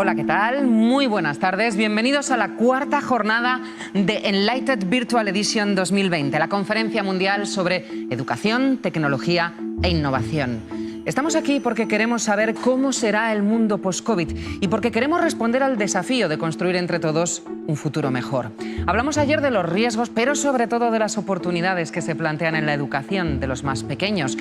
Hola, ¿qué tal? Muy buenas tardes. Bienvenidos a la cuarta jornada de Enlightened Virtual Edition 2020, la conferencia mundial sobre educación, tecnología e innovación. Estamos aquí porque queremos saber cómo será el mundo post-COVID y porque queremos responder al desafío de construir entre todos un futuro mejor. Hablamos ayer de los riesgos, pero sobre todo de las oportunidades que se plantean en la educación de los más pequeños.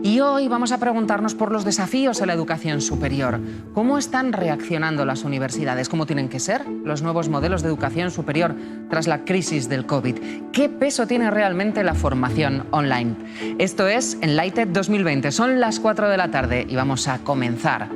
Y hoy vamos a preguntarnos por los desafíos en la educación superior. ¿Cómo están reaccionando las universidades? ¿Cómo tienen que ser los nuevos modelos de educación superior tras la crisis del COVID? ¿Qué peso tiene realmente la formación online? Esto es Enlightened 2020. Son las 4 de la tarde y vamos a comenzar.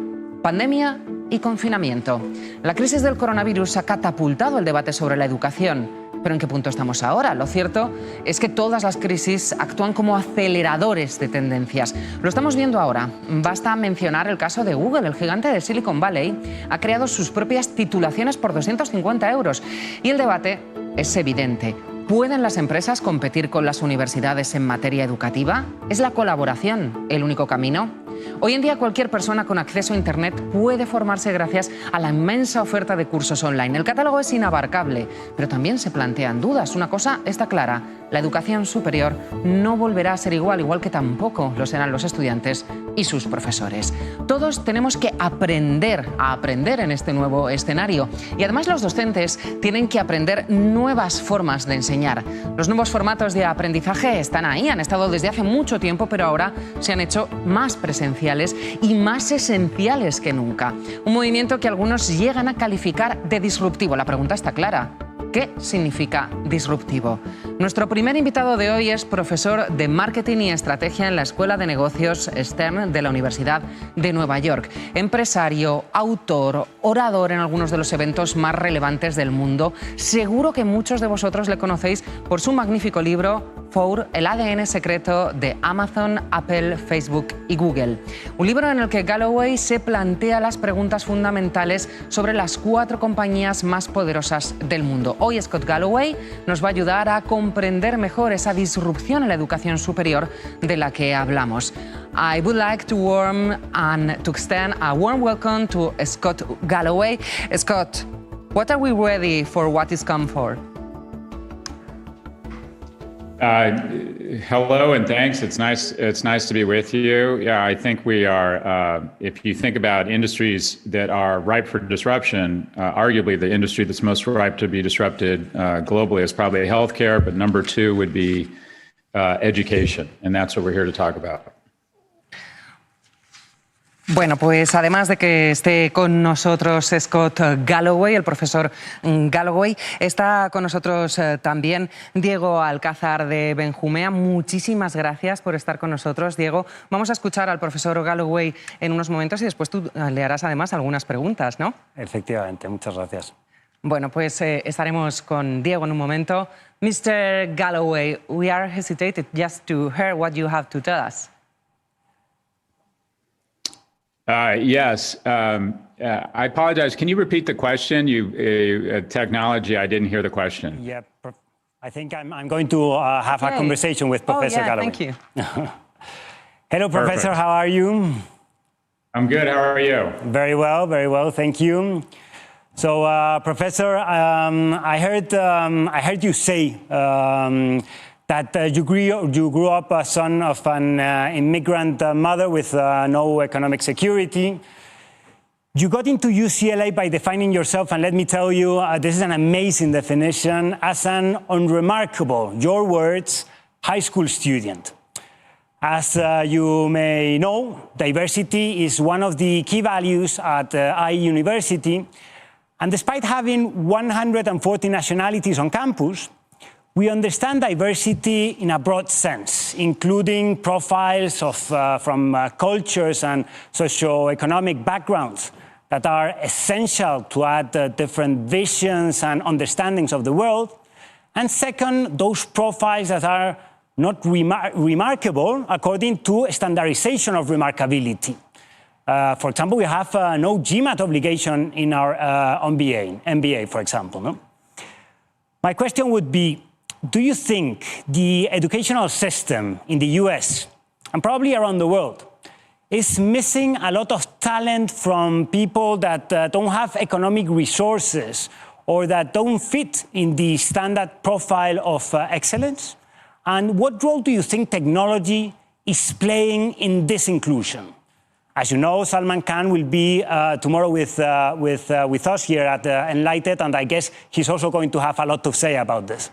Pandemia y confinamiento. La crisis del coronavirus ha catapultado el debate sobre la educación. ¿Pero en qué punto estamos ahora? Lo cierto es que todas las crisis actúan como aceleradores de tendencias. Lo estamos viendo ahora. Basta mencionar el caso de Google. El gigante de Silicon Valley ha creado sus propias titulaciones por 250 euros. Y el debate es evidente. ¿Pueden las empresas competir con las universidades en materia educativa? ¿Es la colaboración el único camino? Hoy en día cualquier persona con acceso a Internet puede formarse gracias a la inmensa oferta de cursos online. El catálogo es inabarcable, pero también se plantean dudas. Una cosa está clara, la educación superior no volverá a ser igual que tampoco lo serán los estudiantes y sus profesores. Todos tenemos que aprender a aprender en este nuevo escenario y además los docentes tienen que aprender nuevas formas de enseñar. Los nuevos formatos de aprendizaje están ahí, han estado desde hace mucho tiempo, pero ahora se han hecho más presenciales y más esenciales que nunca. Un movimiento que algunos llegan a calificar de disruptivo. La pregunta está clara. ¿Qué significa disruptivo? Nuestro primer invitado de hoy es profesor de Marketing y Estrategia en la Escuela de Negocios STEM de la Universidad de Nueva York. Empresario, autor, orador en algunos de los eventos más relevantes del mundo. Seguro que muchos de vosotros le conocéis por su magnífico libro For, el ADN secreto de Amazon, Apple, Facebook y Google. Un libro en el que Galloway se plantea las preguntas fundamentales sobre las 4 compañías más poderosas del mundo. Hoy Scott Galloway nos va a ayudar a comprender mejor esa disrupción en la educación superior de la que hablamos. I would like to extend a warm welcome to Scott Galloway. Scott, what are we ready for what is come for? Hello and thanks. It's nice to be with you. Yeah, I think we are. If you think about industries that are ripe for disruption, arguably the industry that's most ripe to be disrupted globally is probably healthcare, but number 2 would be education, and that's what we're here to talk about. Bueno, pues además de que esté con nosotros Scott Galloway, el profesor Galloway, está con nosotros también Diego Alcázar de Benjumea. Muchísimas gracias por estar con nosotros, Diego. Vamos a escuchar al profesor Galloway en unos momentos y después tú le harás además algunas preguntas, ¿no? Efectivamente, muchas gracias. Bueno, pues estaremos con Diego en un momento. Mr. Galloway, we are hesitated just to hear what you have to tell us. Yes. I apologize. Can you repeat the question? Technology, I didn't hear the question. Yeah, I think I'm going to have a conversation with Professor Galloway. Thank you. Hello, Professor. Perfect. How are you? I'm good. How are you? Very well. Thank you. So, Professor, I heard you say that you grew up a son of an immigrant mother with no economic security. You got into UCLA by defining yourself, and let me tell you, this is an amazing definition, as an unremarkable, your words, high school student. As you may know, diversity is one of the key values at IE University, and despite having 140 nationalities on campus, we understand diversity in a broad sense, including profiles from cultures and socio-economic backgrounds that are essential to add different visions and understandings of the world. And second, those profiles that are not remarkable according to standardization of remarkability. For example, we have no GMAT obligation in our MBA, for example. No? My question would be, do you think the educational system in the US, and probably around the world, is missing a lot of talent from people that don't have economic resources or that don't fit in the standard profile of excellence? And what role do you think technology is playing in this inclusion? As you know, Salman Khan will be tomorrow with us here at Enlighted, and I guess he's also going to have a lot to say about this.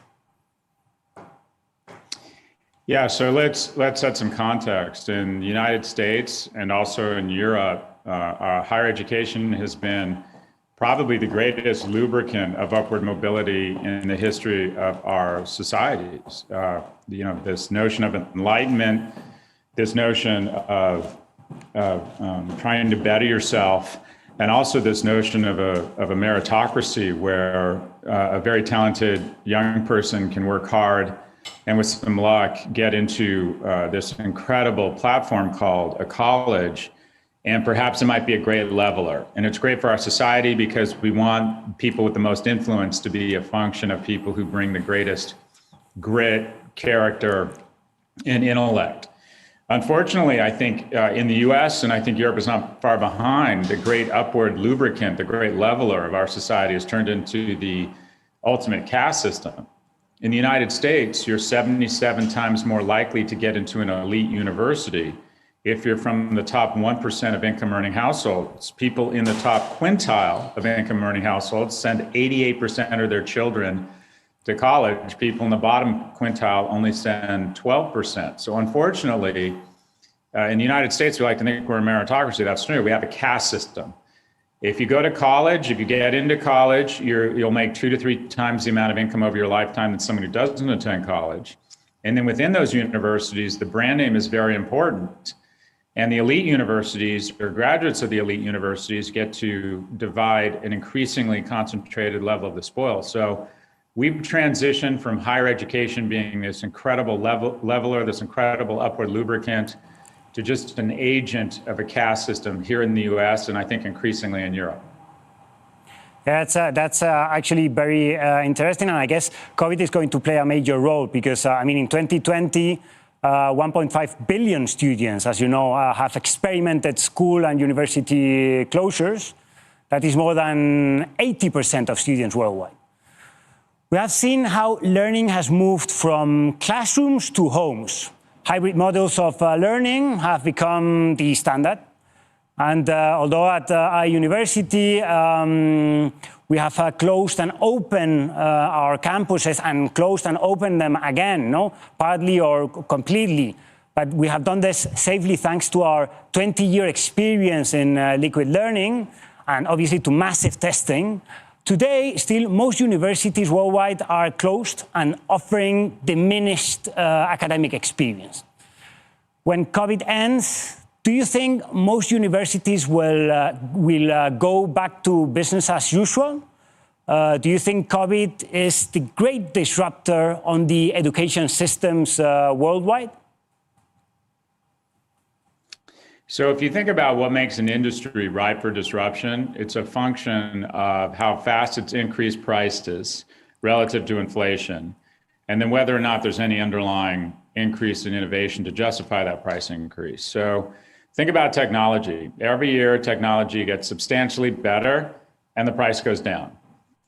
Yeah, so let's set some context. In the United States and also in Europe, higher education has been probably the greatest lubricant of upward mobility in the history of our societies. This notion of enlightenment, this notion of trying to better yourself, and also this notion of a meritocracy where a very talented young person can work hard and with some luck get into this incredible platform called a college. And perhaps it might be a great leveler. And it's great for our society because we want people with the most influence to be a function of people who bring the greatest grit, character, and intellect. Unfortunately, I think in the US, and I think Europe is not far behind, the great upward lubricant, the great leveler of our society has turned into the ultimate caste system. In the United States, you're 77 times more likely to get into an elite university if you're from the top 1% of income earning households. People in the top quintile of income earning households send 88% of their children to college. People in the bottom quintile only send 12%. So unfortunately, in the United States, we like to think we're a meritocracy. That's true. We have a caste system. If you go to college, if you get into college, you'll make 2 to 3 times the amount of income over your lifetime than someone who doesn't attend college. And then within those universities, the brand name is very important. And the elite universities, or graduates of the elite universities, get to divide an increasingly concentrated level of the spoil. So we've transitioned from higher education being this incredible leveler, this incredible upward lubricant, to just an agent of a caste system here in the US and I think increasingly in Europe. That's actually very interesting, and I guess COVID is going to play a major role because, I mean, in 2020, 1.5 billion students, as you know, have experimented school and university closures. That is more than 80% of students worldwide. We have seen how learning has moved from classrooms to homes. Hybrid models of learning have become the standard. And although at our university we have closed and opened our campuses and closed and opened them again, no? Partly or completely, but we have done this safely thanks to our 20-year experience in liquid learning and obviously to massive testing. Today, still, most universities worldwide are closed and offering diminished academic experience. When COVID ends, do you think most universities will go back to business as usual? Do you think COVID is the great disruptor on the education systems worldwide? So if you think about what makes an industry ripe for disruption, it's a function of how fast it's increased prices relative to inflation, and then whether or not there's any underlying increase in innovation to justify that price increase. So think about technology. Every year, technology gets substantially better and the price goes down.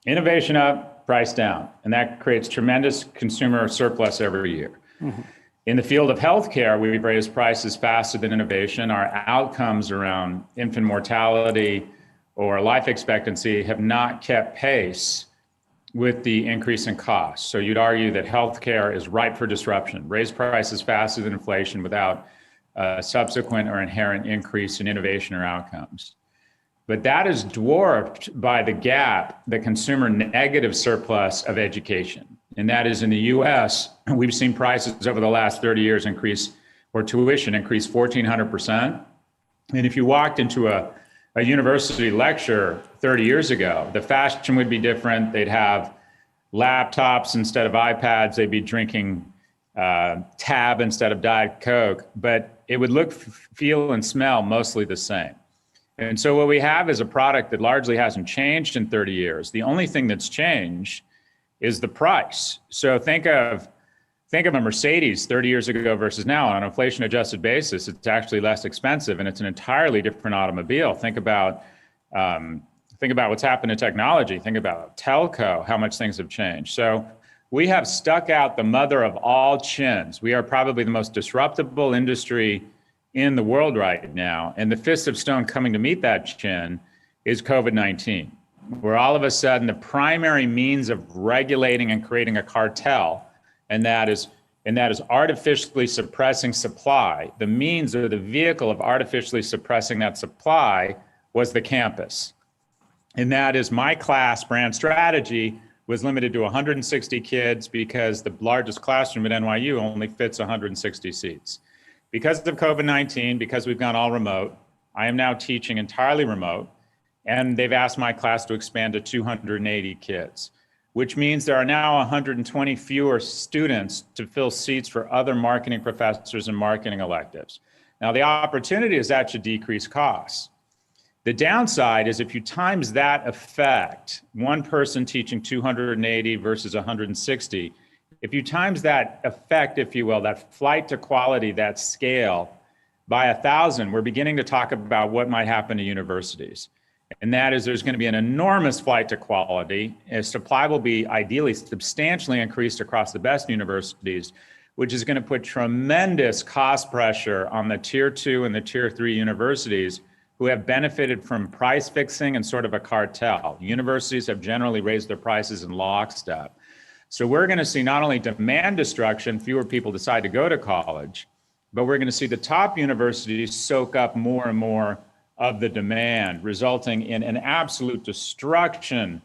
Innovation up, price down, and that creates tremendous consumer surplus every year. Mm-hmm. In the field of healthcare, we've raised prices faster than innovation. Our outcomes around infant mortality or life expectancy have not kept pace with the increase in costs. So you'd argue that healthcare is ripe for disruption. Raise prices faster than inflation without a subsequent or inherent increase in innovation or outcomes. But that is dwarfed by the gap, the consumer negative surplus of education. And that is in the US, we've seen prices over the last 30 years increase, or tuition increase 1,400%. And if you walked into a university lecture 30 years ago, the fashion would be different. They'd have laptops instead of iPads. They'd be drinking Tab instead of Diet Coke. But it would look, feel, and smell mostly the same. And so what we have is a product that largely hasn't changed in 30 years. The only thing that's changed is the price. So think of a Mercedes 30 years ago versus now. On an inflation adjusted basis, it's actually less expensive and it's an entirely different automobile. Think about what's happened to technology. Think about telco, how much things have changed. So we have stuck out the mother of all chins. We are probably the most disruptible industry in the world right now. And the fist of stone coming to meet that chin is COVID-19, where all of a sudden the primary means of regulating and creating a cartel, and that is artificially suppressing supply. The means or the vehicle of artificially suppressing that supply was the campus. And that is my class brand strategy was limited to 160 kids because the largest classroom at NYU only fits 160 seats. Because of COVID-19, because we've gone all remote, I am now teaching entirely remote, and they've asked my class to expand to 280 kids, which means there are now 120 fewer students to fill seats for other marketing professors and marketing electives. Now, the opportunity is that should decrease costs. The downside is if you times that effect, one person teaching 280 versus 160, if you times that effect, if you will, that flight to quality, that scale by 1,000, we're beginning to talk about what might happen to universities. And that is there's going to be an enormous flight to quality. And supply will be ideally substantially increased across the best universities, which is going to put tremendous cost pressure on the tier 2 and the tier 3 universities who have benefited from price fixing and sort of a cartel. Universities have generally raised their prices in lockstep. So we're going to see not only demand destruction, fewer people decide to go to college, but we're going to see the top universities soak up more and more of the demand, resulting in an absolute destruction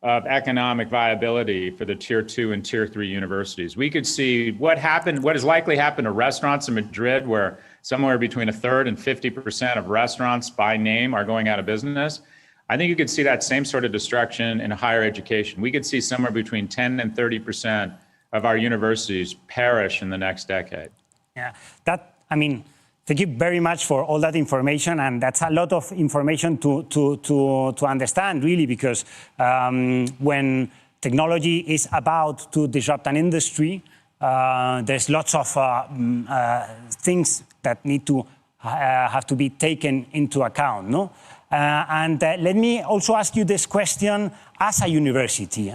of economic viability for the tier 2 and tier 3 universities. We could see what has likely happened to restaurants in Madrid, where somewhere between a third and 50% of restaurants by name are going out of business. I think you could see that same sort of destruction in higher education. We could see somewhere between 10 and 30% of our universities perish in the next decade. Yeah, thank you very much for all that information, and that's a lot of information to understand, really, because when technology is about to disrupt an industry, there's lots of things that need to have to be taken into account, no? Let me also ask you this question as a university.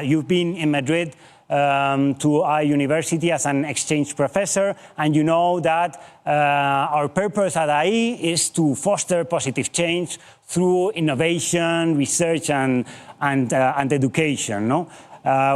You've been in Madrid to our university as an exchange professor, and you know that our purpose at IE is to foster positive change through innovation, research, and education. No?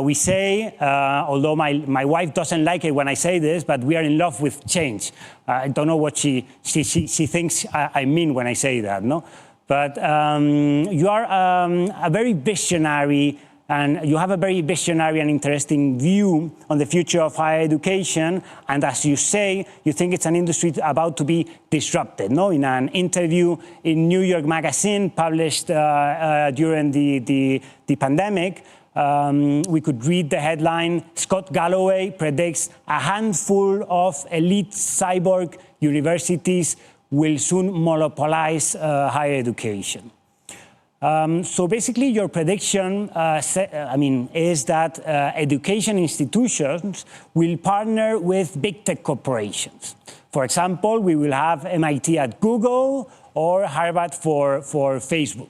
We say, although my wife doesn't like it when I say this, but we are in love with change. I don't know what she thinks I mean when I say that. No, but you are a very visionary. And you have a very visionary and interesting view on the future of higher education. And as you say, you think it's an industry about to be disrupted. No? In an interview in New York Magazine published during the pandemic, we could read the headline, Scott Galloway predicts a handful of elite cyborg universities will soon monopolize higher education. So basically, your prediction is that education institutions will partner with big tech corporations. For example, we will have MIT at Google or Harvard for Facebook.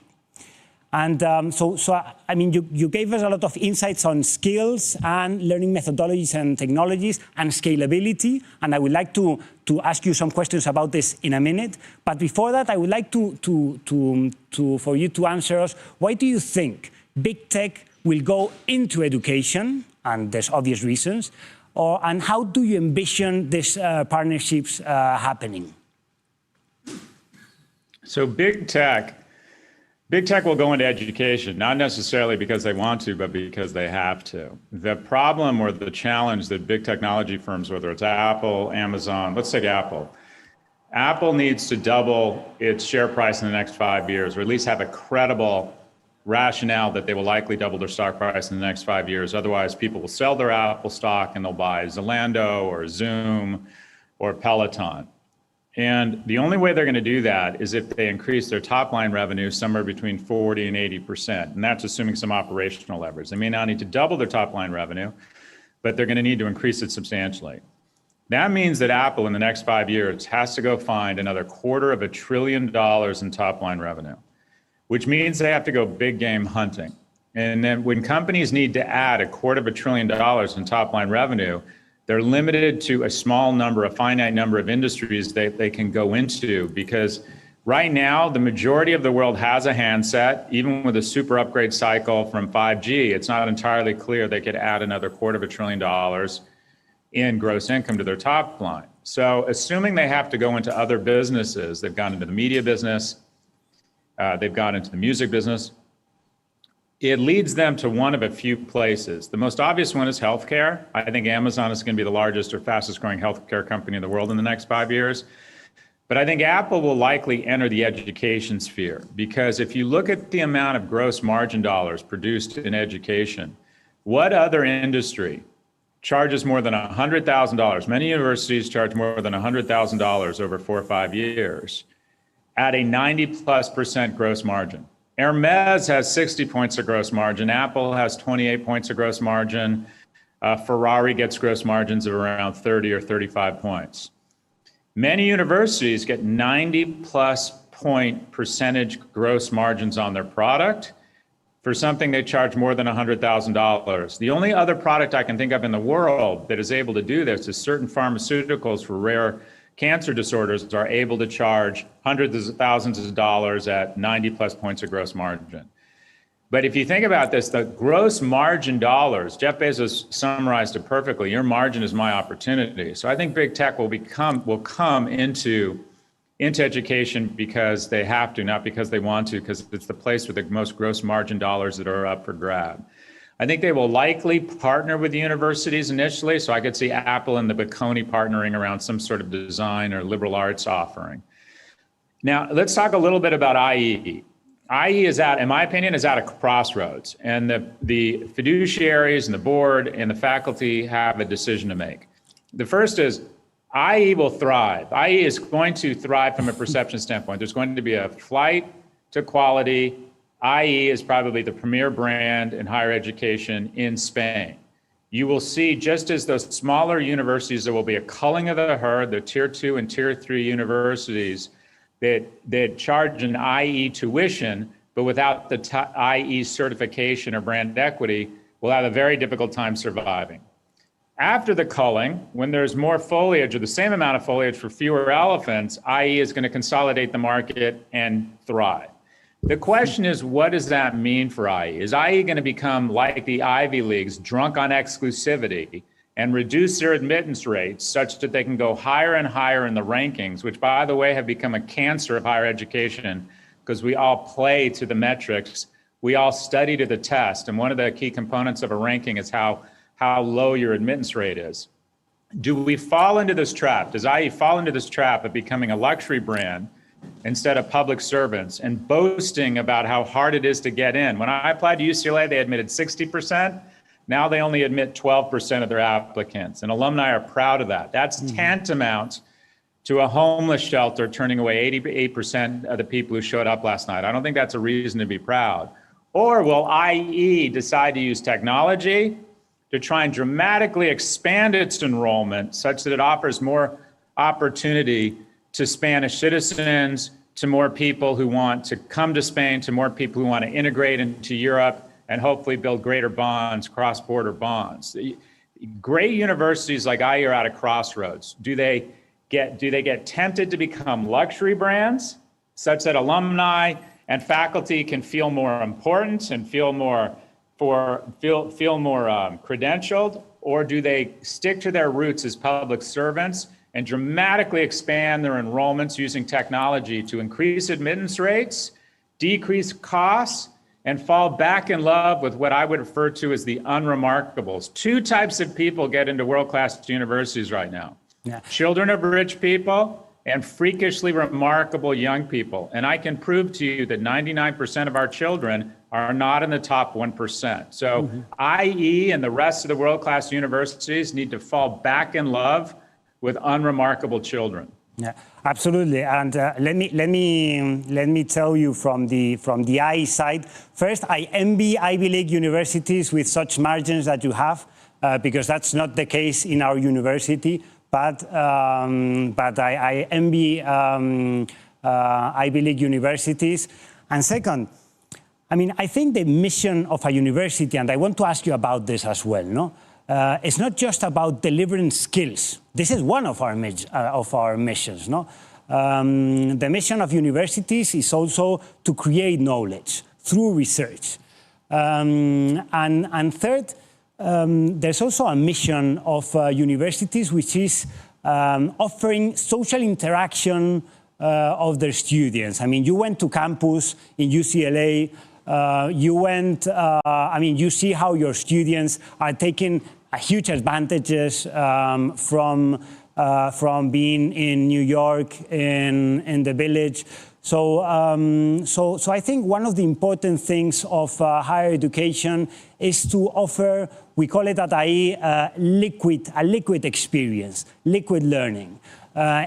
And you gave us a lot of insights on skills and learning methodologies and technologies and scalability. And I would like to ask you some questions about this in a minute. But before that, I would like for you to answer us, why do you think big tech will go into education? And there's obvious reasons. And how do you envision these partnerships happening? So big tech will go into education, not necessarily because they want to, but because they have to. The problem or the challenge that big technology firms, whether it's Apple, Amazon, let's take Apple. Apple needs to double its share price in the next 5 years, or at least have a credible rationale that they will likely double their stock price in the next 5 years. Otherwise, people will sell their Apple stock and they'll buy Zalando or Zoom or Peloton. And the only way they're going to do that is if they increase their top line revenue somewhere between 40 and 80%. And that's assuming some operational leverage. They may not need to double their top line revenue, but they're going to need to increase it substantially. That means that Apple in the next 5 years has to go find another $250 billion in top line revenue, which means they have to go big game hunting. And then when companies need to add $250 billion in top line revenue, they're limited to a finite number of industries they can go into, because right now, the majority of the world has a handset. Even with a super upgrade cycle from 5G, it's not entirely clear they could add another $250 billion in gross income to their top line. So assuming they have to go into other businesses, they've gone into the media business, they've gone into the music business, it leads them to one of a few places. The most obvious one is healthcare. I think Amazon is going to be the largest or fastest growing healthcare company in the world in the next 5 years. But I think Apple will likely enter the education sphere, because if you look at the amount of gross margin dollars produced in education, what other industry charges more than $100,000? Many universities charge more than $100,000 over 4 or 5 years at a 90+% gross margin. Hermes has 60 points of gross margin. Apple has 28 points of gross margin. Ferrari gets gross margins of around 30 or 35 points. Many universities get 90+% point percentage gross margins on their product for something they charge more than $100,000. The only other product I can think of in the world that is able to do this is certain pharmaceuticals for rare cancer disorders are able to charge hundreds of thousands of dollars at 90 plus points of gross margin. But if you think about this, the gross margin dollars, Jeff Bezos summarized it perfectly. Your margin is my opportunity. So I think big tech will come into education because they have to, not because they want to, because it's the place with the most gross margin dollars that are up for grab. I think they will likely partner with the universities initially. So I could see Apple and the Bocconi partnering around some sort of design or liberal arts offering. Now, let's talk a little bit about IE. IE is at, in my opinion, is at a crossroads, and the fiduciaries and the board and the faculty have a decision to make. The first is IE will thrive. IE is going to thrive from a perception standpoint. There's going to be a flight to quality. IE is probably the premier brand in higher education in Spain. You will see, just as those smaller universities, there will be a culling of the herd, the tier 2 and tier 3 universities that charge an IE tuition, but without the IE certification or brand equity, will have a very difficult time surviving. After the culling, when there's more foliage or the same amount of foliage for fewer elephants, IE is going to consolidate the market and thrive. The question is, what does that mean for IE? Is IE going to become like the Ivy Leagues, drunk on exclusivity, and reduce their admittance rates such that they can go higher and higher in the rankings, which, by the way, have become a cancer of higher education because we all play to the metrics. We all study to the test. And one of the key components of a ranking is how low your admittance rate is. Do we fall into this trap? Does IE fall into this trap of becoming a luxury brand instead of public servants and boasting about how hard it is to get in? When I applied to UCLA, they admitted 60%. Now they only admit 12% of their applicants, and alumni are proud of that. That's tantamount to a homeless shelter turning away 88% of the people who showed up last night. I don't think that's a reason to be proud. Or will IE decide to use technology to try and dramatically expand its enrollment such that it offers more opportunity to Spanish citizens, to more people who want to come to Spain, to more people who want to integrate into Europe, and hopefully build greater bonds, cross-border bonds. Great universities like IE are at a crossroads. Do they get tempted to become luxury brands such that alumni and faculty can feel more important and feel more credentialed, or do they stick to their roots as public servants and dramatically expand their enrollments using technology to increase admittance rates, decrease costs, and fall back in love with what I would refer to as the unremarkables? Two types of people get into world-class universities right now. Yeah. Children of rich people and freakishly remarkable young people. And I can prove to you that 99% of our children are not in the top 1%. So IE and the rest of the world-class universities need to fall back in love with unremarkable children. Yeah, absolutely. And let me tell you from the IE side. First, I envy Ivy League universities with such margins that you have, because that's not the case in our university. But I envy Ivy League universities. And second, I mean, I think the mission of a university, and I want to ask you about this as well, no? It's not just about delivering skills. This is one of our missions, no? The mission of universities is also to create knowledge through research. And third, there's also a mission of universities, which is offering social interaction of their students. I mean, you went to campus in UCLA. You see how your students are taking huge advantages from being in New York, in the Village. So I think one of the important things of higher education is to offer, we call it at IE, a liquid experience, liquid learning,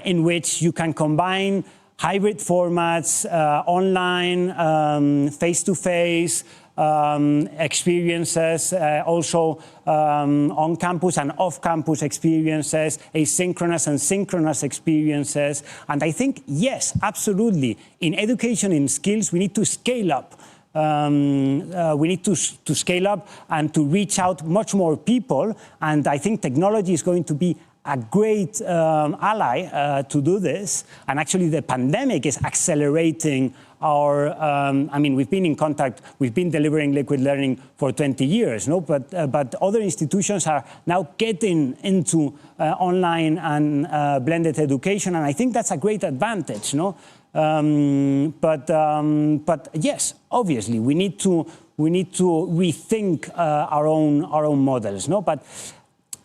in which you can combine hybrid formats, online, face-to-face, experiences, also on-campus and off-campus experiences, asynchronous and synchronous experiences. And I think, yes, absolutely, in education, in skills, we need to scale up. We need to scale up and to reach out much more people. And I think technology is going to be a great ally to do this. And actually the pandemic is accelerating our, I mean, we've been in contact, we've been delivering liquid learning for 20 years, no? But other institutions are now getting into online and blended education. And I think that's a great advantage, no? But yes, obviously we need to rethink our own models, no? But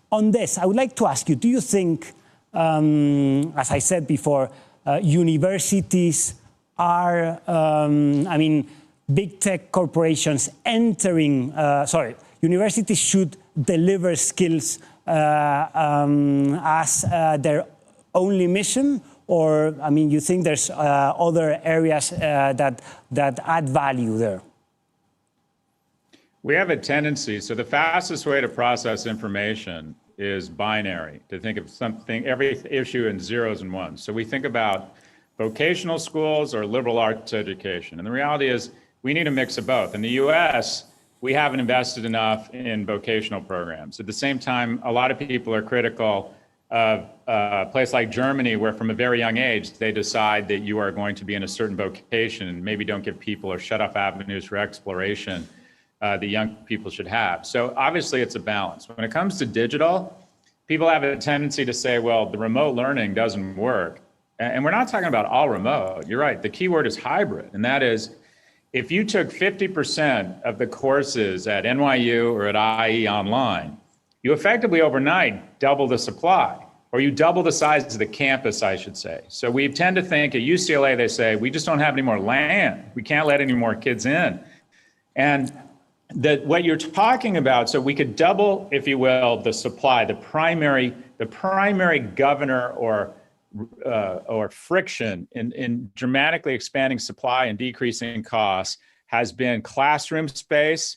on this, I would like to ask you: do you think, as I said before, universities are, I mean, big tech corporations entering? Universities should deliver skills as their only mission? Or, I mean, you think there's other areas that add value there? We have a tendency, so the fastest way to process information is binary, to think of something, every issue in zeros and ones. So we think about vocational schools or liberal arts education. And the reality is we need a mix of both. In the US, we haven't invested enough in vocational programs. At the same time, a lot of people are critical of a place like Germany, where from a very young age, they decide that you are going to be in a certain vocation and maybe don't give people or shut off avenues for exploration that young people should have. So obviously it's a balance. When it comes to digital, people have a tendency to say, well, the remote learning doesn't work. And we're not talking about all remote. You're right, the key word is hybrid. And that is, if you took 50% of the courses at NYU or at IE online, you effectively overnight double the supply, or you double the size of the campus, I should say. So we tend to think at UCLA, they say, we just don't have any more land. We can't let any more kids in. And what you're talking about, so we could double, if you will, the supply, the primary governor or friction in dramatically expanding supply and decreasing costs has been classroom space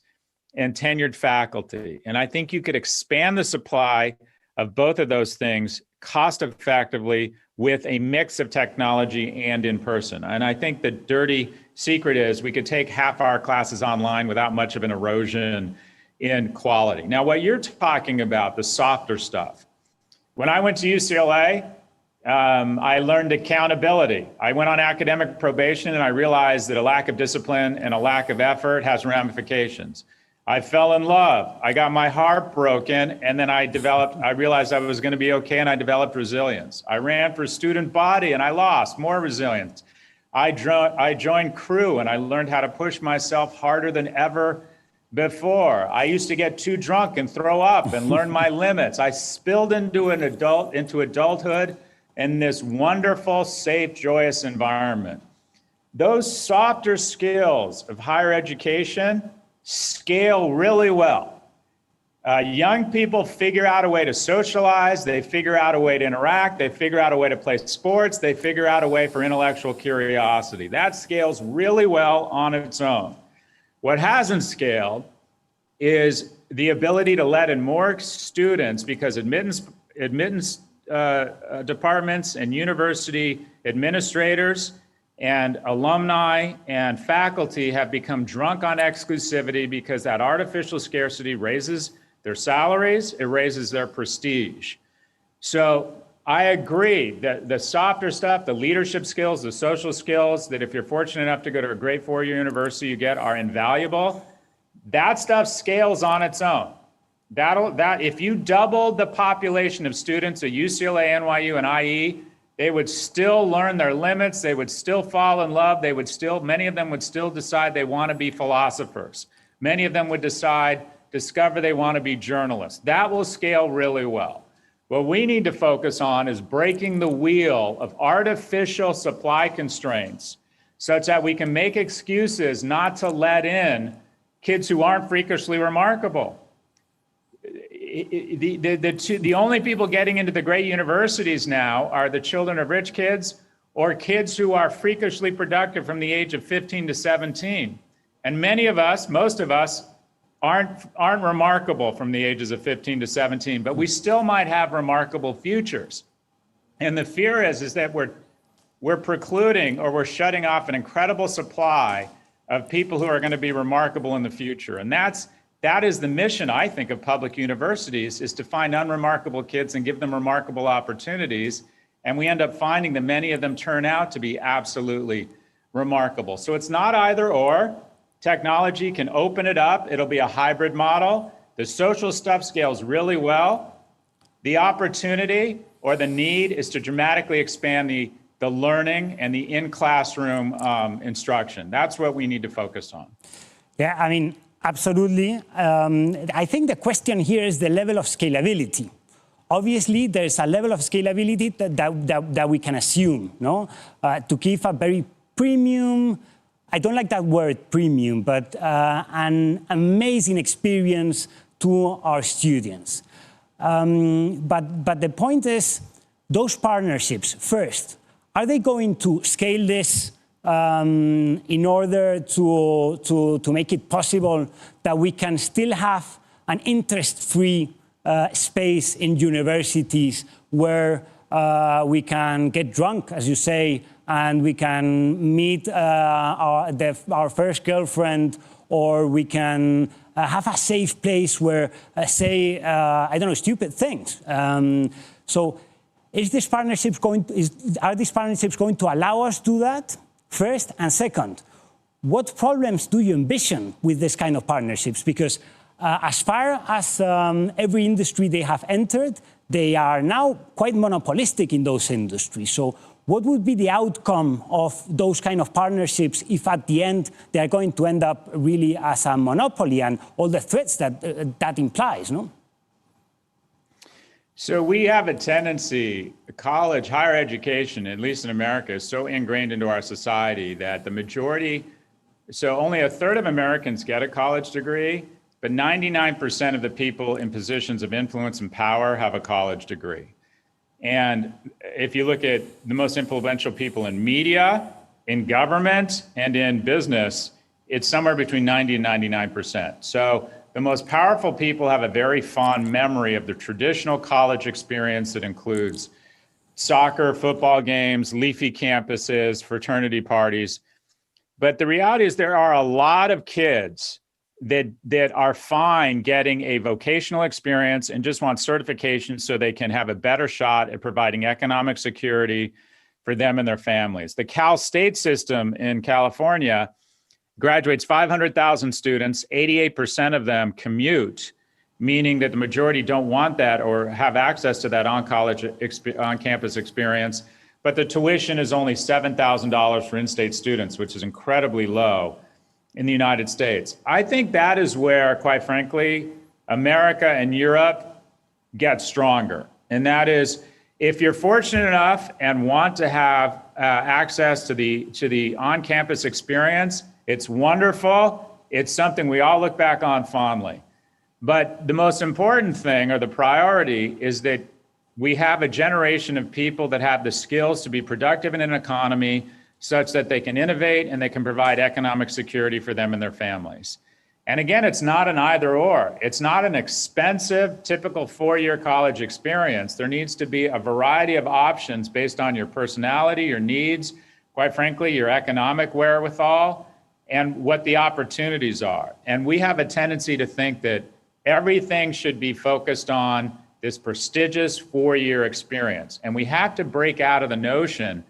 and tenured faculty. And I think you could expand the supply of both of those things cost effectively with a mix of technology and in person. And I think the dirty secret is we could take half our classes online without much of an erosion in quality. Now, what you're talking about, the softer stuff. When I went to UCLA, I learned accountability. I went on academic probation and I realized that a lack of discipline and a lack of effort has ramifications. I fell in love. I got my heart broken, and then I realized I was going to be okay, and I developed resilience. I ran for student body and I lost, more resilience. I joined crew and I learned how to push myself harder than ever before. I used to get too drunk and throw up and learn my limits. I spilled into adulthood in this wonderful, safe, joyous environment. Those softer skills of higher education scale really well. Young people figure out a way to socialize, they figure out a way to interact, they figure out a way to play sports, they figure out a way for intellectual curiosity. That scales really well on its own. What hasn't scaled is the ability to let in more students, because admittance departments and university administrators and alumni and faculty have become drunk on exclusivity because that artificial scarcity raises their salaries, it raises their prestige. So I agree that the softer stuff, the leadership skills, the social skills that if you're fortunate enough to go to a great four-year university you get are invaluable. That stuff scales on its own. If you doubled the population of students at UCLA, NYU, and IE, they would still learn their limits, they would still fall in love, many of them would still decide they want to be philosophers. Many of them would discover they want to be journalists. That will scale really well. What we need to focus on is breaking the wheel of artificial supply constraints such that we can make excuses not to let in kids who aren't freakishly remarkable. The only people getting into the great universities now are the children of rich kids or kids who are freakishly productive from the age of 15 to 17. And many of us, most of us, aren't remarkable from the ages of 15 to 17, but we still might have remarkable futures. And the fear is that we're precluding or we're shutting off an incredible supply of people who are going to be remarkable in the future. And that is the mission, I think, of public universities, is to find unremarkable kids and give them remarkable opportunities. And we end up finding that many of them turn out to be absolutely remarkable. So it's not either or. Technology can open it up. It'll be a hybrid model. The social stuff scales really well. The opportunity or the need is to dramatically expand the learning and the in-classroom instruction. That's what we need to focus on. Yeah, I mean, absolutely. I think the question here is the level of scalability. Obviously, there's a level of scalability that we can assume, no? To give a very premium, I don't like that word premium, but an amazing experience to our students. But the point is, those partnerships, first, are they going to scale this in order to make it possible that we can still have an interest-free space in universities where we can get drunk, as you say, and we can meet our first girlfriend, or we can have a safe place where say, I don't know, stupid things. So are these partnerships going to allow us to do that, first? And second, what problems do you envision with this kind of partnerships? Because as far as every industry they have entered, they are now quite monopolistic in those industries. So what would be the outcome of those kind of partnerships if at the end they are going to end up really as a monopoly and all the threats that that implies, no? So we have a tendency, college, higher education, at least in America, is so ingrained into our society that the majority, so only a third of Americans get a college degree, but 99% of the people in positions of influence and power have a college degree. And if you look at the most influential people in media, in government, and in business, it's somewhere between 90 and 99%. So the most powerful people have a very fond memory of the traditional college experience that includes soccer, football games, leafy campuses, fraternity parties. But the reality is there are a lot of kids that are fine getting a vocational experience and just want certification so they can have a better shot at providing economic security for them and their families. The Cal State system in California graduates 500,000 students, 88% of them commute, meaning that the majority don't want that or have access to that on-campus experience. But the tuition is only $7,000 for in-state students, which is incredibly low in the United States. I think that is where, quite frankly, America and Europe get stronger. And that is, if you're fortunate enough and want to have access to the on-campus experience, it's wonderful. It's something we all look back on fondly. But the most important thing, or the priority, is that we have a generation of people that have the skills to be productive in an economy such that they can innovate and they can provide economic security for them and their families. And again, it's not an either or. It's not an expensive, typical four-year college experience. There needs to be a variety of options based on your personality, your needs, quite frankly, your economic wherewithal, and what the opportunities are. And we have a tendency to think that everything should be focused on this prestigious four-year experience. And we have to break out of the notion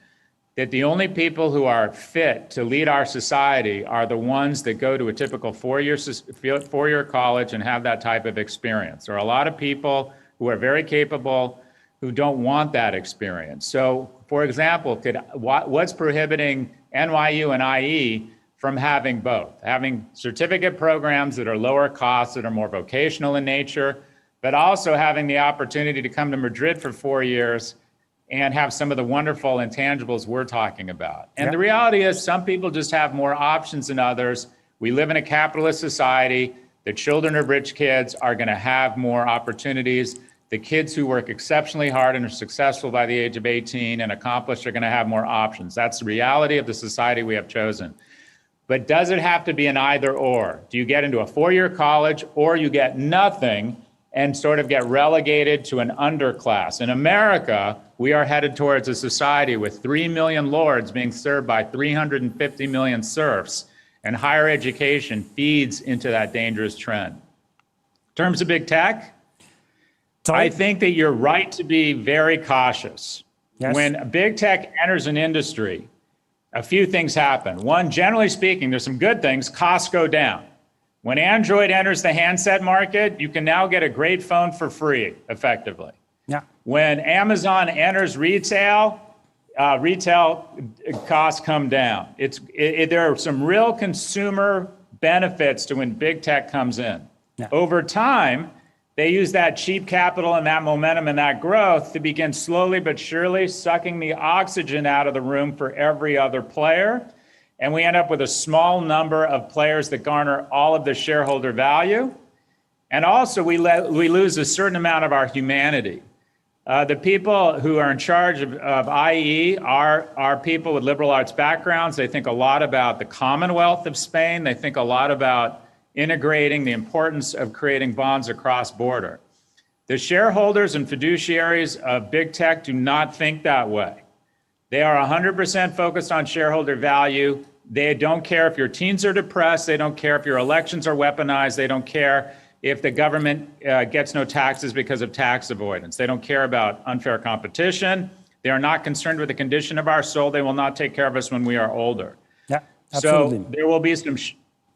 that the only people who are fit to lead our society are the ones that go to a typical four-year college and have that type of experience. There are a lot of people who are very capable who don't want that experience. So, for example, what's prohibiting NYU and IE from having both? Having certificate programs that are lower cost, that are more vocational in nature, but also having the opportunity to come to Madrid for 4 years and have some of the wonderful intangibles we're talking about. And the reality is some people just have more options than others. We live in a capitalist society. The children of rich kids are going to have more opportunities. The kids who work exceptionally hard and are successful by the age of 18 and accomplished are going to have more options. That's the reality of the society we have chosen. But does it have to be an either or? Do you get into a four-year college or you get nothing and sort of get relegated to an underclass? In America, we are headed towards a society with 3 million lords being served by 350 million serfs, and higher education feeds into that dangerous trend. In terms of big tech, I think that you're right to be very cautious. Yes. When big tech enters an industry, a few things happen. One, generally speaking, there's some good things, costs go down. When Android enters the handset market, you can now get a great phone for free, effectively. Yeah. When Amazon enters retail, retail costs come down. There are some real consumer benefits to when big tech comes in. Yeah. Over time, they use that cheap capital and that momentum and that growth to begin slowly but surely sucking the oxygen out of the room for every other player. And we end up with a small number of players that garner all of the shareholder value. And also, we lose a certain amount of our humanity. The people who are in charge of IE are people with liberal arts backgrounds. They think a lot about the Commonwealth of Spain. They think a lot about integrating the importance of creating bonds across border. The shareholders and fiduciaries of big tech do not think that way. They are 100% focused on shareholder value. They don't care if your teens are depressed. They don't care if your elections are weaponized. They don't care if the government gets no taxes because of tax avoidance. They don't care about unfair competition. They are not concerned with the condition of our soul. They will not take care of us when we are older. Yeah, absolutely. So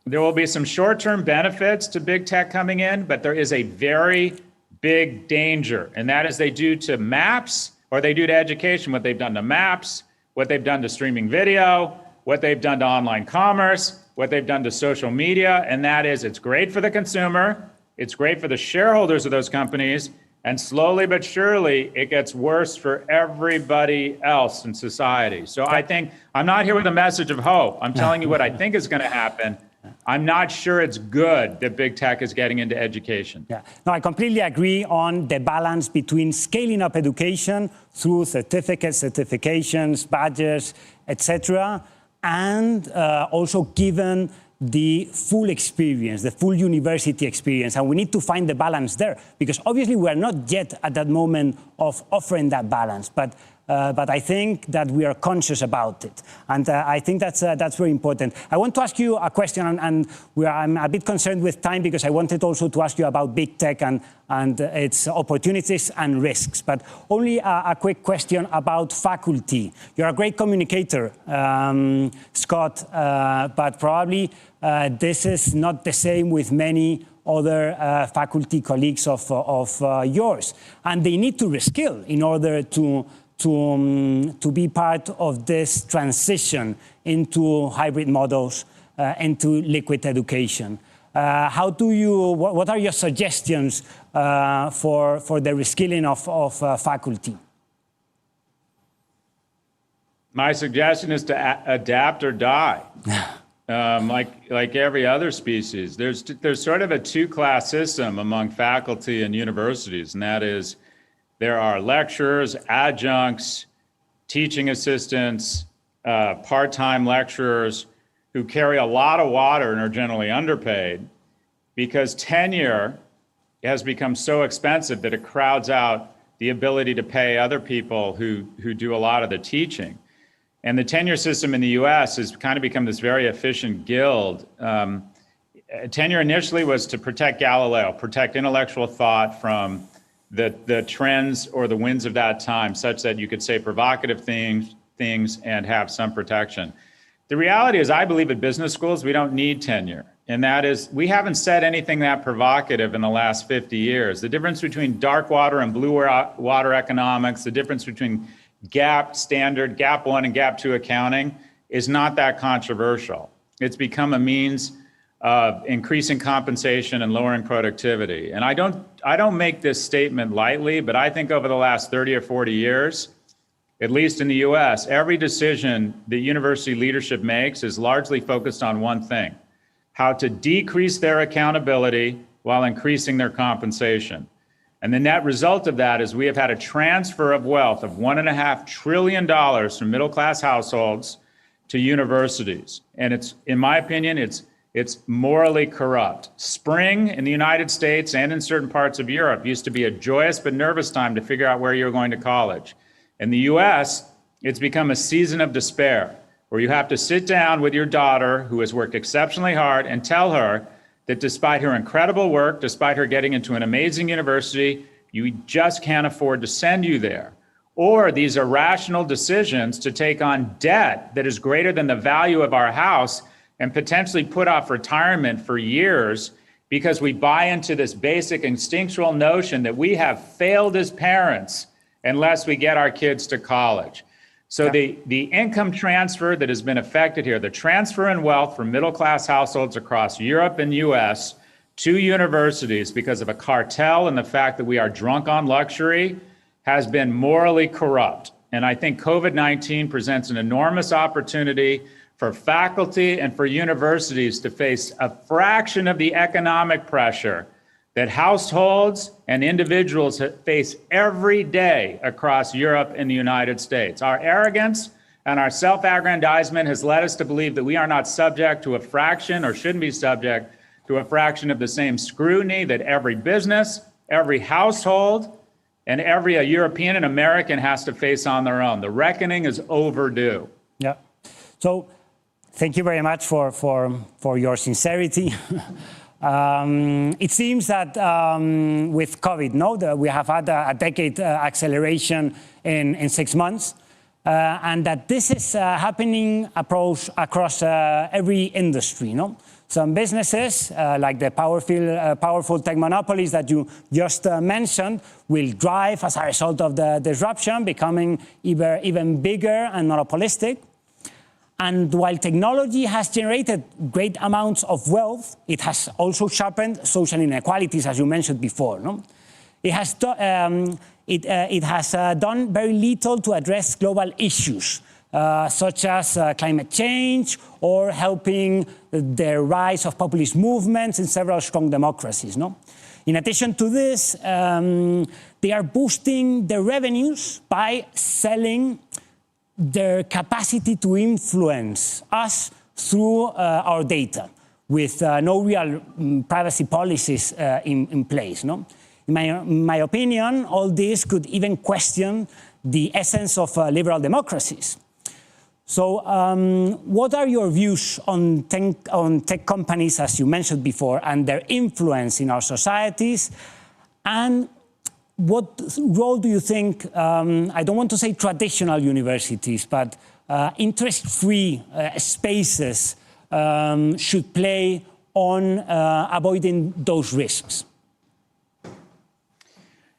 there will be some short-term benefits to big tech coming in, but there is a very big danger, and that is they do to maps, or they do to education what they've done to maps, what they've done to streaming video, what they've done to online commerce, what they've done to social media, and that is it's great for the consumer, it's great for the shareholders of those companies, and slowly but surely it gets worse for everybody else in society. So I think I'm not here with a message of hope. I'm telling you what I think is going to happen. I'm not sure it's good that big tech is getting into education. Yeah, no, I completely agree on the balance between scaling up education through certificates, certifications, badges, etc., and also given the full experience, the full university experience. And we need to find the balance there, because obviously we are not yet at that moment of offering that balance. But I think that we are conscious about it. And I think that's very important. I want to ask you a question, and I'm a bit concerned with time, because I wanted also to ask you about big tech and its opportunities and risks. But only a quick question about faculty. You're a great communicator, Scott, but probably this is not the same with many other faculty colleagues of yours. And they need to reskill in order to be part of this transition into hybrid models, into liquid education. What are your suggestions for the reskilling of faculty? My suggestion is to adapt or die. Like every other species, there's sort of a two-class system among faculty and universities, and that is there are lecturers, adjuncts, teaching assistants, part-time lecturers who carry a lot of water and are generally underpaid because tenure has become so expensive that it crowds out the ability to pay other people who do a lot of the teaching. And the tenure system in the US has kind of become this very efficient guild. Tenure initially was to protect Galileo, protect intellectual thought from the trends or the winds of that time, such that you could say provocative things and have some protection. The reality is, I believe at business schools, we don't need tenure. And that is, we haven't said anything that provocative in the last 50 years. The difference between dark water and blue water economics, the difference between GAAP standard, GAAP 1 and GAAP 2 accounting is not that controversial. It's become a means of increasing compensation and lowering productivity. And I don't make this statement lightly, but I think over the last 30 or 40 years, at least in the US, every decision that university leadership makes is largely focused on one thing: how to decrease their accountability while increasing their compensation. And the net result of that is we have had a transfer of wealth of $1.5 trillion from middle-class households to universities. And it's, in my opinion, it's morally corrupt. Spring in the United States and in certain parts of Europe used to be a joyous but nervous time to figure out where you're going to college. In the US, it's become a season of despair, where you have to sit down with your daughter, who has worked exceptionally hard, and tell her that despite her incredible work, despite her getting into an amazing university, you just can't afford to send you there. Or these irrational decisions to take on debt that is greater than the value of our house and potentially put off retirement for years because we buy into this basic instinctual notion that we have failed as parents unless we get our kids to college. So the income transfer that has been affected here, the transfer in wealth from middle-class households across Europe and US to universities because of a cartel and the fact that we are drunk on luxury has been morally corrupt. And I think COVID-19 presents an enormous opportunity for faculty and for universities to face a fraction of the economic pressure that households and individuals face every day across Europe and the United States. Our arrogance and our self-aggrandizement has led us to believe that we are not subject to a fraction or shouldn't be subject to a fraction of the same scrutiny that every business, every household, and every European and American has to face on their own. The reckoning is overdue. Yeah. So thank you very much for your sincerity. It seems that with COVID, we have had a decade acceleration in 6 months, and that this is happening across every industry. Some businesses, like the powerful tech monopolies that you just mentioned, will drive as a result of the disruption, becoming even bigger and monopolistic. And while technology has generated great amounts of wealth, it has also sharpened social inequalities, as you mentioned before. It has done very little to address global issues, such as climate change or helping the rise of populist movements in several strong democracies. In addition to this, they are boosting their revenues by selling their capacity to influence us through our data, with no real privacy policies in place. In my opinion, all this could even question the essence of liberal democracies. So what are your views on tech companies, as you mentioned before, and their influence in our societies? And what role do you think, I don't want to say traditional universities, but interest-free spaces should play on avoiding those risks?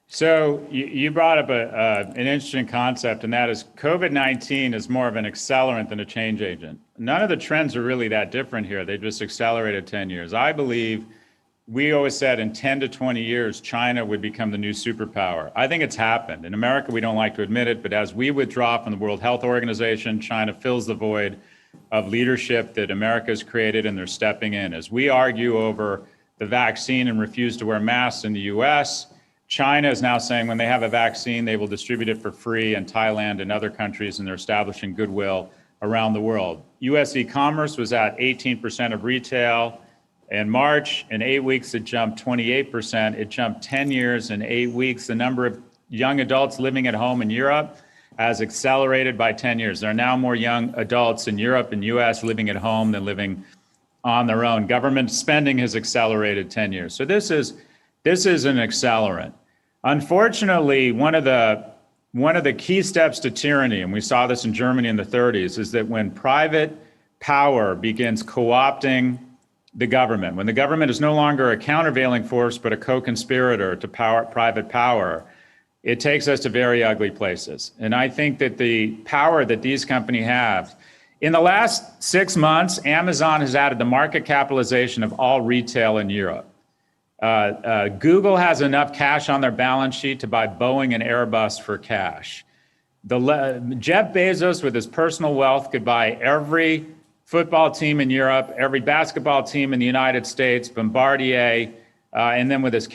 So you brought up an interesting concept, and that is COVID-19 is more of an accelerant than a change agent. None of the trends are really that different here. They just accelerated 10 years. I believe we always said in 10 to 20 years, China would become the new superpower. I think it's happened. In America, we don't like to admit it, but as we withdraw from the World Health Organization, China fills the void of leadership that America has created, and they're stepping in. As we argue over the vaccine and refuse to wear masks in the US, China is now saying when they have a vaccine, they will distribute it for free in Thailand and other countries, and they're establishing goodwill around the world. US e-commerce was at 18% of retail. In March, in 8 weeks, it jumped 28%. It jumped 10 years in 8 weeks. The number of young adults living at home in Europe has accelerated by 10 years. There are now more young adults in Europe and US living at home than living on their own. Government spending has accelerated 10 years. So this is an accelerant. Unfortunately, one of the key steps to tyranny, and we saw this in Germany in the 30s, is that when private power begins co-opting the government, when the government is no longer a countervailing force but a co-conspirator to private power, it takes us to very ugly places. And I think that the power that these companies have, in the last 6 months, Amazon has added the market capitalization of all retail in Europe. Google has enough cash on their balance sheet to buy Boeing and Airbus for cash. Jeff Bezos, with his personal wealth, could buy every football team in Europe, every basketball team in the United States, Bombardier, and then with his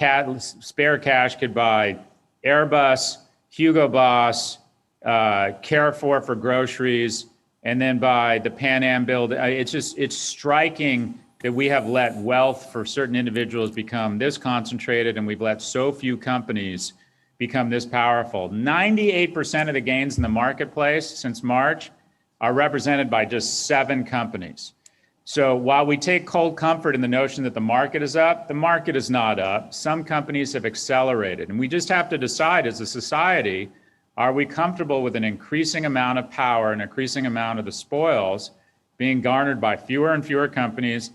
spare cash could buy Airbus, Hugo Boss, Carrefour for groceries, and then by the Pan Am build. It's striking that we have let wealth for certain individuals become this concentrated, and we've let so few companies become this powerful. 98% of the gains in the marketplace since March are represented by just 7 companies. So while we take cold comfort in the notion that the market is up, the market is not up. Some companies have accelerated, and we just have to decide as a society, are we comfortable with an increasing amount of power, an increasing amount of the spoils being garnered by fewer and fewer companies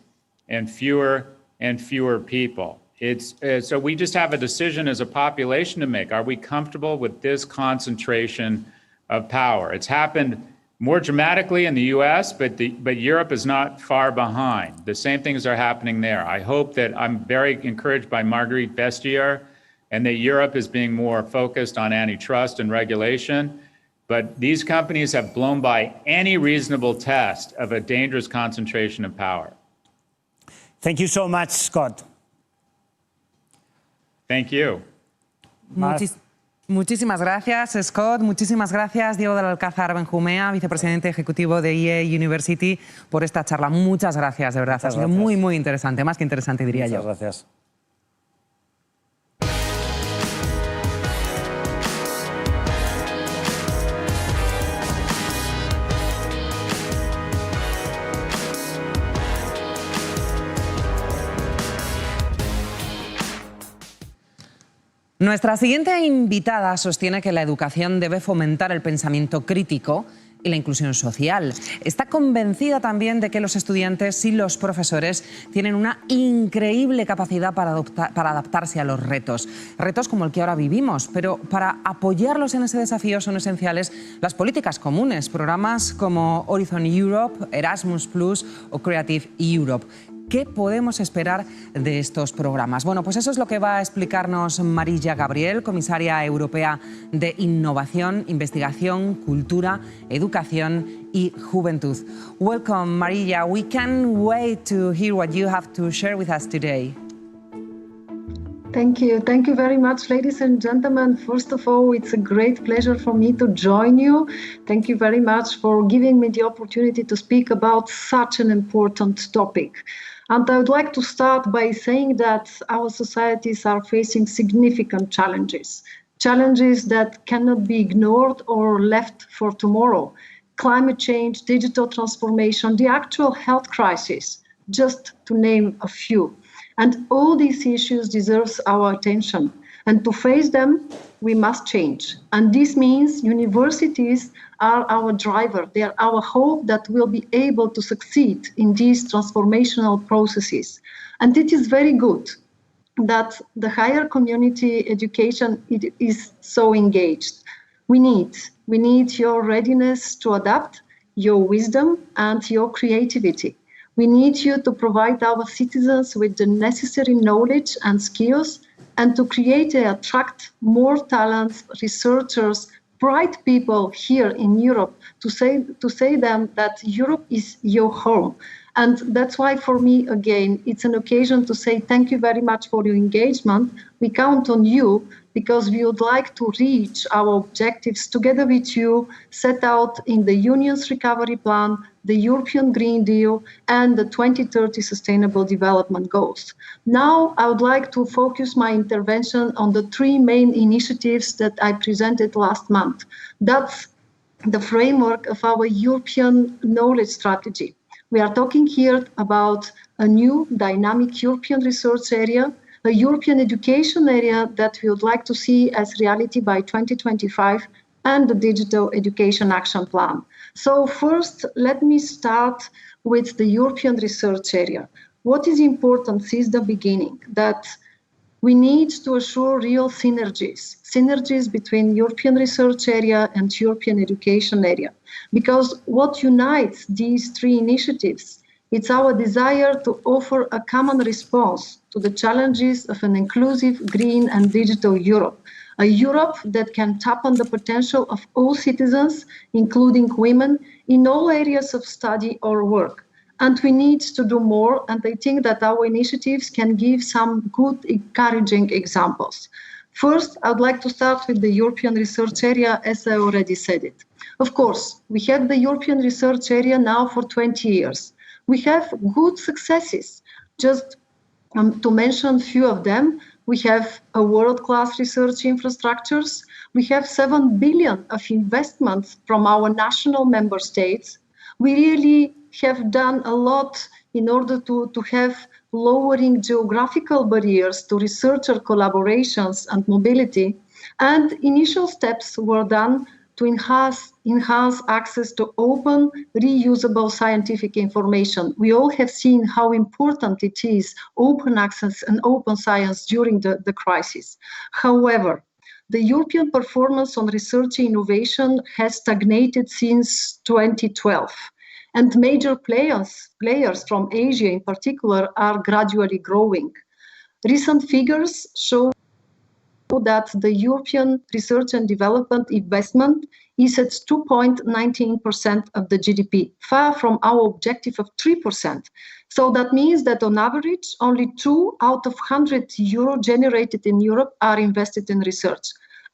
and fewer people? So we just have a decision as a population to make. Are we comfortable with this concentration of power? It's happened more dramatically in the US, but Europe is not far behind. The same things are happening there. I hope that I'm very encouraged by Marguerite Vestager, and that Europe is being more focused on antitrust and regulation. But these companies have blown by any reasonable test of a dangerous concentration of power. Thank you so much, Scott. Thank you. Muchísimas gracias, Scott. Muchísimas gracias, Diego del Alcázar Benjumea, vicepresidente ejecutivo de EA University, por esta charla. Muchas gracias, de verdad. Ha sido muy, muy interesante, más que interesante, diría yo. Muchas gracias. Nuestra siguiente invitada sostiene que la educación debe fomentar el pensamiento crítico y la inclusión social. Está convencida también de que los estudiantes y los profesores tienen una increíble capacidad para adaptarse a los retos. Retos como el que ahora vivimos, pero para apoyarlos en ese desafío son esenciales las políticas comunes, programas como Horizon Europe, Erasmus Plus o Creative Europe. ¿Qué podemos esperar de estos programas? Bueno, pues eso es lo que va a explicarnos Marilla Gabriel, comisaria europea de Innovación, Investigación, Cultura, Educación y Juventud. Welcome, Marilla. We can't wait to hear what you have to share with us today. Thank you. Thank you very much, ladies and gentlemen. First of all, it's a great pleasure for me to join you. Thank you very much for giving me the opportunity to speak about such an important topic. And I would like to start by saying that our societies are facing significant challenges, challenges that cannot be ignored or left for tomorrow. Climate change, digital transformation, the actual health crisis, just to name a few. And all these issues deserve our attention. And to face them, we must change. And this means universities are our driver. They are our hope that we'll be able to succeed in these transformational processes. And it is very good that the higher community education is so engaged. We need your readiness to adapt, your wisdom, and your creativity. We need you to provide our citizens with the necessary knowledge and skills, and to create and attract more talents, researchers, bright people here in Europe, to say them that Europe is your home. And that's why, for me, again, it's an occasion to say thank you very much for your engagement. We count on you, because we would like to reach our objectives together with you, set out in the Union's recovery plan, the European Green Deal, and the 2030 Sustainable Development Goals. Now, I would like to focus my intervention on the 3 main initiatives that I presented last month. That's the framework of our European knowledge strategy. We are talking here about a new dynamic European research area, a European education area that we would like to see as reality by 2025, and the Digital Education Action Plan. So first, let me start with the European research area. What is important since the beginning? That we need to assure real synergies between European research area and European education area. Because what unites these 3 initiatives, it's our desire to offer a common response to the challenges of an inclusive, green and digital Europe. A Europe that can tap on the potential of all citizens, including women, in all areas of study or work. And we need to do more, and I think that our initiatives can give some good, encouraging examples. First, I'd like to start with the European research area, as I already said it. Of course, we have the European research area now for 20 years. We have good successes. Just to mention a few of them, we have a world-class research infrastructures. We have 7 billion of investments from our national member states. We really have done a lot in order to have lowering geographical barriers to researcher collaborations and mobility. And initial steps were done to enhance access to open, reusable scientific information. We all have seen how important it is, open access and open science during the crisis. However, the European performance on research innovation has stagnated since 2012. And major players from Asia in particular are gradually growing. Recent figures show that the European research and development investment is at 2.19% of the GDP, far from our objective of 3%. So that means that on average, only 2 out of 100 euro generated in Europe are invested in research.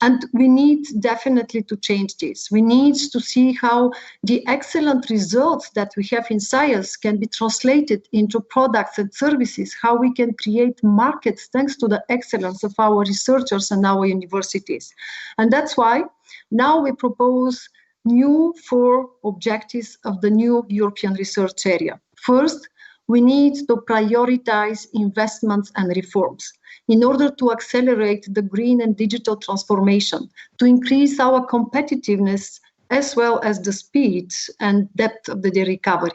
And we need definitely to change this. We need to see how the excellent results that we have in science can be translated into products and services, how we can create markets thanks to the excellence of our researchers and our universities. And that's why now we propose new 4 objectives of the new European research area. First, we need to prioritize investments and reforms in order to accelerate the green and digital transformation, to increase our competitiveness as well as the speed and depth of the recovery.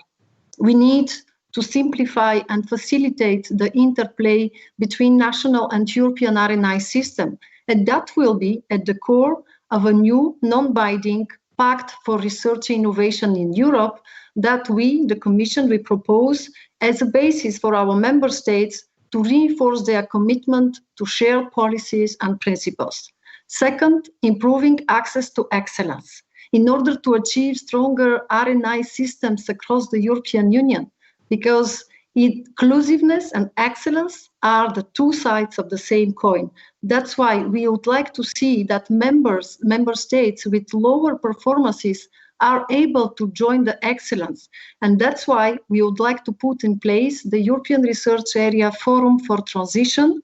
We need to simplify and facilitate the interplay between national and European R&I system, and that will be at the core of a new non-binding pact for research innovation in Europe that we, the Commission, will propose as a basis for our member states to reinforce their commitment to share policies and principles. Second, improving access to excellence in order to achieve stronger R&I systems across the European Union, because inclusiveness and excellence are the 2 sides of the same coin. That's why we would like to see that member states with lower performances are able to join the excellence. And that's why we would like to put in place the European Research Area Forum for Transition.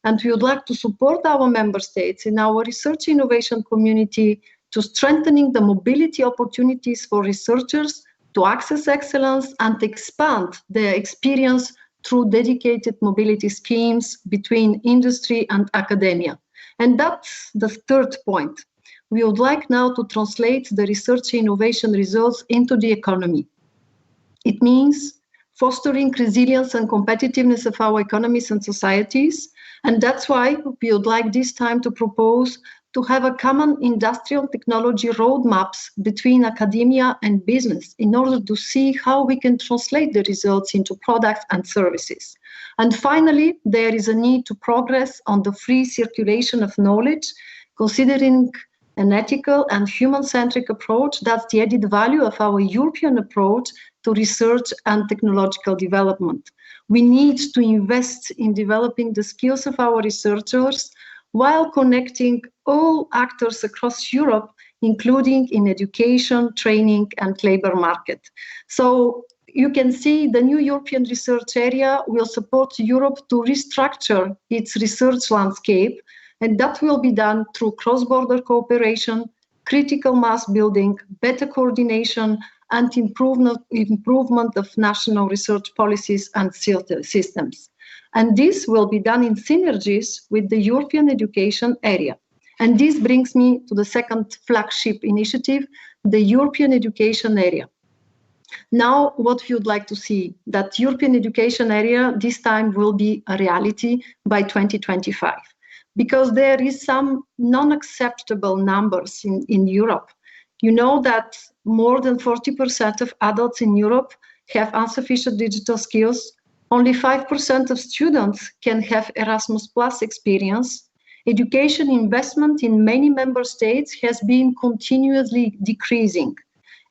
And we would like to support our member states in our research innovation community to strengthening the mobility opportunities for researchers to access excellence and expand their experience through dedicated mobility schemes between industry and academia. And that's the 3rd point. We would like now to translate the research innovation results into the economy. It means fostering resilience and competitiveness of our economies and societies. And that's why we would like this time to propose to have a common industrial technology roadmaps between academia and business in order to see how we can translate the results into products and services. And finally, there is a need to progress on the free circulation of knowledge, considering an ethical and human-centric approach. That's the added value of our European approach to research and technological development. We need to invest in developing the skills of our researchers while connecting all actors across Europe, including in education, training, and labor market. So you can see the new European research area will support Europe to restructure its research landscape, and that will be done through cross-border cooperation, critical mass building, better coordination, and improvement of national research policies and systems. And this will be done in synergies with the European education area. And this brings me to the 2nd flagship initiative, the European education area. Now, what we would like to see, that European education area this time will be a reality by 2025. Because there is some non-acceptable numbers in Europe. You know that more than 40% of adults in Europe have insufficient digital skills. Only 5% of students can have Erasmus Plus experience. Education investment in many member states has been continuously decreasing.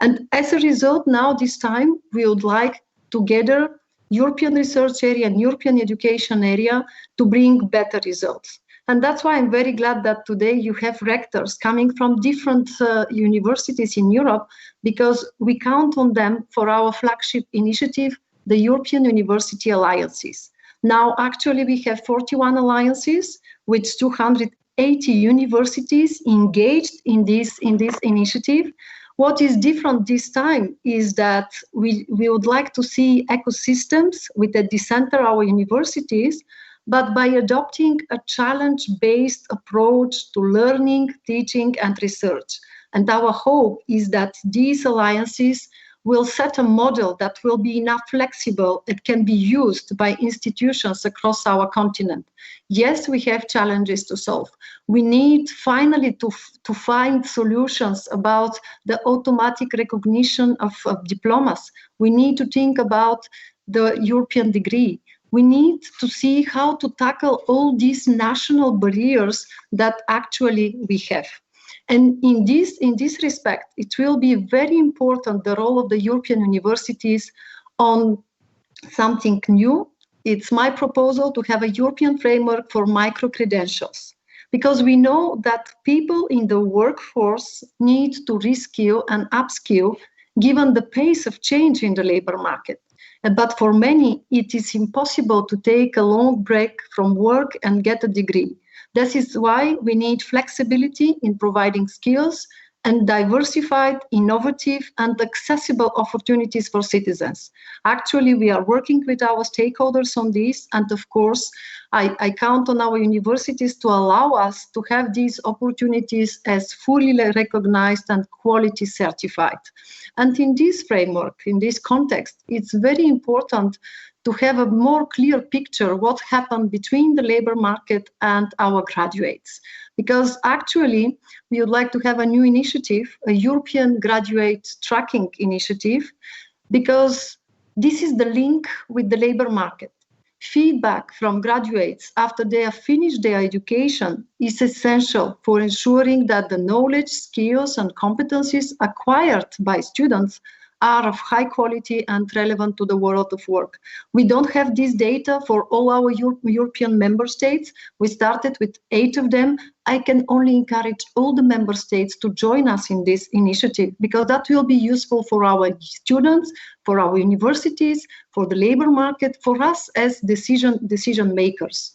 And as a result, now this time, we would like together European research area and European education area to bring better results. And that's why I'm very glad that today you have rectors coming from different universities in Europe, because we count on them for our flagship initiative, the European University Alliances. Now, actually, we have 41 alliances with 280 universities engaged in this initiative. What is different this time is that we would like to see ecosystems with at the center our universities, but by adopting a challenge-based approach to learning, teaching, and research. And our hope is that these alliances will set a model that will be enough flexible, it can be used by institutions across our continent. Yes, we have challenges to solve. We need finally to find solutions about the automatic recognition of diplomas. We need to think about the European degree. We need to see how to tackle all these national barriers that actually we have. And in this respect, it will be very important, the role of the European universities on something new. It's my proposal to have a European framework for micro-credentials, because we know that people in the workforce need to reskill and upskill given the pace of change in the labor market. But for many, it is impossible to take a long break from work and get a degree. This is why we need flexibility in providing skills and diversified, innovative, and accessible opportunities for citizens. Actually, we are working with our stakeholders on this, and of course, I count on our universities to allow us to have these opportunities as fully recognized and quality certified. And in this framework, in this context, it's very important to have a more clear picture what happened between the labor market and our graduates. Because actually, we would like to have a new initiative, a European graduate tracking initiative, because this is the link with the labor market. Feedback from graduates after they have finished their education is essential for ensuring that the knowledge, skills, and competencies acquired by students are of high quality and relevant to the world of work. We don't have this data for all our European member states. We started with 8 of them. I can only encourage all the member states to join us in this initiative, because that will be useful for our students, for our universities, for the labor market, for us as decision makers.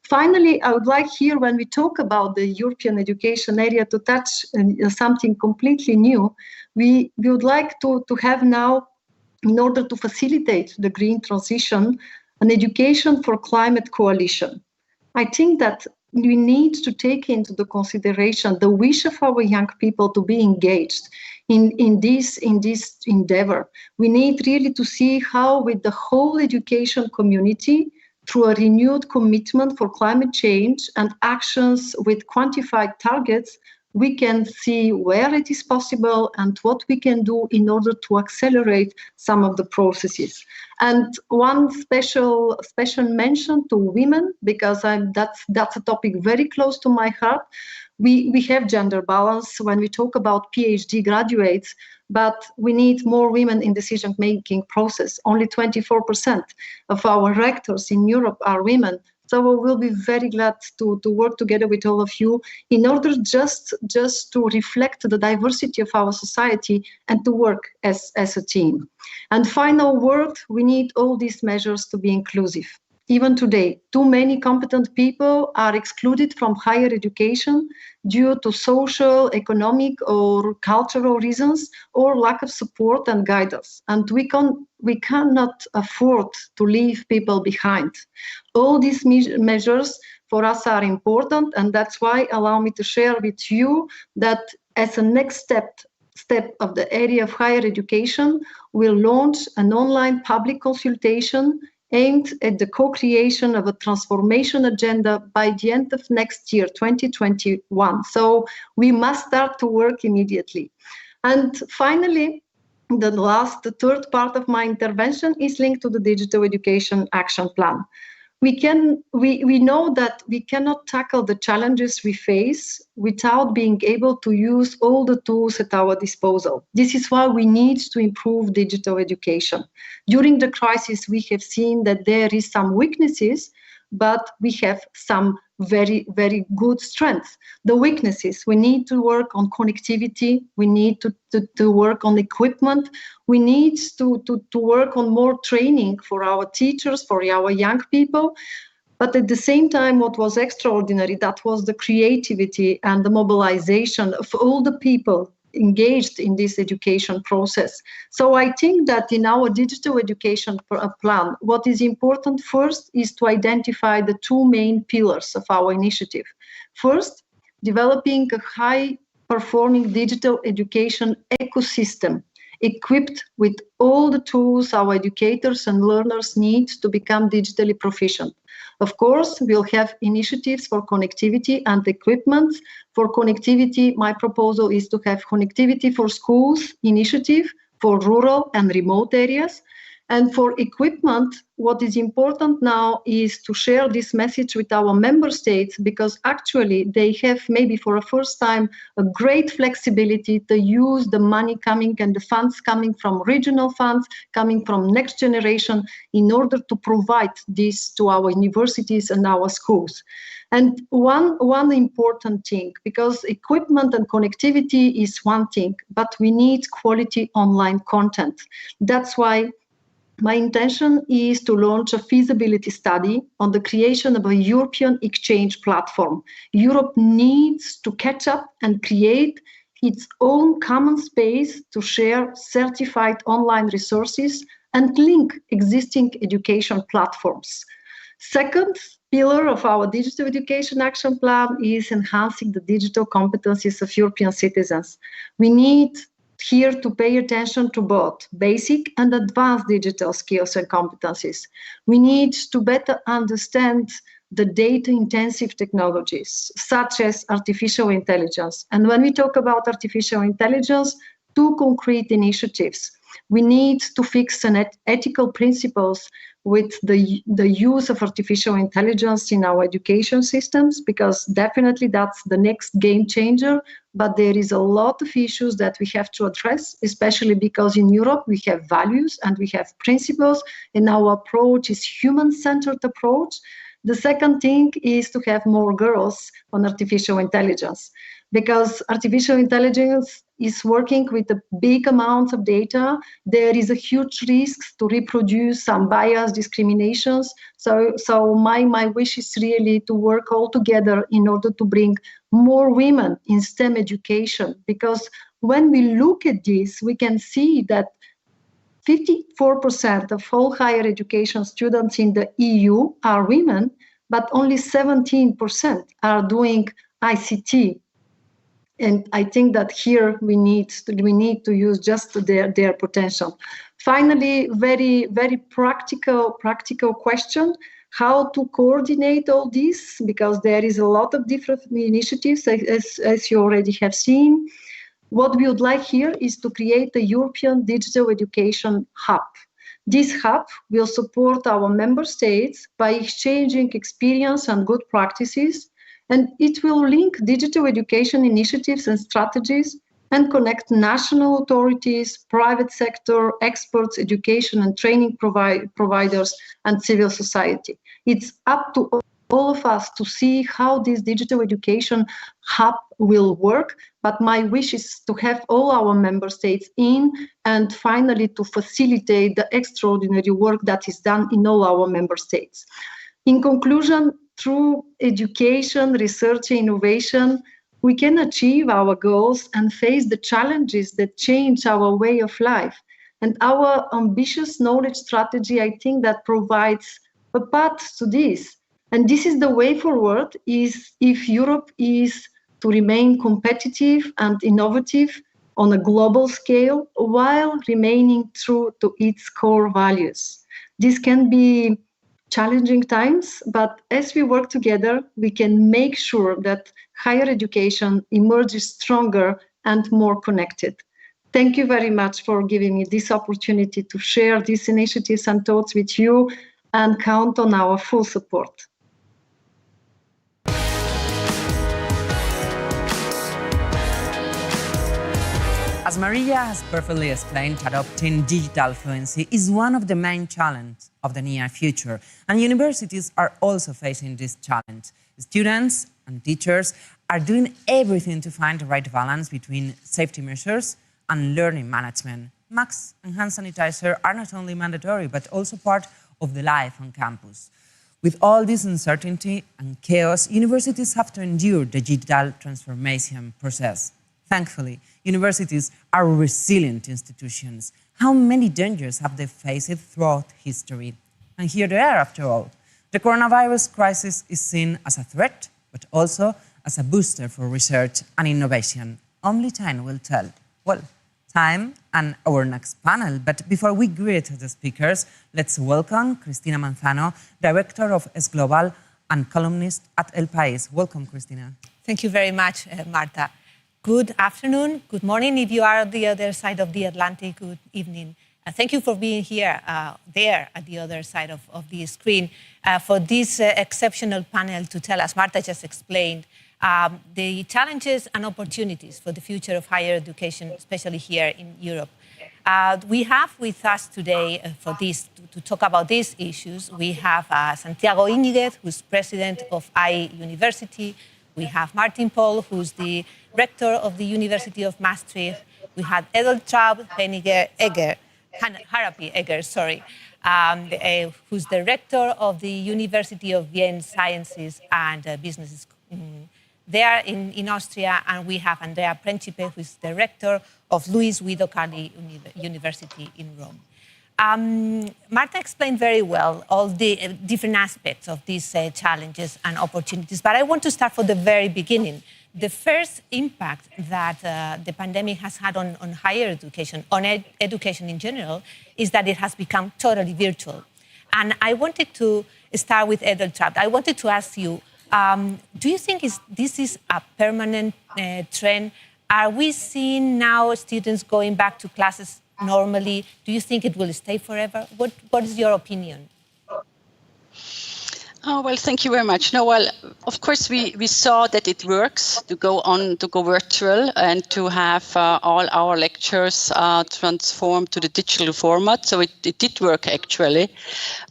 Finally, I would like here, when we talk about the European education area, to touch something completely new. We would like to have now, in order to facilitate the green transition, an education for climate coalition. I think that we need to take into the consideration the wish of our young people to be engaged in this endeavor. We need really to see how, with the whole education community, through a renewed commitment for climate change and actions with quantified targets, we can see where it is possible and what we can do in order to accelerate some of the processes. And one special mention to women, because that's a topic very close to my heart. We have gender balance when we talk about PhD graduates, but we need more women in decision-making process. Only 24% of our rectors in Europe are women. So we'll be very glad to work together with all of you in order just to reflect the diversity of our society and to work as a team. And final word, we need all these measures to be inclusive. Even today, too many competent people are excluded from higher education due to social, economic, or cultural reasons, or lack of support and guidance. And we cannot afford to leave people behind. All these measures for us are important, and that's why allow me to share with you that as a next step of the area of higher education, we'll launch an online public consultation aimed at the co-creation of a transformation agenda by the end of next year, 2021. So we must start to work immediately. And finally, the third part of my intervention is linked to the Digital Education Action Plan. We know that we cannot tackle the challenges we face without being able to use all the tools at our disposal. This is why we need to improve digital education. During the crisis, we have seen that there is some weaknesses, but we have some very, very good strengths. The weaknesses, we need to work on connectivity, we need to work on equipment, we need to work on more training for our teachers, for our young people. But at the same time, what was extraordinary, that was the creativity and the mobilization of all the people engaged in this education process. So I think that in our digital education plan, what is important first is to identify the two main pillars of our initiative. First, developing a high-performing digital education ecosystem equipped with all the tools our educators and learners need to become digitally proficient. Of course, we'll have initiatives for connectivity and equipment. For connectivity, my proposal is to have connectivity for schools initiative for rural and remote areas. And for equipment, what is important now is to share this message with our member states, because actually they have maybe for the first time a great flexibility to use the money coming and the funds coming from regional funds, coming from next generation, in order to provide this to our universities and our schools. And one important thing, because equipment and connectivity is one thing, but we need quality online content. That's why my intention is to launch a feasibility study on the creation of a European exchange platform. Europe needs to catch up and create its own common space to share certified online resources and link existing education platforms. Second pillar of our digital education action plan is enhancing the digital competencies of European citizens. We need here to pay attention to both basic and advanced digital skills and competencies. We need to better understand the data-intensive technologies, such as artificial intelligence. And when we talk about artificial intelligence, two concrete initiatives. We need to fix an ethical principles with the use of artificial intelligence in our education systems, because definitely that's the next game changer. But there is a lot of issues that we have to address, especially because in Europe we have values and we have principles, and our approach is human-centered approach. The second thing is to have more girls on artificial intelligence, because artificial intelligence is working with a big amount of data. There is a huge risk to reproduce some bias, discriminations. So my wish is really to work all together in order to bring more women in STEM education, because when we look at this, we can see that 54% of all higher education students in the EU are women, but only 17% are doing ICT. And I think that here we need to use just their potential. Finally, very, very practical question, how to coordinate all this, because there is a lot of different initiatives, as you already have seen. What we would like here is to create a European digital education hub. This hub will support our member states by exchanging experience and good practices, and it will link digital education initiatives and strategies and connect national authorities, private sector, experts, education and training providers, and civil society. It's up to all of us to see how this digital education hub will work, but my wish is to have all our member states in, and finally to facilitate the extraordinary work that is done in all our member states. In conclusion, through education, research, and innovation, we can achieve our goals and face the challenges that change our way of life. And our ambitious knowledge strategy, I think, that provides a path to this. And this is the way forward, is if Europe is to remain competitive and innovative on a global scale while remaining true to its core values. This can be challenging times, but as we work together, we can make sure that higher education emerges stronger and more connected. Thank you very much for giving me this opportunity to share these initiatives and thoughts with you, and count on our full support. Has As Maria has perfectly explained, adopting digital fluency is one of the main challenges of the near future, and universities are also facing this challenge. Students and teachers are doing everything to find the right balance between safety measures and learning management. Masks and hand sanitizer are not only mandatory, but also part of the life on campus. With all this uncertainty and chaos, universities have to endure the digital transformation process. Thankfully, universities are resilient institutions. How many dangers have they faced throughout history? And here they are, after all. The coronavirus crisis is seen as a threat, but also as a booster for research and innovation. Only time will tell. Well, time and our next panel. But before we greet the speakers, let's welcome Cristina Manzano, Director of S Global and columnist at El País. Welcome, Cristina. Thank you very much, Marta. Good afternoon, good morning if you are on the other side of the Atlantic, good evening. Thank you for being here, there at the other side of the screen, for this exceptional panel to tell us, Marta just explained, the challenges and opportunities for the future of higher education, especially here in Europe. We have with us today, for this, to talk about these issues, we have Santiago Iñiguez, who's president of iUniversity. We have Martin Paul, who's the rector of the University of Maastricht. We had Edeltraud Harapi Egger, who's the rector of the University of Vienna Sciences and Business there in Austria. And we have Andrea Principe, who's the rector of Luis Guido Carli University in Rome. Marta explained very well all the different aspects of these challenges and opportunities, but I want to start from the very beginning. The first impact that the pandemic has had on higher education, on education in general, is that it has become totally virtual. And I wanted to start with Edeltraud. I wanted to ask you, do you think this is a permanent trend? Are we seeing now students going back to classes normally? Do you think it will stay forever? What is your opinion? Oh, well, thank you very much. No, well, of course, we saw that it works to go virtual and to have all our lectures transformed to the digital format. So it did work, actually.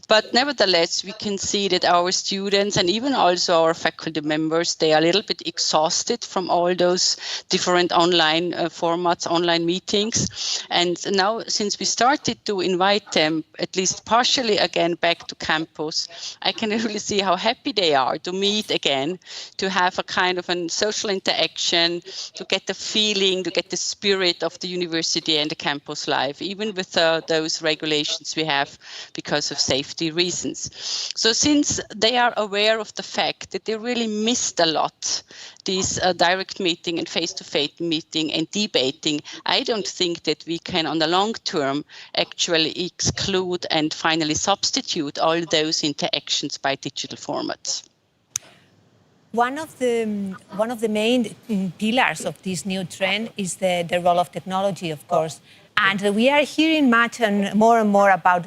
But nevertheless, we can see that our students and even also our faculty members, they are a little bit exhausted from all those different online formats, online meetings. And now, since we started to invite them, at least partially again, back to campus, I can really see how happy they are to meet again, to have a kind of a social interaction, to get the feeling, to get the spirit of the university and the campus life, even with those regulations we have because of safety reasons. So since they are aware of the fact that they really missed a lot, this direct meeting and face-to-face meeting and debating, I don't think that we can on the long term actually exclude and finally substitute all those interactions by digital formats. One of the main pillars of this new trend is the role of technology, of course. And we are hearing much and more about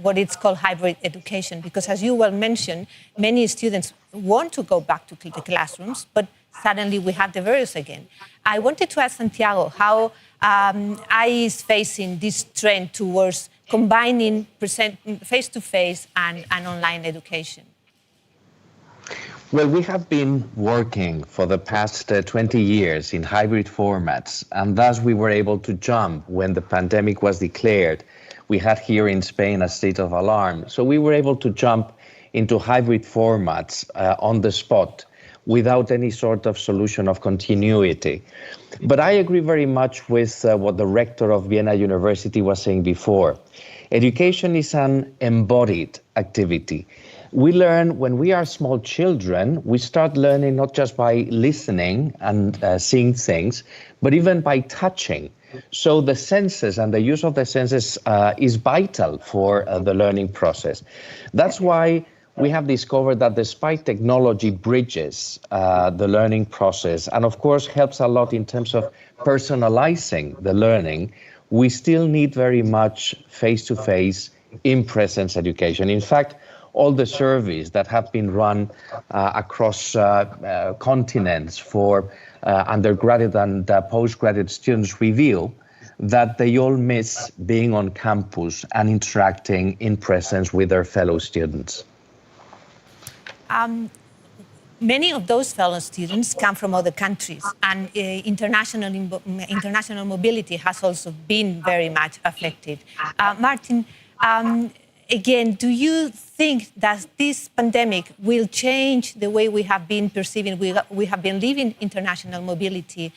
what it's called hybrid education, because as you well mentioned, many students want to go back to the classrooms, but suddenly we have the virus again. I wanted to ask Santiago how IE is facing this trend towards combining face-to-face and online education. Well, we have been working for the past 20 years in hybrid formats, and thus we were able to jump when the pandemic was declared. We had here in Spain a state of alarm, so we were able to jump into hybrid formats on the spot without any sort of solution of continuity. But I agree very much with what the rector of Vienna University was saying before. Education is an embodied activity. We learn when we are small children, we start learning not just by listening and seeing things, but even by touching. So the senses and the use of the senses is vital for the learning process. That's why we have discovered that despite technology bridges the learning process and of course helps a lot in terms of personalizing the learning, we still need very much face-to-face, in-presence education. In fact, all the surveys that have been run across continents for undergraduate and postgraduate students reveal that they all miss being on campus and interacting in presence with their fellow students? Many of those fellow students come from other countries, and international mobility has also been very much affected. Martin, again, do you think that this pandemic will change the way we have been perceiving, we have been living international mobility?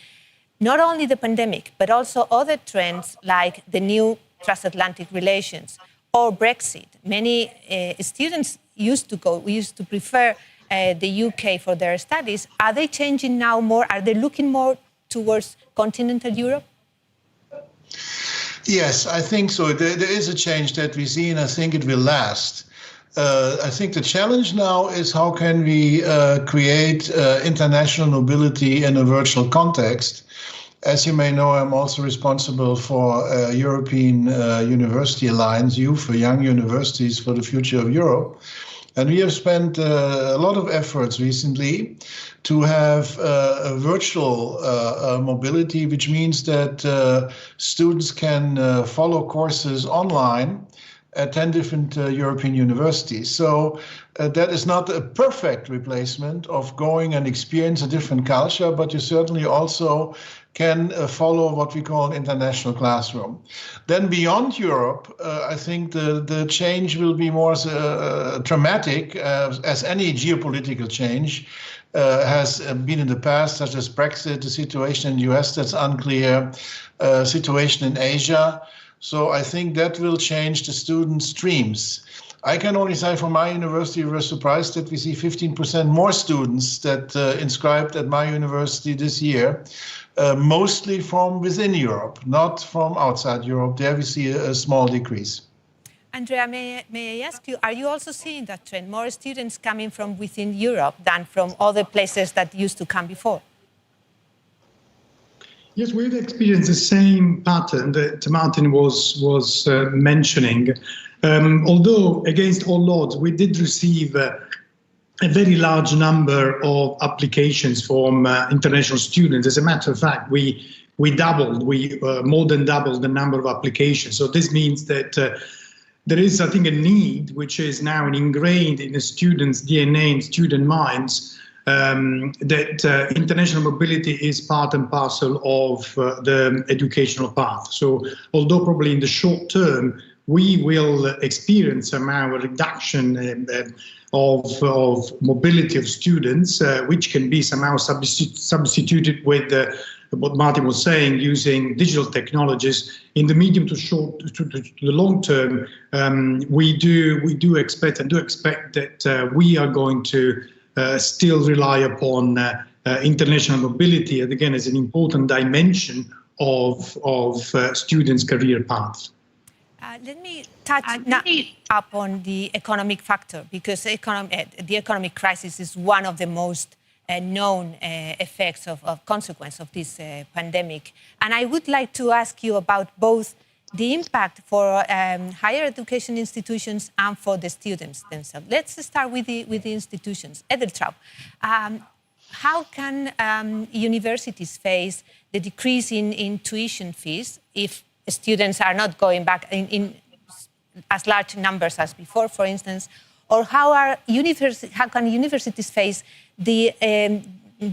Not only the pandemic, but also other trends like the new transatlantic relations or Brexit. Many students used to prefer the UK for their studies. Are they changing now more? Are they looking more towards continental Europe? Yes, I think so. There is a change that we see, and I think it will last. I think the challenge now is how can we create international mobility in a virtual context. As you may know, I'm also responsible for European University Alliance, Youth for Young Universities for the Future of Europe. And we have spent a lot of efforts recently to have a virtual mobility, which means that students can follow courses online at 10 different European universities. So that is not a perfect replacement of going and experience a different culture, but you certainly also can follow what we call an international classroom. Then beyond Europe, I think the change will be more dramatic as any geopolitical change has been in the past, such as Brexit, the situation in the US that's unclear, situation in Asia. So I think that will change the student streams. I can only say for my university, we were surprised that we see 15% more students that inscribed at my university this year, mostly from within Europe, not from outside Europe. There we see a small decrease. Andrea, may I ask you, are you also seeing that trend? More students coming from within Europe than from other places that used to come before? Yes, we've experienced the same pattern that Martin was mentioning. Although, against all odds, we did receive a very large number of applications from international students. As a matter of fact, we more than doubled the number of applications. So this means that there is, I think, a need which is now ingrained in the students' DNA and student minds, that international mobility is part and parcel of the educational path. So although probably in the short term, we will experience somehow a reduction of mobility of students, which can be somehow substituted with what Martin was saying, using digital technologies. In the medium to the long term, we do expect that we are going to still rely upon international mobility, and again, as an important dimension of students' career paths. Let me touch upon the economic factor, because the economic crisis is one of the most known effects of consequence of this pandemic. And I would like to ask you about both the impact for higher education institutions and for the students themselves. Let's start with the institutions. Edeltraub, how can universities face the decrease in tuition fees if students are not going back in as large numbers as before, for instance? Or how can universities face the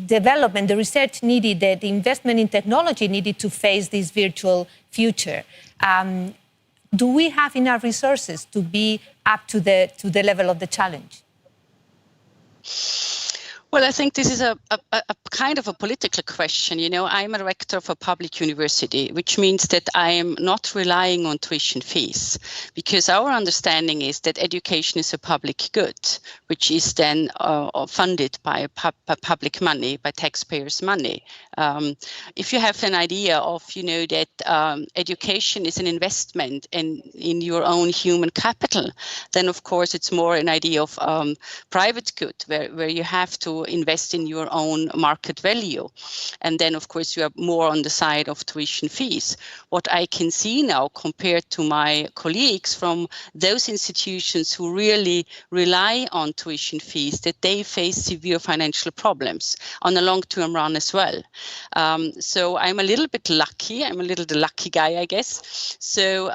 development, the research needed, the investment in technology needed to face this virtual future? Do we have enough resources to be up to the level of the challenge? Well, I think this is a kind of a political question. You know, I'm a rector of a public university, which means that I am not relying on tuition fees, because our understanding is that education is a public good, which is then funded by public money, by taxpayers' money. If you have an idea of, you know, that education is an investment in your own human capital, then of course it's more an idea of private good, where you have to invest in your own market value. And then, of course, you are more on the side of tuition fees. What I can see now compared to my colleagues from those institutions who really rely on tuition fees, that they face severe financial problems on a long-term run as well. So I'm a little bit lucky. I'm a little the lucky guy, I guess. So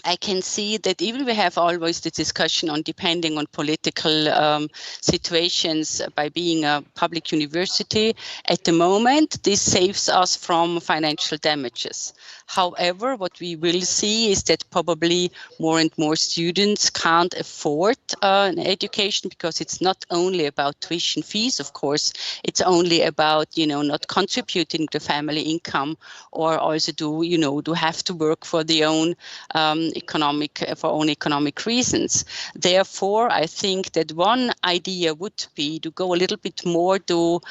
I can see that even we have always the discussion on depending on political situations by being a public university, at the moment, this saves us from financial damages. However, what we will see is that probably more and more students can't afford an education, because it's not only about tuition fees, of course, it's only about, not contributing to family income, or also do have to work for their own economic reasons. Therefore, I think that one idea would be to go a little bit more to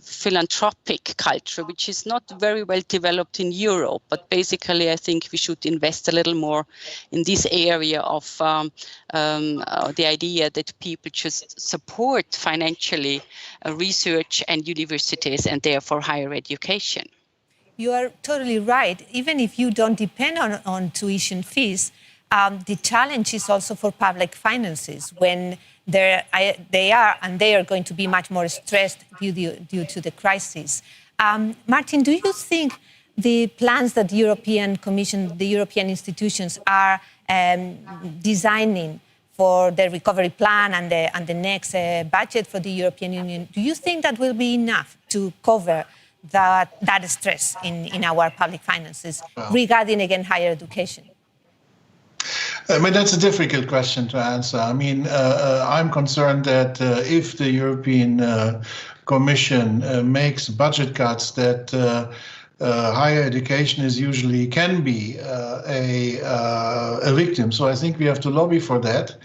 philanthropic culture, which is not very well developed in Europe. But basically, I think we should invest a little more in this area of the idea that people just support financially research and universities, and therefore higher education. You are totally right. Even if you don't depend on tuition fees, the challenge is also for public finances when they are going to be much more stressed due to the crisis. Martin, do you think the plans that the European Commission, the European institutions are designing for the recovery plan and the next budget for the European Union, do you think that will be enough to cover that stress in our public finances regarding, again, higher education? I mean, that's a difficult question to answer. I mean, I'm concerned that if the European Commission makes budget cuts, that higher education can be a victim. So I think we have to lobby for that.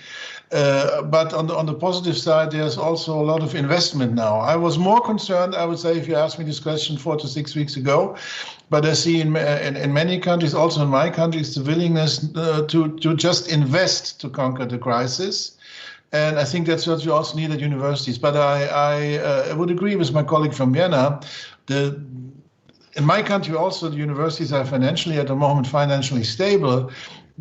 But on the positive side, there's also a lot of investment now. I was more concerned, I would say, if you asked me this question 4 to 6 weeks ago, but I see in many countries, also in my countries, the willingness to just invest to conquer the crisis. And I think that's what you also need at universities. But I would agree with my colleague from Vienna. In my country also, the universities are financially, at the moment, financially stable.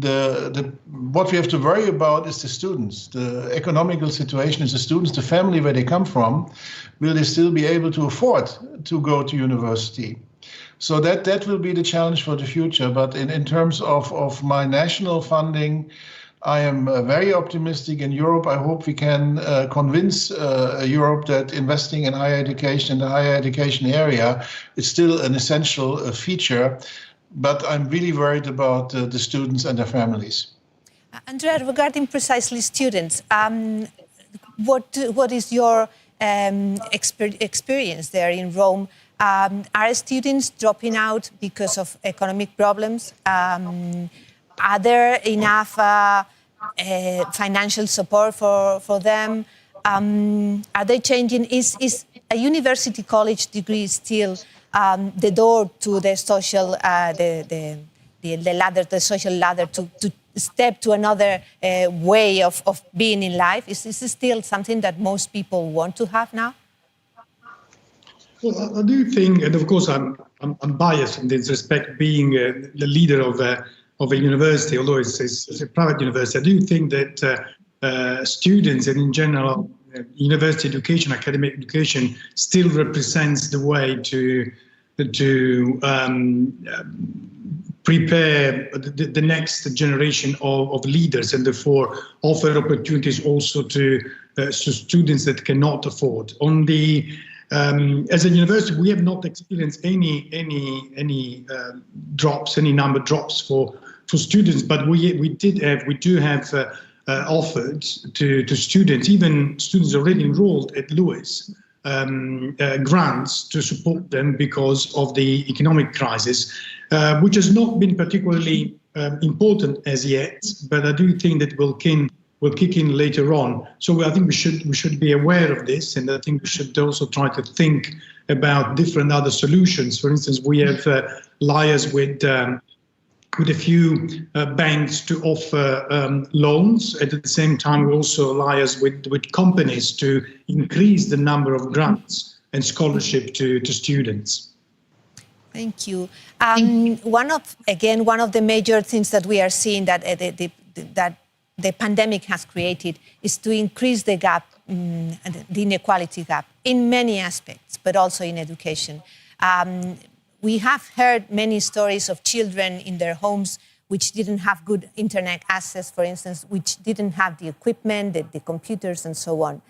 What we have to worry about is the students. The economical situation is the students, the family where they come from. Will they still be able to afford to go to university? So that will be the challenge for the future. But in terms of my national funding, I am very optimistic in Europe. I hope we can convince Europe that investing in higher education, in the higher education area, is still an essential feature. But I'm really worried about the students and their families. Andrea, regarding precisely students, what is your experience there in Rome? Are students dropping out because of economic problems? Are there enough financial support for them? Are they changing? Is a university college degree still the door to the social the social ladder to step to another way of being in life? Is this still something that most people want to have now? Well, I do think, and of course I'm biased in this respect, being the leader of a university, although it's a private university. I do think that students and in general university education, academic education, still represents the way to prepare the next generation of leaders, and therefore offer opportunities also to students that cannot afford. As a university, we have not experienced any number drops for students, but we do have offered to students, even students already enrolled at Lewis, grants to support them because of the economic crisis, which has not been particularly important as yet, but I do think that will kick in later on. So I think we should be aware of this, and I think we should also try to think about different other solutions. For instance, we have liaised with with a few banks to offer loans. At the same time, we also liaise with companies to increase the number of grants and scholarship to students. Thank you. One of the major things that we are seeing that the pandemic has created is to increase the gap, the inequality gap in many aspects, but also in education. We have heard many stories of children in their homes which didn't have good internet access, for instance, which didn't have the equipment, the computers, and so on.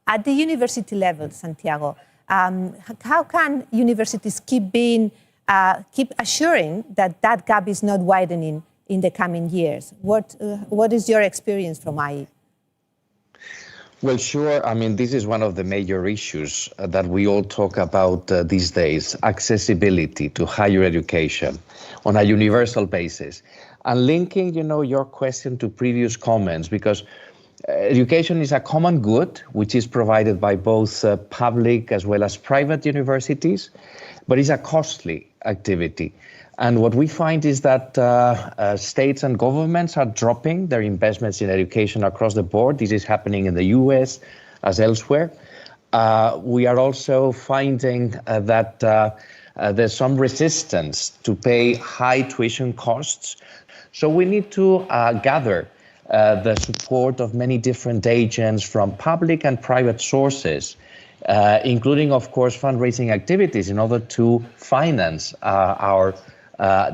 At the university level, Santiago, how can universities keep assuring that that gap is not widening in the coming years? What is your experience from IE? Well, sure. I mean, this is one of the major issues that we all talk about these days, accessibility to higher education on a universal basis. And linking, your question to previous comments, because education is a common good, which is provided by both public as well as private universities, but it's a costly activity. And what we find is that states and governments are dropping their investments in education across the board. This is happening in the US as elsewhere. We are also finding that there's some resistance to pay high tuition costs. So we need to gather the support of many different agents from public and private sources, including, of course, fundraising activities in order to finance our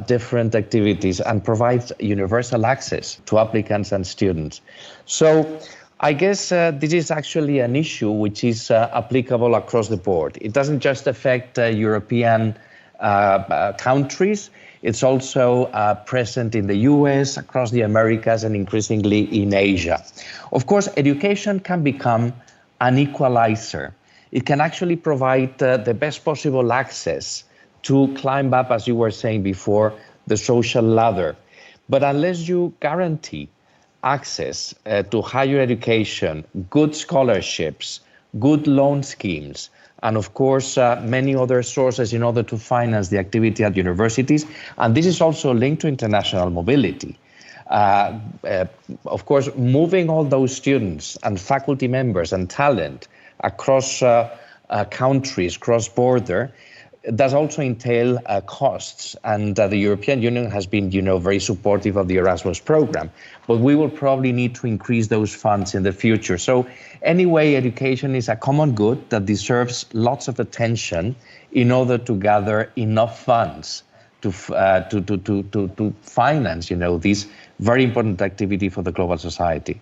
different activities and provide universal access to applicants and students. So I guess this is actually an issue which is applicable across the board. It doesn't just affect European countries. It's also present in the US, across the Americas, and increasingly in Asia. Of course, education can become an equalizer. It can actually provide the best possible access to climb up, as you were saying before, the social ladder. But unless you guarantee access to higher education, good scholarships, good loan schemes, and of course, many other sources in order to finance the activity at universities, and this is also linked to international mobility. Of course, moving all those students and faculty members and talent across countries, cross-border, does also entail costs, and the European Union has been, very supportive of the Erasmus program. But we will probably need to increase those funds in the future. So anyway, education is a common good that deserves lots of attention in order to gather enough funds to finance, this very important activity for the global society.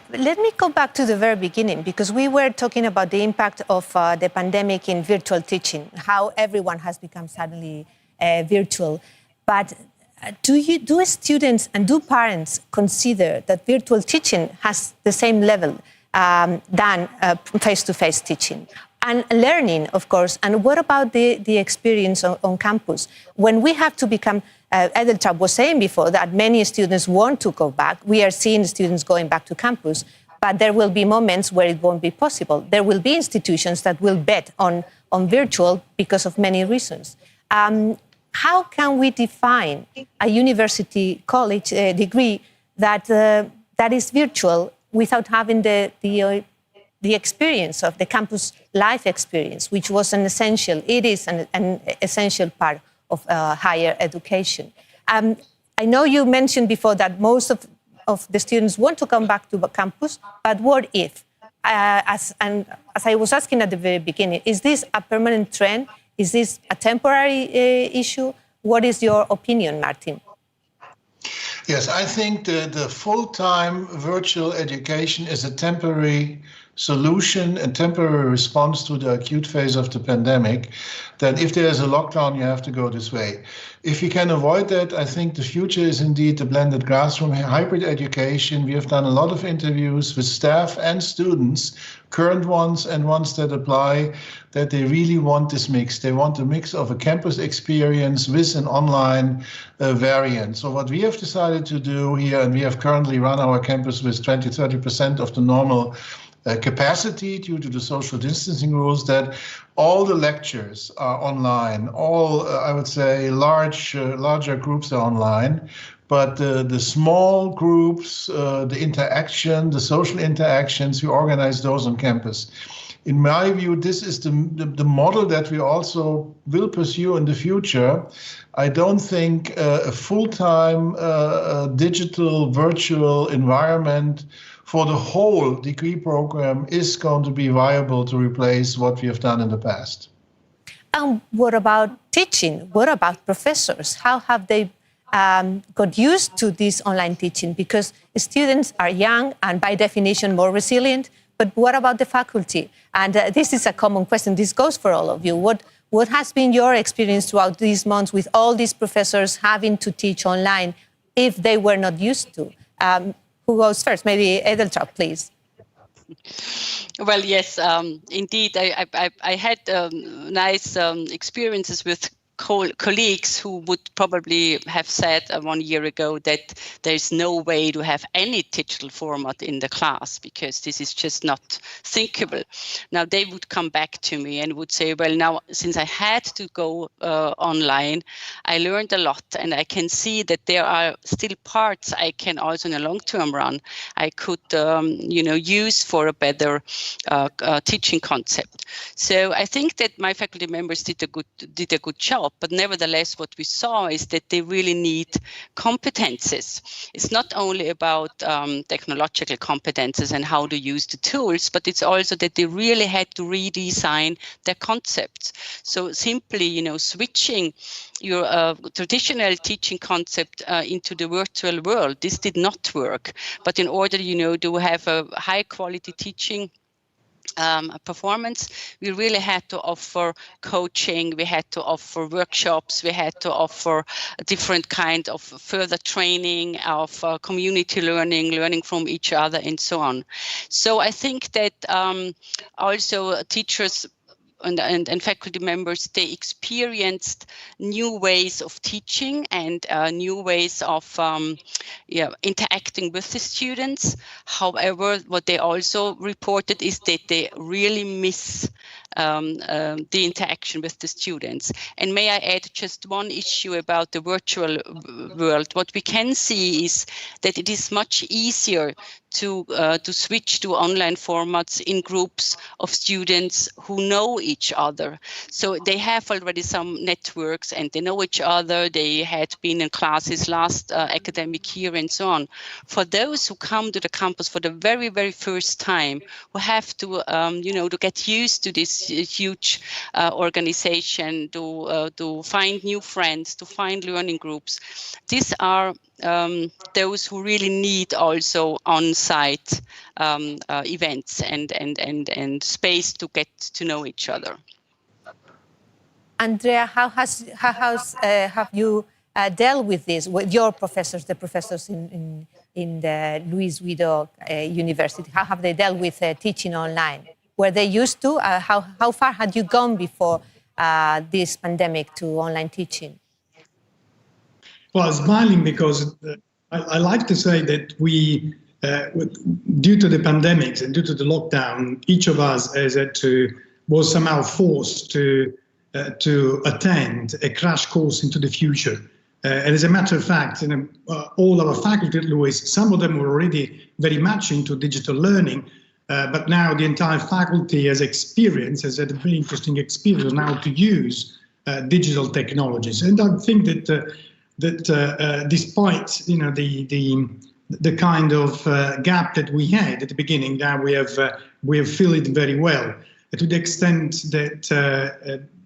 Let me go back to the very beginning, because we were talking about the impact of the pandemic in virtual teaching, how everyone has become suddenly virtual. But do students and do parents consider that virtual teaching has the same level than face-to-face teaching? And learning, of course. And what about the experience on campus? When we have to become, Edeltraud was saying before that many students want to go back. We are seeing students going back to campus, but there will be moments where it won't be possible. There will be institutions that will bet on virtual because of many reasons. How can we define a university college degree that is virtual without having the experience of the campus life experience, which was it is an essential part of higher education? I know you mentioned before that most of the students want to come back to campus, but what if? As I was asking at the very beginning, is this a permanent trend? Is this a temporary issue? What is your opinion, Martin? Yes, I think the full-time virtual education is a temporary solution and temporary response to the acute phase of the pandemic. That if there's a lockdown, you have to go this way. If you can avoid that, I think the future is indeed the blended classroom, hybrid education. We have done a lot of interviews with staff and students, current ones and ones that apply, that they really want this mix. They want a mix of a campus experience with an online variant. So what we have decided to do here, and we have currently run our campus with 20-30% of the normal capacity due to the social distancing rules, that all the lectures are online. All, I would say, larger groups are online. But the small groups, the interaction, the social interactions, we organize those on campus. In my view, this is the model that we also will pursue in the future. I don't think a full-time digital virtual environment for the whole degree program is going to be viable to replace what we have done in the past. And what about teaching? What about professors? How have they got used to this online teaching? Because students are young and by definition more resilient. But what about the faculty? And this is a common question. This goes for all of you. What has been your experience throughout these months with all these professors having to teach online if they were not used to? Who goes first? Maybe Edeltraud, please. Well, yes, indeed. I had nice experiences with colleagues who would probably have said 1 year ago that there's no way to have any digital format in the class because this is just not thinkable. Now they would come back to me and would say, well, now since I had to go online, I learned a lot, and I can see that there are still parts I can also in a long-term run I could use for a better teaching concept. So I think that my faculty members did a good job. But nevertheless, what we saw is that they really need competences. It's not only about technological competences and how to use the tools, but it's also that they really had to redesign their concepts. So simply, switching your traditional teaching concept into the virtual world, this did not work. But in order, to have a high quality teaching performance, we really had to offer coaching, we had to offer workshops, we had to offer a different kind of further training of community learning from each other and so on. So I think that also teachers and faculty members, they experienced new ways of teaching and new ways of interacting with the students. However, what they also reported is that they really miss the interaction with the students. And may I add just one issue about the virtual world? What we can see is that it is much easier to switch to online formats in groups of students who know each other. So they have already some networks and they know each other. They had been in classes last academic year and so on. For those who come to the campus for the very, very first time, who have to, to get used to this huge organization, to find new friends, to find learning groups, these are those who really need also on-site events and space to get to know each other. Andrea, how have you dealt with this with your professors, the professors in the Luis Guido University? How have they dealt with teaching online? Were they used to? How far had you gone before this pandemic to online teaching? Well, I'm smiling because I like to say that we, due to the pandemics and due to the lockdown, each of us was somehow forced to attend a crash course into the future. And as a matter of fact, all our faculty at Luis, some of them were already very much into digital learning, but now the entire faculty has had a very interesting experience now to use digital technologies. And I think that despite the kind of gap that we had at the beginning, now we have filled it very well, to the extent that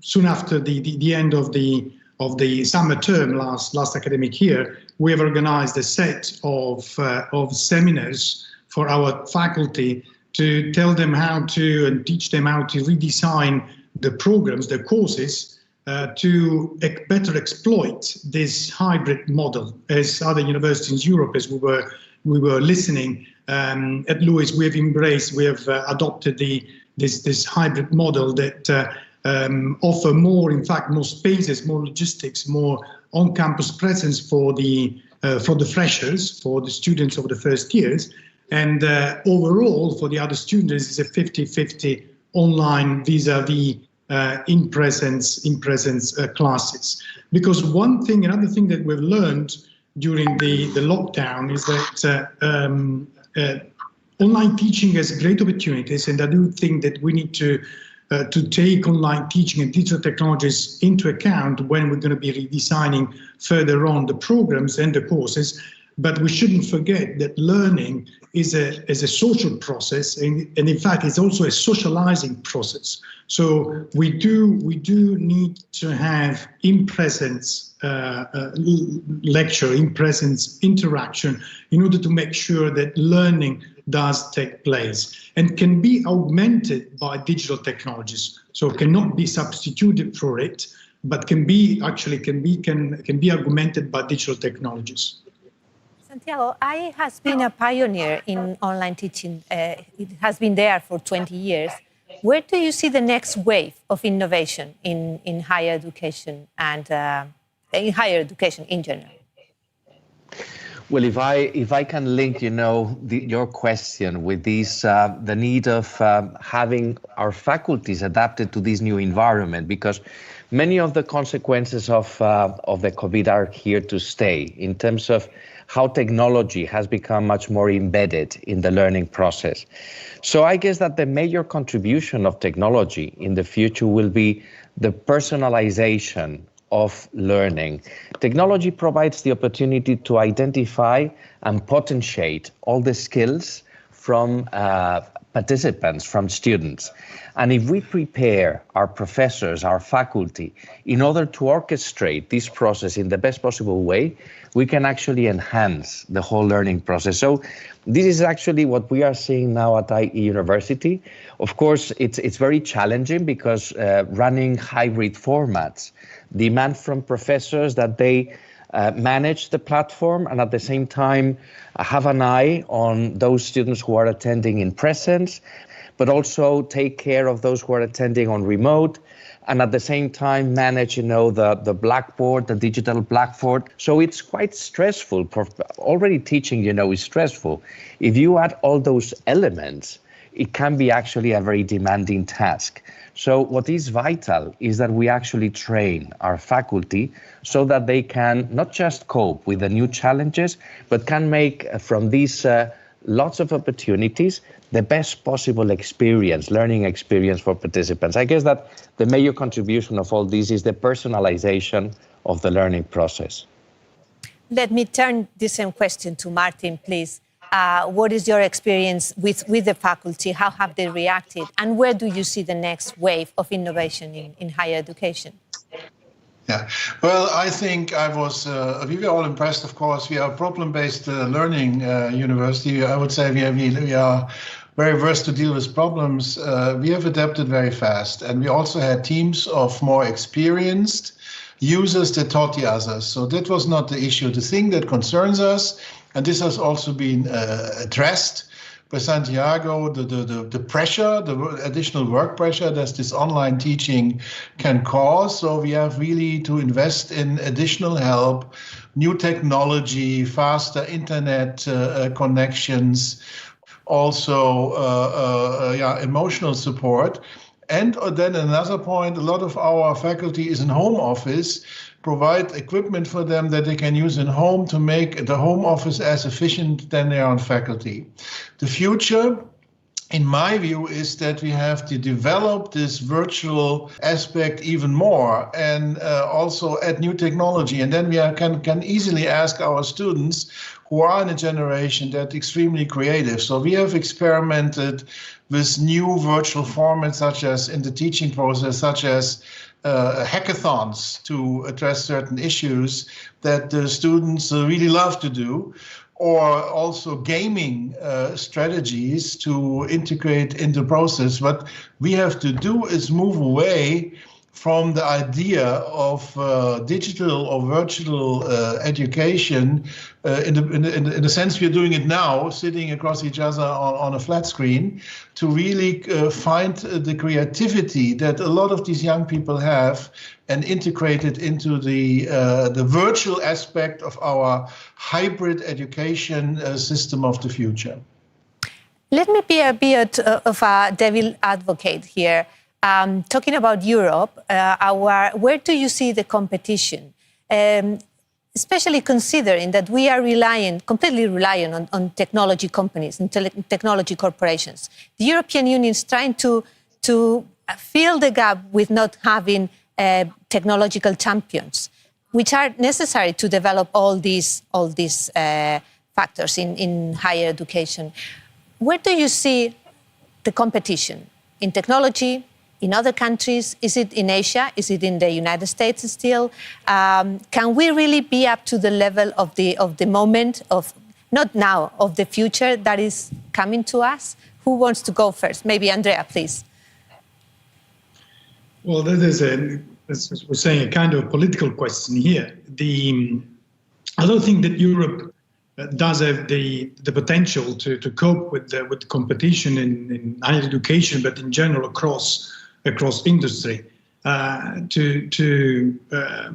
soon after the end of the summer term last academic year, we have organized a set of seminars for our faculty to tell them how to and teach them how to redesign the programs, the courses, to better exploit this hybrid model. As other universities in Europe, as we were listening at Luis, we have adopted this hybrid model that offer more spaces, more logistics, more on-campus presence for the freshers, for the students of the first years, And overall, for the other students, it's a 50-50 online vis-a-vis in presence classes. Because another thing that we've learned during the lockdown is that online teaching has great opportunities, and I do think that we need to take online teaching and digital technologies into account when we're going to be redesigning further on the programs and the courses. But we shouldn't forget that learning is a social process, and in fact, it's also a socializing process. So we do need to have in-presence lecture, in-presence interaction, in order to make sure that learning does take place and can be augmented by digital technologies. So cannot be substituted for it, but can be augmented by digital technologies. Santiago, AI has been a pioneer in online teaching. It has been there for 20 years. Where do you see the next wave of innovation in higher education and in higher education in general? Well, if I can link, your question with this, the need of having our faculties adapted to this new environment, because many of the consequences of the COVID are here to stay in terms of how technology has become much more embedded in the learning process. So I guess that the major contribution of technology in the future will be the personalization of learning. Technology provides the opportunity to identify and potentiate all the skills from participants, from students. And if we prepare our professors, our faculty, in order to orchestrate this process in the best possible way, we can actually enhance the whole learning process. So this is actually what we are seeing now at IE University. Of course, it's very challenging because running hybrid formats demand from professors that they manage the platform and at the same time have an eye on those students who are attending in presence, but also take care of those who are attending on remote, and at the same time manage, the blackboard, the digital blackboard. So it's quite stressful. Already teaching, is stressful. If you add all those elements, it can be actually a very demanding task. So what is vital is that we actually train our faculty so that they can not just cope with the new challenges, but can make from these lots of opportunities the best possible learning experience for participants. I guess that the major contribution of all this is the personalization of the learning process. Let me turn the same question to Martin, please. What is your experience with the faculty? How have they reacted? And where do you see the next wave of innovation in higher education? Yeah, well, I think we were all impressed, of course. We are a problem-based learning university. I would say we are very versed to deal with problems. We have adapted very fast. And we also had teams of more experienced users that taught the others. So that was not the issue. The thing that concerns us, and this has also been addressed by Santiago, the pressure, the additional work pressure that this online teaching can cause. So we have really to invest in additional help, new technology, faster internet connections, also emotional support. And then another point, a lot of our faculty is in home office, provide equipment for them that they can use in home to make the home office as efficient than they are on faculty. The future, in my view, is that we have to develop this virtual aspect even more and also add new technology. And then we can easily ask our students who are in a generation that's extremely creative. So we have experimented with new virtual formats, such as in the teaching process, such as hackathons to address certain issues that the students really love to do, or also gaming strategies to integrate in the process. What we have to do is move away from the idea of digital or virtual education in the sense we're doing it now, sitting across each other on a flat screen, to really find the creativity that a lot of these young people have and integrate it into the virtual aspect of our hybrid education system of the future. Let me be a bit of a devil advocate here. Talking about Europe, where do you see the competition? Especially considering that we are completely reliant on technology companies and technology corporations. The European Union is trying to fill the gap with not having technological champions, which are necessary to develop all these factors in higher education. Where do you see the competition in technology, in other countries? Is it in Asia? Is it in the United States still? Can we really be up to the level of the moment, of not now, of the future that is coming to us? Who wants to go first? Maybe Andrea, please. Well, there's as we're saying, a kind of political question here. I don't think that Europe does have the potential to cope with competition in higher education, but in general across industry, to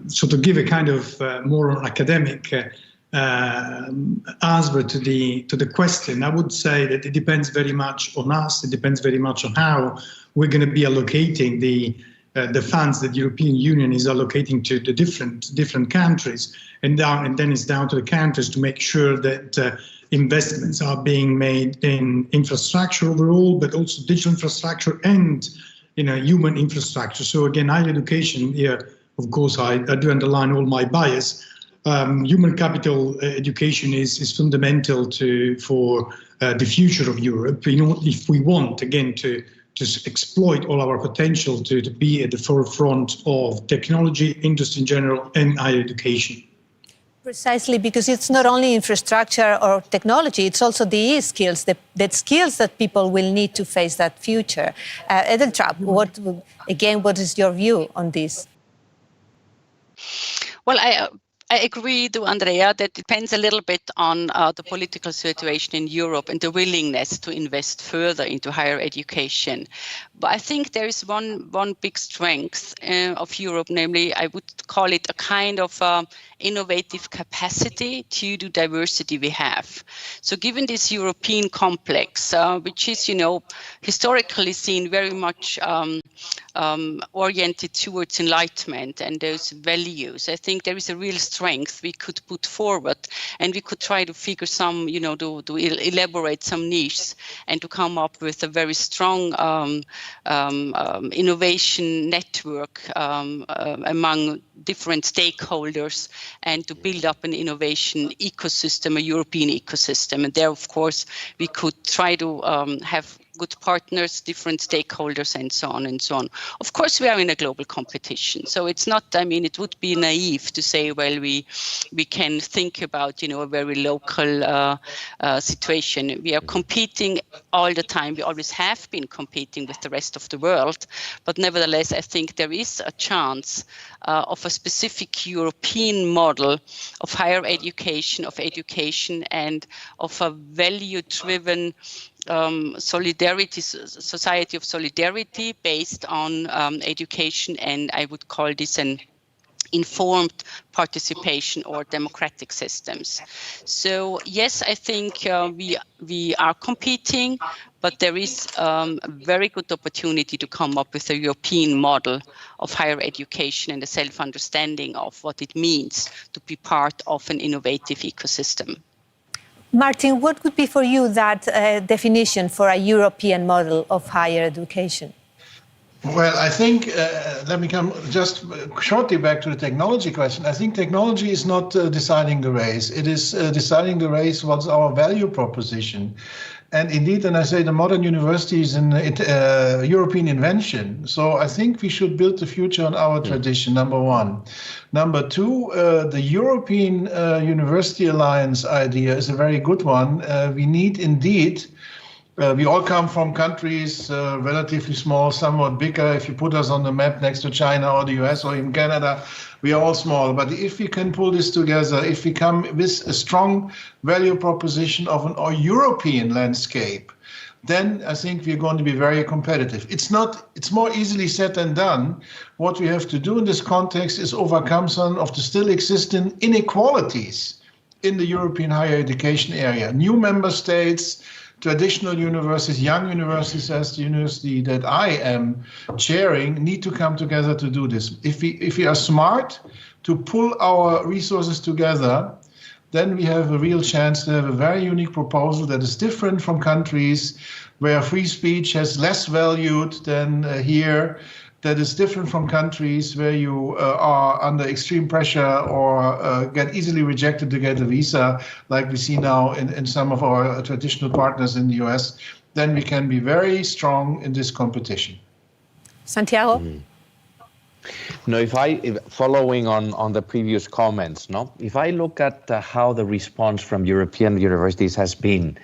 sort of give a kind of more academic answer to the question. I would say that it depends very much on us. It depends very much on how we're going to be allocating the funds that the European Union is allocating to the different countries, and then it's down to the countries to make sure that investments are being made in infrastructure overall, but also digital infrastructure and human infrastructure. So again, higher education here, of course, I do underline all my bias. Human capital education is fundamental for the future of Europe. If we want, again, to exploit all our potential to be at the forefront of technology, industry in general, and higher education. Precisely, because it's not only infrastructure or technology, it's also the skills, the skills that people will need to face that future. Edeltraud, what is your view on this? Well, I agree to Andrea that it depends a little bit on the political situation in Europe and the willingness to invest further into higher education. But I think there is one big strength of Europe, namely, I would call it a kind of innovative capacity to the diversity we have. So given this European complex, which is, historically seen very much oriented towards enlightenment and those values, I think there is a real strength we could put forward, and we could try to figure some, to elaborate some niches and to come up with a very strong innovation network among different stakeholders, and to build up an innovation ecosystem, a European ecosystem. And there, of course, we could try to have good partners, different stakeholders, and so on and so on. Of course, we are in a global competition, so it's not, it would be naive to say, well, we can think about, a very local situation. We are competing all the time. We always have been competing with the rest of the world, but nevertheless, I think there is a chance of a specific European model of higher education, and of a value-driven solidarity, society of solidarity based on education, and I would call this an informed participation or democratic systems. So yes, I think we are competing, but there is a very good opportunity to come up with a European model of higher education and a self-understanding of what it means to be part of an innovative ecosystem. Martin, what would be for you that definition for a European model of higher education? Well, I think, let me come just shortly back to the technology question. I think technology is not deciding the race. It is deciding the race, what's our value proposition. And indeed, and I say the modern university is an European invention. So I think we should build the future on our tradition, number one. Number two, the European University Alliance idea is a very good one. We need indeed, we all come from countries relatively small, somewhat bigger. If you put us on the map next to China or the US or even Canada, we are all small. But if we can pull this together, if we come with a strong value proposition of an European landscape, then I think we're going to be very competitive. It's more easily said than done. What we have to do in this context is overcome some of the still existing inequalities in the European higher education area. New member states, traditional universities, young universities, as the university that I am chairing, need to come together to do this. If we are smart to pull our resources together, then we have a real chance to have a very unique proposal that is different from countries where free speech has less valued than here, that is different from countries where you are under extreme pressure or get easily rejected to get a visa, like we see now in some of our traditional partners in the US, then we can be very strong in this competition. Santiago? No, following on the previous comments, if I look at how the response from European universities has been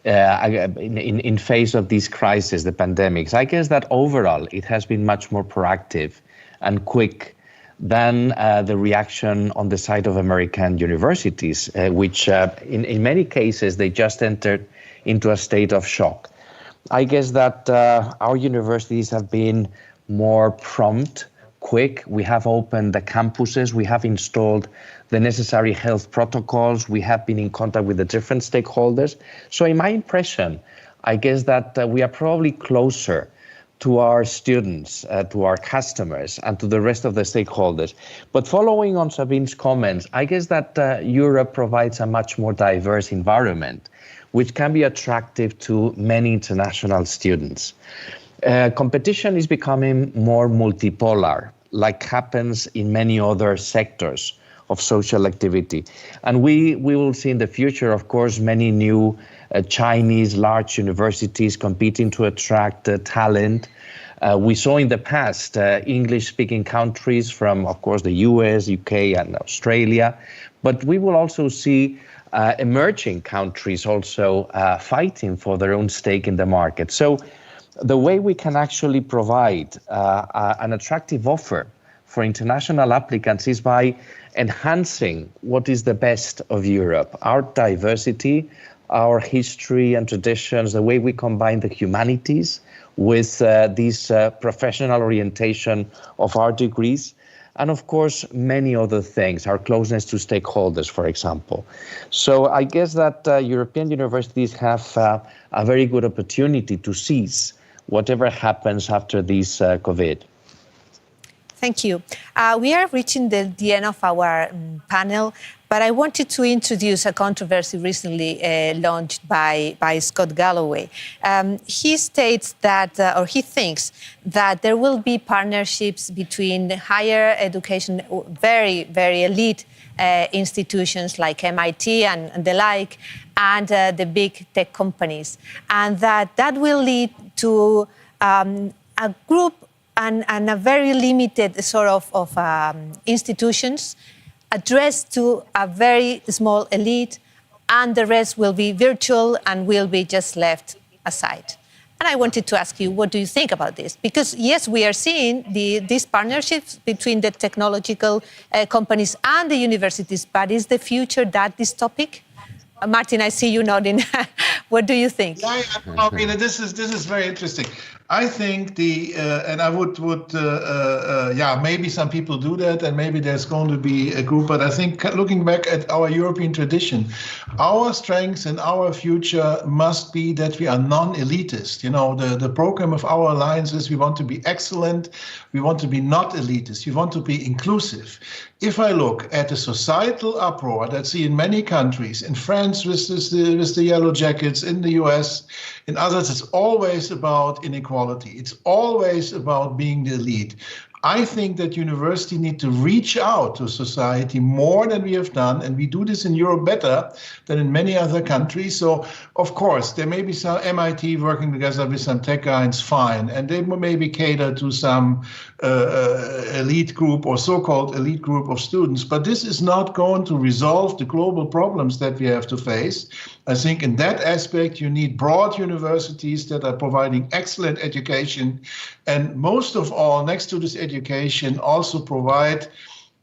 in face of this crisis, the pandemics, I guess that overall it has been much more proactive and quick than the reaction on the side of American universities, which in many cases they just entered into a state of shock. I guess that our universities have been more prompt, quick. We have opened the campuses, we have installed the necessary health protocols, we have been in contact with the different stakeholders. So in my impression, I guess that we are probably closer to our students, to our customers, and to the rest of the stakeholders. But following on Sabine's comments, I guess that Europe provides a much more diverse environment, which can be attractive to many international students. Competition is becoming more multipolar, like happens in many other sectors of social activity. And we will see in the future, of course, many new Chinese large universities competing to attract talent. We saw in the past English-speaking countries from, of course, the US, UK, and Australia. But we will also see emerging countries also fighting for their own stake in the market. So the way we can actually provide an attractive offer for international applicants is by enhancing what is the best of Europe, our diversity, our history and traditions, the way we combine the humanities with this professional orientation of our degrees, and of course, many other things, our closeness to stakeholders, for example. So I guess that European universities have a very good opportunity to seize whatever happens after this COVID. Thank you. We are reaching the end of our panel, but I wanted to introduce a controversy recently launched by Scott Galloway. He states that, or he thinks that there will be partnerships between higher education, very, very elite institutions like MIT and the like, and the big tech companies, and that will lead to a group and a very limited sort of institutions addressed to a very small elite, and the rest will be virtual and will be just left aside. And I wanted to ask you, what do you think about this? Because yes, we are seeing these partnerships between the technological companies and the universities, but is the future that dystopic? Martin, I see you nodding. What do you think? Yeah, I mean, this is very interesting. I think and I would maybe some people do that, and maybe there's going to be a group. But I think looking back at our European tradition, our strengths and our future must be that we are non-elitist. You know, the program of our alliance is we want to be excellent, we want to be not elitist, we want to be inclusive. If I look at the societal uproar that's seen in many countries, in France with the yellow jackets, in the US, in others, it's always about inequality. It's always about being the elite. I think that university need to reach out to society more than we have done, and we do this in Europe better than in many other countries. So, of course, there may be some MIT working together with some tech guys, fine, and they maybe cater to some elite group or so-called elite group of students. But this is not going to resolve the global problems that we have to face. I think in that aspect, you need broad universities that are providing excellent education, and most of all, next to this education, also provide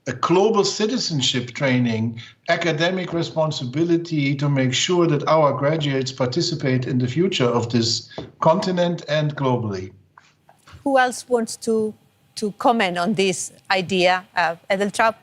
a global citizenship training, academic responsibility to make sure that our graduates participate in the future of this continent and globally. Who else wants to comment on this idea, Edeltraud?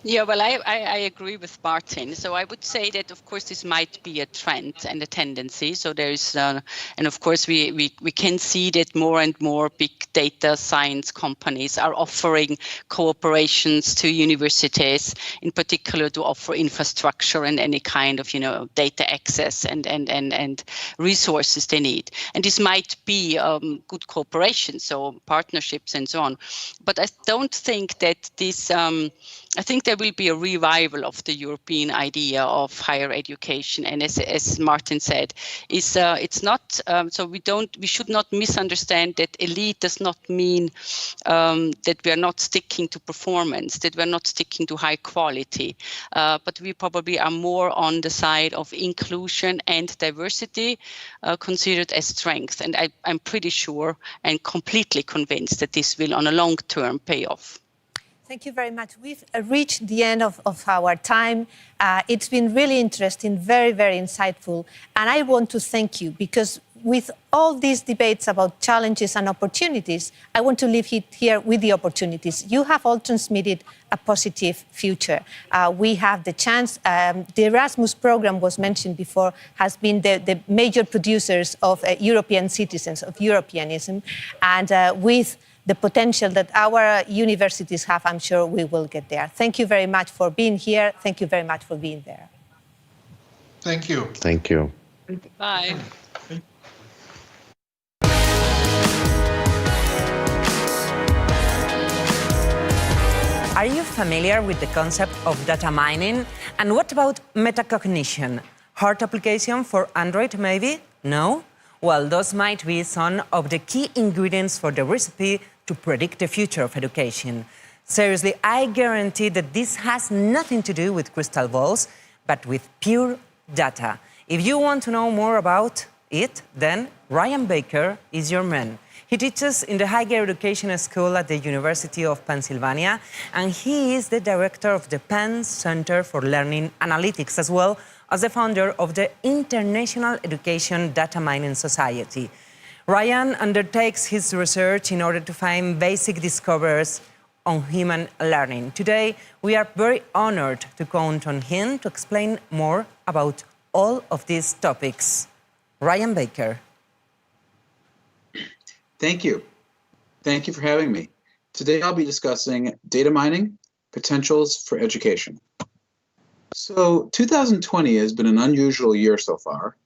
Yeah, well, I agree with Martin. So I would say that, of course, this might be a trend and a tendency. So there is, and of course, we can see that more and more big data science companies are offering cooperations to universities, in particular to offer infrastructure and any kind of, data access and resources they need. And this might be good cooperation, so partnerships and so on. But I don't think that this, I think there will be a revival of the European idea of higher education, and as Martin said, it's not so we should not misunderstand that elite does not mean that we are not sticking to performance, that we are not sticking to high quality, but we probably are more on the side of inclusion and diversity considered as strength, and I'm pretty sure and completely convinced that this will on a long term pay off. Thank you very much. We've reached the end of our time. It's been really interesting, very, very insightful. And I want to thank you because with all these debates about challenges and opportunities, I want to leave it here with the opportunities. You have all transmitted a positive future. We have the chance, the Erasmus program was mentioned before, has been the major producers of European citizens, of Europeanism. And with the potential that our universities have, I'm sure we will get there. Thank you very much for being here. Thank you very much for being there. Thank you. Thank you. Bye. Are you familiar with the concept of data mining? And what about metacognition? Hard application for Android, maybe? No? Well, those might be some of the key ingredients for the recipe to predict the future of education. Seriously, I guarantee that this has nothing to do with crystal balls, but with pure data. If you want to know more about it, then Ryan Baker is your man. He teaches in the Higher Education School at the University of Pennsylvania, and he is the director of the Penn Center for Learning Analytics, as well as the founder of the International Education Data Mining Society. Ryan undertakes his research in order to find basic discoveries on human learning. Today, we are very honored to count on him to explain more about all of these topics. Ryan Baker. Thank you. Thank you for having me. Today, I'll be discussing data mining, potentials for education. So 2020 has been an unusual year so far.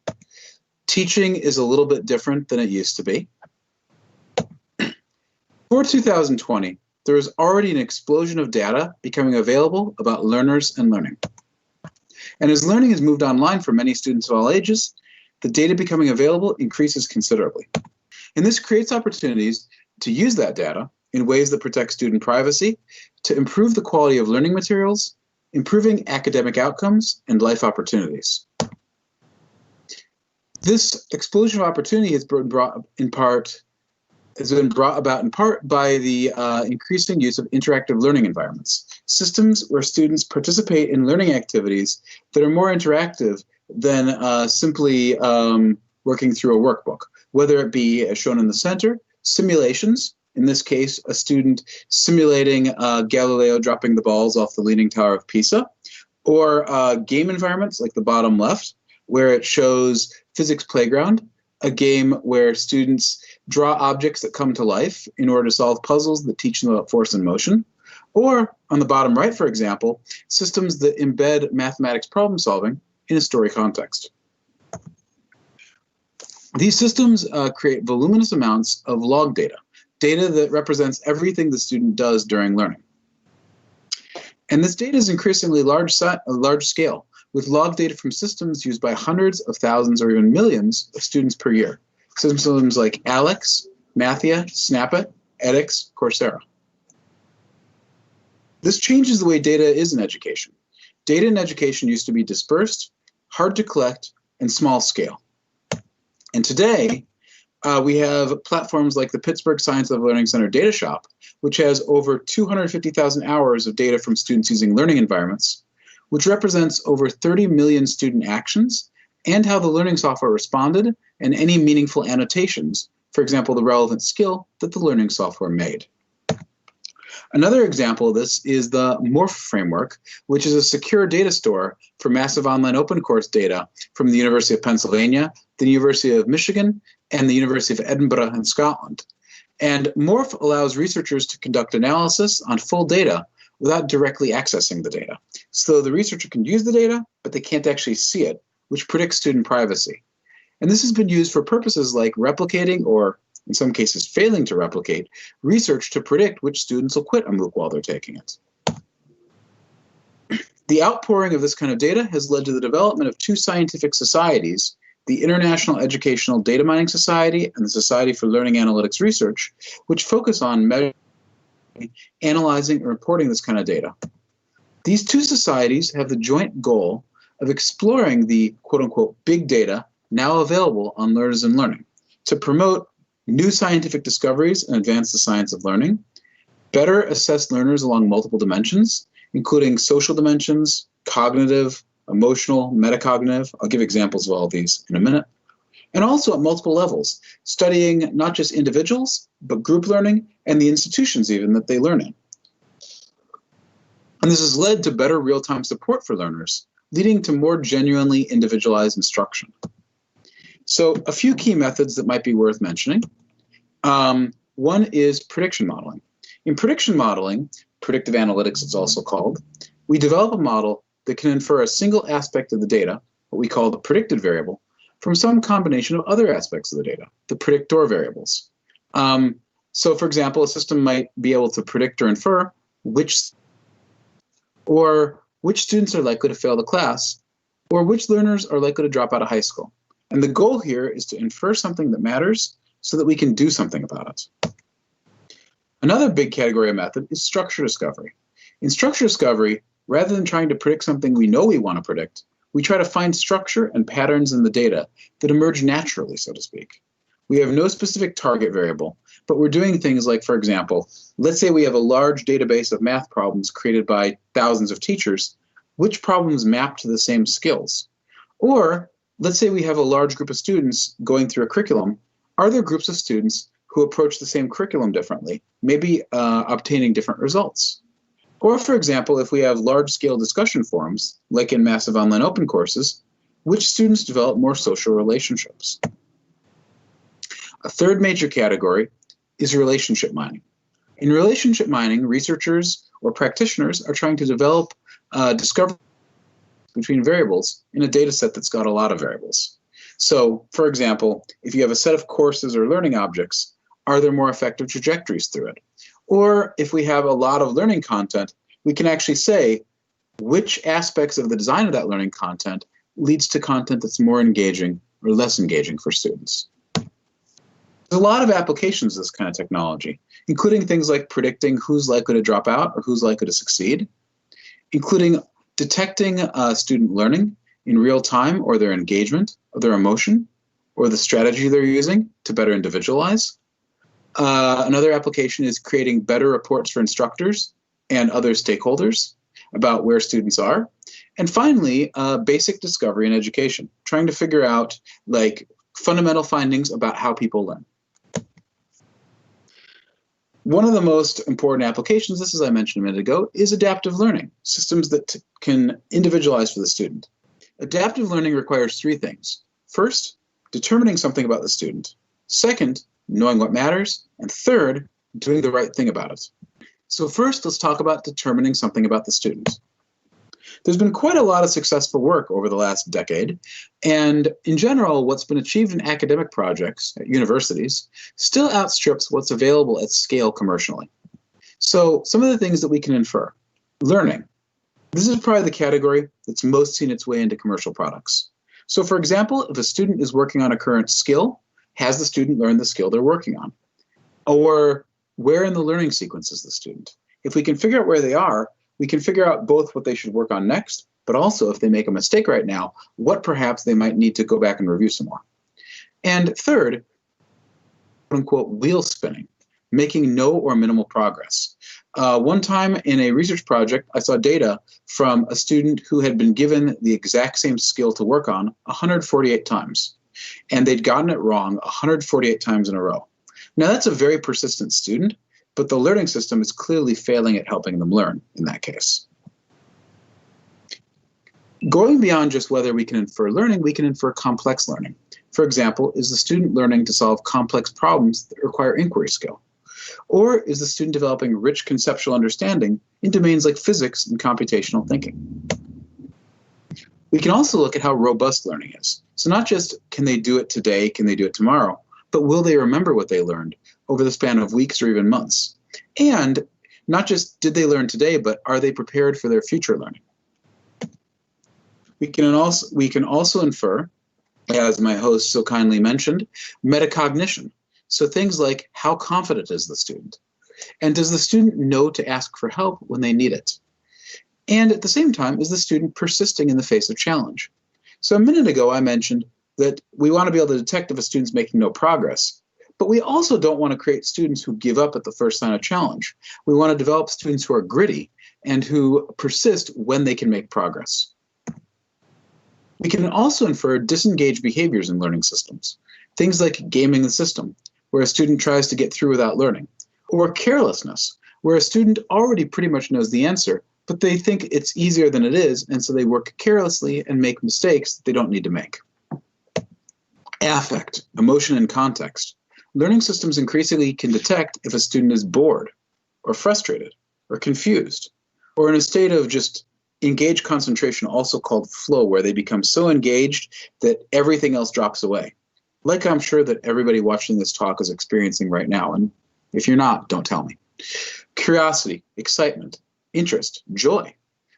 Teaching is a little bit different than it used to be. For 2020, there is already an explosion of data becoming available about learners and learning. And as learning has moved online for many students of all ages, the data becoming available increases considerably. And this creates opportunities to use that data in ways that protect student privacy, to improve the quality of learning materials, improving academic outcomes and life opportunities. This explosion of opportunity has been brought about in part by the increasing use of interactive learning environments, systems where students participate in learning activities that are more interactive than simply working through a workbook, whether it be, as shown in the center, simulations. In this case, a student simulating Galileo dropping the balls off the Leaning Tower of Pisa, or game environments like the bottom left, where it shows Physics Playground, a game where students draw objects that come to life in order to solve puzzles that teach them about force and motion. Or, on the bottom right, for example, systems that embed mathematics problem solving in a story context. These systems create voluminous amounts of log data, data that represents everything the student does during learning. And this data is increasingly large scale, with log data from systems used by hundreds of thousands or even millions of students per year. Systems like ALEX, Mathia, Snapit, edX, Coursera. This changes the way data is in education. Data in education used to be dispersed, hard to collect, and small scale. And today, we have platforms like the Pittsburgh Science of Learning Center Data Shop, which has over 250,000 hours of data from students using learning environments, which represents over 30 million student actions and how the learning software responded and any meaningful annotations, for example, the relevant skill that the learning software made. Another example of this is the Morph framework, which is a secure data store for massive online open course data from the University of Pennsylvania, the University of Michigan, and the University of Edinburgh in Scotland. And Morph allows researchers to conduct analysis on full data without directly accessing the data. So the researcher can use the data, but they can't actually see it, which predicts student privacy. And this has been used for purposes like replicating, or in some cases failing to replicate, research to predict which students will quit a MOOC while they're taking it. The outpouring of this kind of data has led to the development of two scientific societies, the International Educational Data Mining Society and the Society for Learning Analytics Research, which focus on measuring, analyzing, and reporting this kind of data. These two societies have the joint goal of exploring the quote-unquote big data now available on Learners in Learning to promote new scientific discoveries and advance the science of learning, better assess learners along multiple dimensions, including social dimensions, cognitive, emotional, metacognitive. I'll give examples of all of these in a minute. And also at multiple levels, studying not just individuals, but group learning and the institutions even that they learn in. And this has led to better real-time support for learners, leading to more genuinely individualized instruction. So a few key methods that might be worth mentioning. One is prediction modeling. In prediction modeling, predictive analytics it's also called, we develop a model that can infer a single aspect of the data, what we call the predicted variable, from some combination of other aspects of the data, the predictor variables. So for example, a system might be able to predict or infer which students are likely to fail the class, or which learners are likely to drop out of high school. And the goal here is to infer something that matters so that we can do something about it. Another big category of method is structure discovery. In structure discovery, rather than trying to predict something we know we want to predict, we try to find structure and patterns in the data that emerge naturally, so to speak. We have no specific target variable, but we're doing things like, for example, let's say we have a large database of math problems created by thousands of teachers. Which problems map to the same skills? Or let's say we have a large group of students going through a curriculum. Are there groups of students who approach the same curriculum differently, maybe obtaining different results? Or, for example, if we have large-scale discussion forums, like in massive online open courses, which students develop more social relationships? A third major category is relationship mining. In relationship mining, researchers or practitioners are trying to develop discovery between variables in a data set that's got a lot of variables. So, for example, if you have a set of courses or learning objects, are there more effective trajectories through it? Or if we have a lot of learning content, we can actually say which aspects of the design of that learning content leads to content that's more engaging or less engaging for students. There's a lot of applications of this kind of technology, including things like predicting who's likely to drop out or who's likely to succeed, including detecting student learning in real time or their engagement or their emotion or the strategy they're using to better individualize. Another application is creating better reports for instructors and other stakeholders about where students are. And finally, basic discovery in education, trying to figure out like fundamental findings about how people learn. One of the most important applications, this as I mentioned a minute ago, is adaptive learning, systems that can individualize for the student. Adaptive learning requires three things. First, determining something about the student. Second, knowing what matters. And third, doing the right thing about it. So first, let's talk about determining something about the student. There's been quite a lot of successful work over the last decade, and in general, what's been achieved in academic projects at universities still outstrips what's available at scale commercially. So some of the things that we can infer. Learning. This is probably the category that's most seen its way into commercial products. So for example, if a student is working on a current skill, has the student learned the skill they're working on? Or where in the learning sequence is the student? If we can figure out where they are, we can figure out both what they should work on next, but also if they make a mistake right now, what perhaps they might need to go back and review some more. And third, quote unquote, wheel spinning, making no or minimal progress. One time in a research project, I saw data from a student who had been given the exact same skill to work on 148 times, and they'd gotten it wrong 148 times in a row. Now that's a very persistent student, but the learning system is clearly failing at helping them learn in that case. Going beyond just whether we can infer learning, we can infer complex learning. For example, is the student learning to solve complex problems that require inquiry skill? Or is the student developing rich conceptual understanding in domains like physics and computational thinking? We can also look at how robust learning is. So not just can they do it today, can they do it tomorrow, but will they remember what they learned over the span of weeks or even months? And not just did they learn today, but are they prepared for their future learning? We can also infer, as my host so kindly mentioned, metacognition. So things like how confident is the student? And does the student know to ask for help when they need it? And at the same time, is the student persisting in the face of challenge? So a minute ago, I mentioned that we want to be able to detect if a student's making no progress, but we also don't want to create students who give up at the first sign of challenge. We want to develop students who are gritty and who persist when they can make progress. We can also infer disengaged behaviors in learning systems, things like gaming the system, where a student tries to get through without learning, or carelessness, where a student already pretty much knows the answer, but they think it's easier than it is, and so they work carelessly and make mistakes that they don't need to make. Affect, emotion, and context. Learning systems increasingly can detect if a student is bored, or frustrated, or confused, or in a state of just engaged concentration, also called flow, where they become so engaged that everything else drops away. Like I'm sure that everybody watching this talk is experiencing right now, and if you're not, don't tell me. Curiosity, excitement, interest, joy.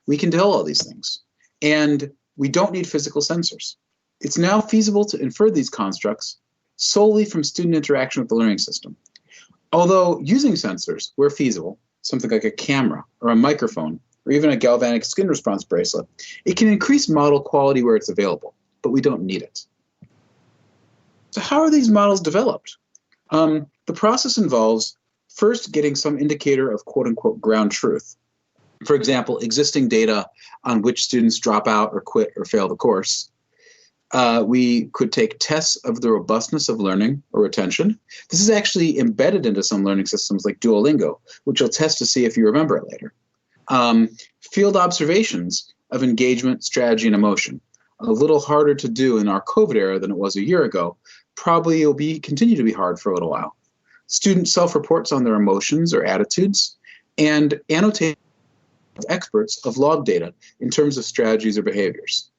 We can tell all these things, and we don't need physical sensors. It's now feasible to infer these constructs solely from student interaction with the learning system. Although using sensors where feasible, something like a camera or a microphone, or even a galvanic skin response bracelet, it can increase model quality where it's available, but we don't need it. So how are these models developed? The process involves first getting some indicator of quote-unquote ground truth. For example, existing data on which students drop out or quit or fail the course. We could take tests of the robustness of learning or retention. This is actually embedded into some learning systems like Duolingo, which will test to see if you remember it later. Field observations of engagement, strategy, and emotion. A little harder to do in our COVID era than it was a year ago. Probably it will continue to be hard for a little while. Student self-reports on their emotions or attitudes, and annotate experts of log data in terms of strategies or behaviors.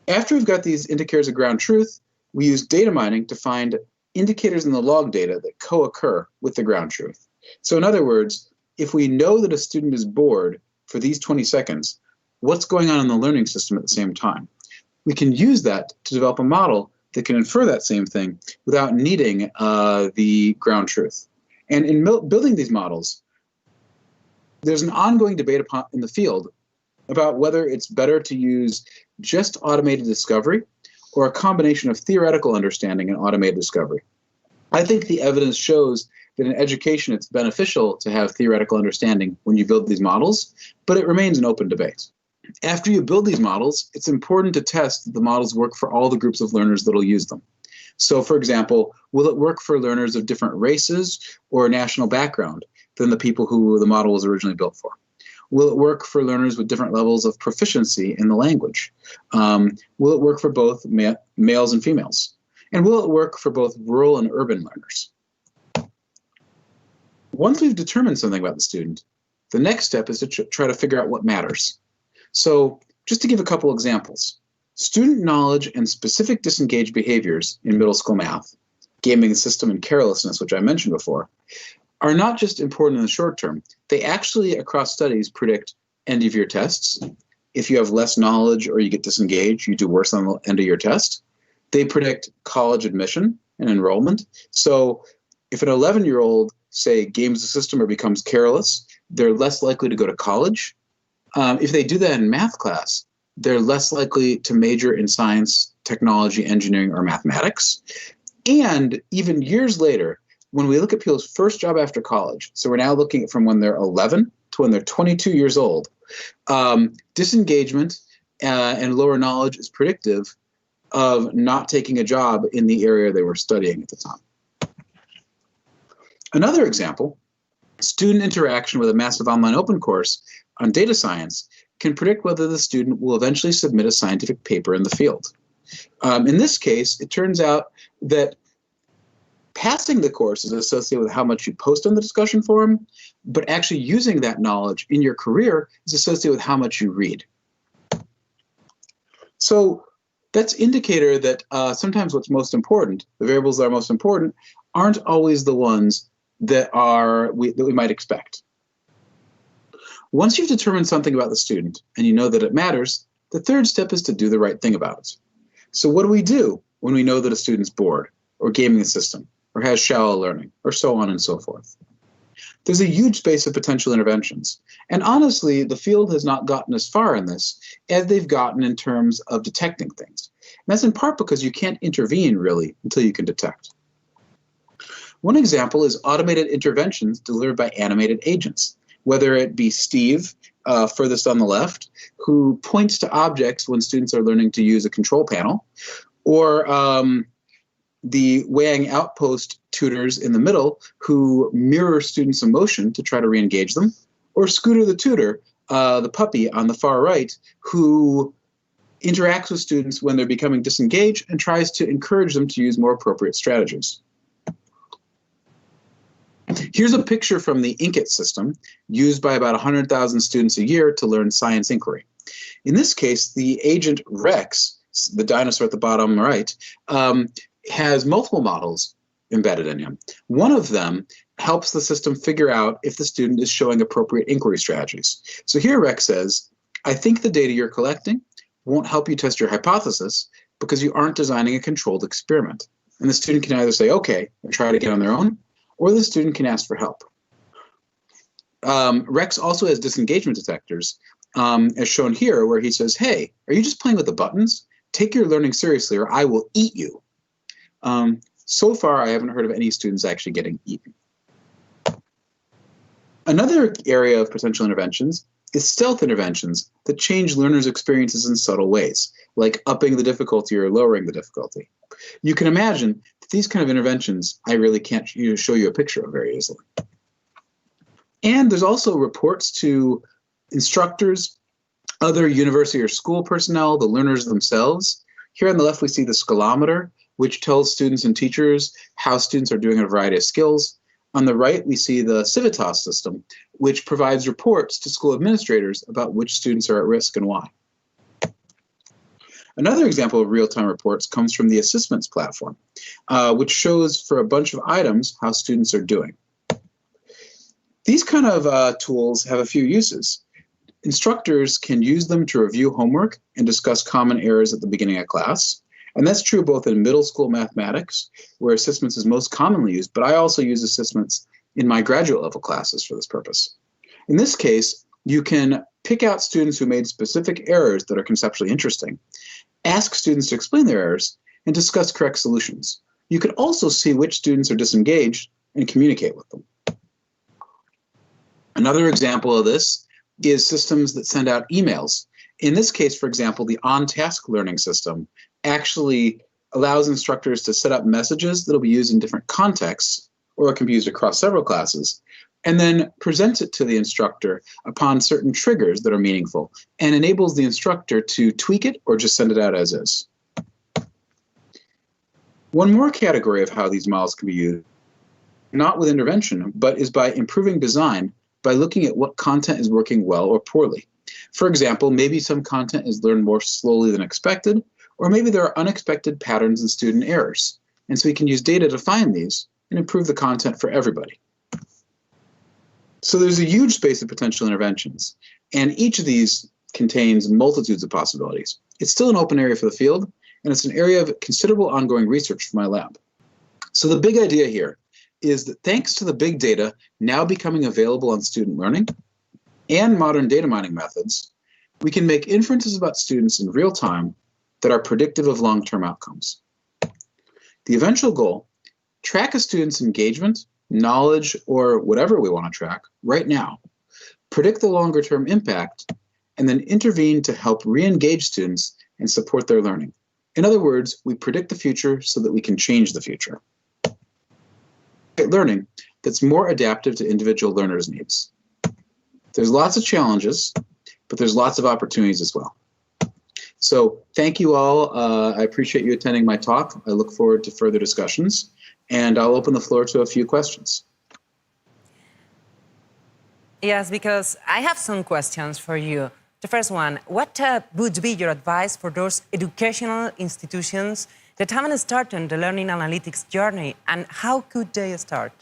After we've got these indicators of ground truth, we use data mining to find indicators in the log data that co-occur with the ground truth. So in other words, if we know that a student is bored for these 20 seconds, what's going on in the learning system at the same time? We can use that to develop a model that can infer that same thing without needing the ground truth. And in building these models, there's an ongoing debate in the field about whether it's better to use just automated discovery or a combination of theoretical understanding and automated discovery. I think the evidence shows that in education it's beneficial to have theoretical understanding when you build these models, but it remains an open debate. After you build these models, it's important to test that the models work for all the groups of learners that will use them. So for example, will it work for learners of different races or national background than the people who the model was originally built for? Will it work for learners with different levels of proficiency in the language? Will it work for both males and females? And will it work for both rural and urban learners? Once we've determined something about the student, the next step is to try to figure out what matters. So just to give a couple examples, student knowledge and specific disengaged behaviors in middle school math, gaming the system, and carelessness, which I mentioned before, are not just important in the short term. They actually, across studies, predict end-of-year tests. If you have less knowledge or you get disengaged, you do worse on the end of your test. They predict college admission and enrollment. So if an 11-year-old, say, games the system or becomes careless, they're less likely to go to college. If they do that in math class, they're less likely to major in science, technology, engineering, or mathematics. And even years later, when we look at people's first job after college, so we're now looking at from when they're 11 to when they're 22 years old, disengagement and lower knowledge is predictive of not taking a job in the area they were studying at the time. Another example Student interaction with a massive online open course on data science can predict whether the student will eventually submit a scientific paper in the field. In this case, it turns out that passing the course is associated with how much you post on the discussion forum, but actually using that knowledge in your career is associated with how much you read. So that's indicator that sometimes what's most important, the variables that are most important, aren't always the ones that we might expect. Once you've determined something about the student and you know that it matters, the third step is to do the right thing about it. So what do we do when we know that a student's bored or gaming the system or has shallow learning or so on and so forth? There's a huge space of potential interventions. And honestly, the field has not gotten as far in this as they've gotten in terms of detecting things. And that's in part because you can't intervene really until you can detect. One example is automated interventions delivered by animated agents, whether it be Steve, furthest on the left, who points to objects when students are learning to use a control panel, or the Wang Outpost tutors in the middle who mirror students' emotion to try to re-engage them, or Scooter the tutor, the puppy on the far right, who interacts with students when they're becoming disengaged and tries to encourage them to use more appropriate strategies. Here's a picture from the Inkit system, used by about 100,000 students a year to learn science inquiry. In this case, the agent Rex, the dinosaur at the bottom right, has multiple models embedded in him. One of them helps the system figure out if the student is showing appropriate inquiry strategies. So here Rex says, I think the data you're collecting won't help you test your hypothesis because you aren't designing a controlled experiment. And the student can either say, okay, and try to get on their own, or the student can ask for help. Rex also has disengagement detectors, as shown here, where he says, hey, are you just playing with the buttons? Take your learning seriously or I will eat you. So far, I haven't heard of any students actually getting eaten. Another area of potential interventions is stealth interventions that change learners' experiences in subtle ways, like upping the difficulty or lowering the difficulty. You can imagine that these kind of interventions I really can't show you a picture of very easily. And there's also reports to instructors, other university or school personnel, the learners themselves. Here on the left, we see the Scolometer, which tells students and teachers how students are doing in a variety of skills. On the right, we see the Civitas system, which provides reports to school administrators about which students are at risk and why. Another example of real-time reports comes from the Assessments platform, which shows for a bunch of items how students are doing. These kind of tools have a few uses. Instructors can use them to review homework and discuss common errors at the beginning of class. And that's true both in middle school mathematics, where Assessments is most commonly used, but I also use Assessments in my graduate level classes for this purpose. In this case, you can pick out students who made specific errors that are conceptually interesting, ask students to explain their errors, and discuss correct solutions. You can also see which students are disengaged and communicate with them. Another example of this is systems that send out emails. In this case, for example, the on-task learning system actually allows instructors to set up messages that will be used in different contexts, or it can be used across several classes, and then presents it to the instructor upon certain triggers that are meaningful, and enables the instructor to tweak it or just send it out as is. One more category of how these models can be used, not with intervention, but is by improving design by looking at what content is working well or poorly. For example, maybe some content is learned more slowly than expected, or maybe there are unexpected patterns in student errors. And so we can use data to find these and improve the content for everybody. So there's a huge space of potential interventions, and each of these contains multitudes of possibilities. It's still an open area for the field, and it's an area of considerable ongoing research for my lab. So the big idea here is that thanks to the big data now becoming available on student learning and modern data mining methods, we can make inferences about students in real time that are predictive of long-term outcomes. The eventual goal, track a student's engagement, knowledge, or whatever we want to track right now, predict the longer-term impact, and then intervene to help re-engage students and support their learning. In other words, we predict the future so that we can change the future. Learning, that's more adaptive to individual learners' needs. There's lots of challenges, but there's lots of opportunities as well. So thank you all. I appreciate you attending my talk. I look forward to further discussions, and I'll open the floor to a few questions. Yes, because I have some questions for you. The first one, what would be your advice for those educational institutions that haven't started the learning analytics journey, and how could they start?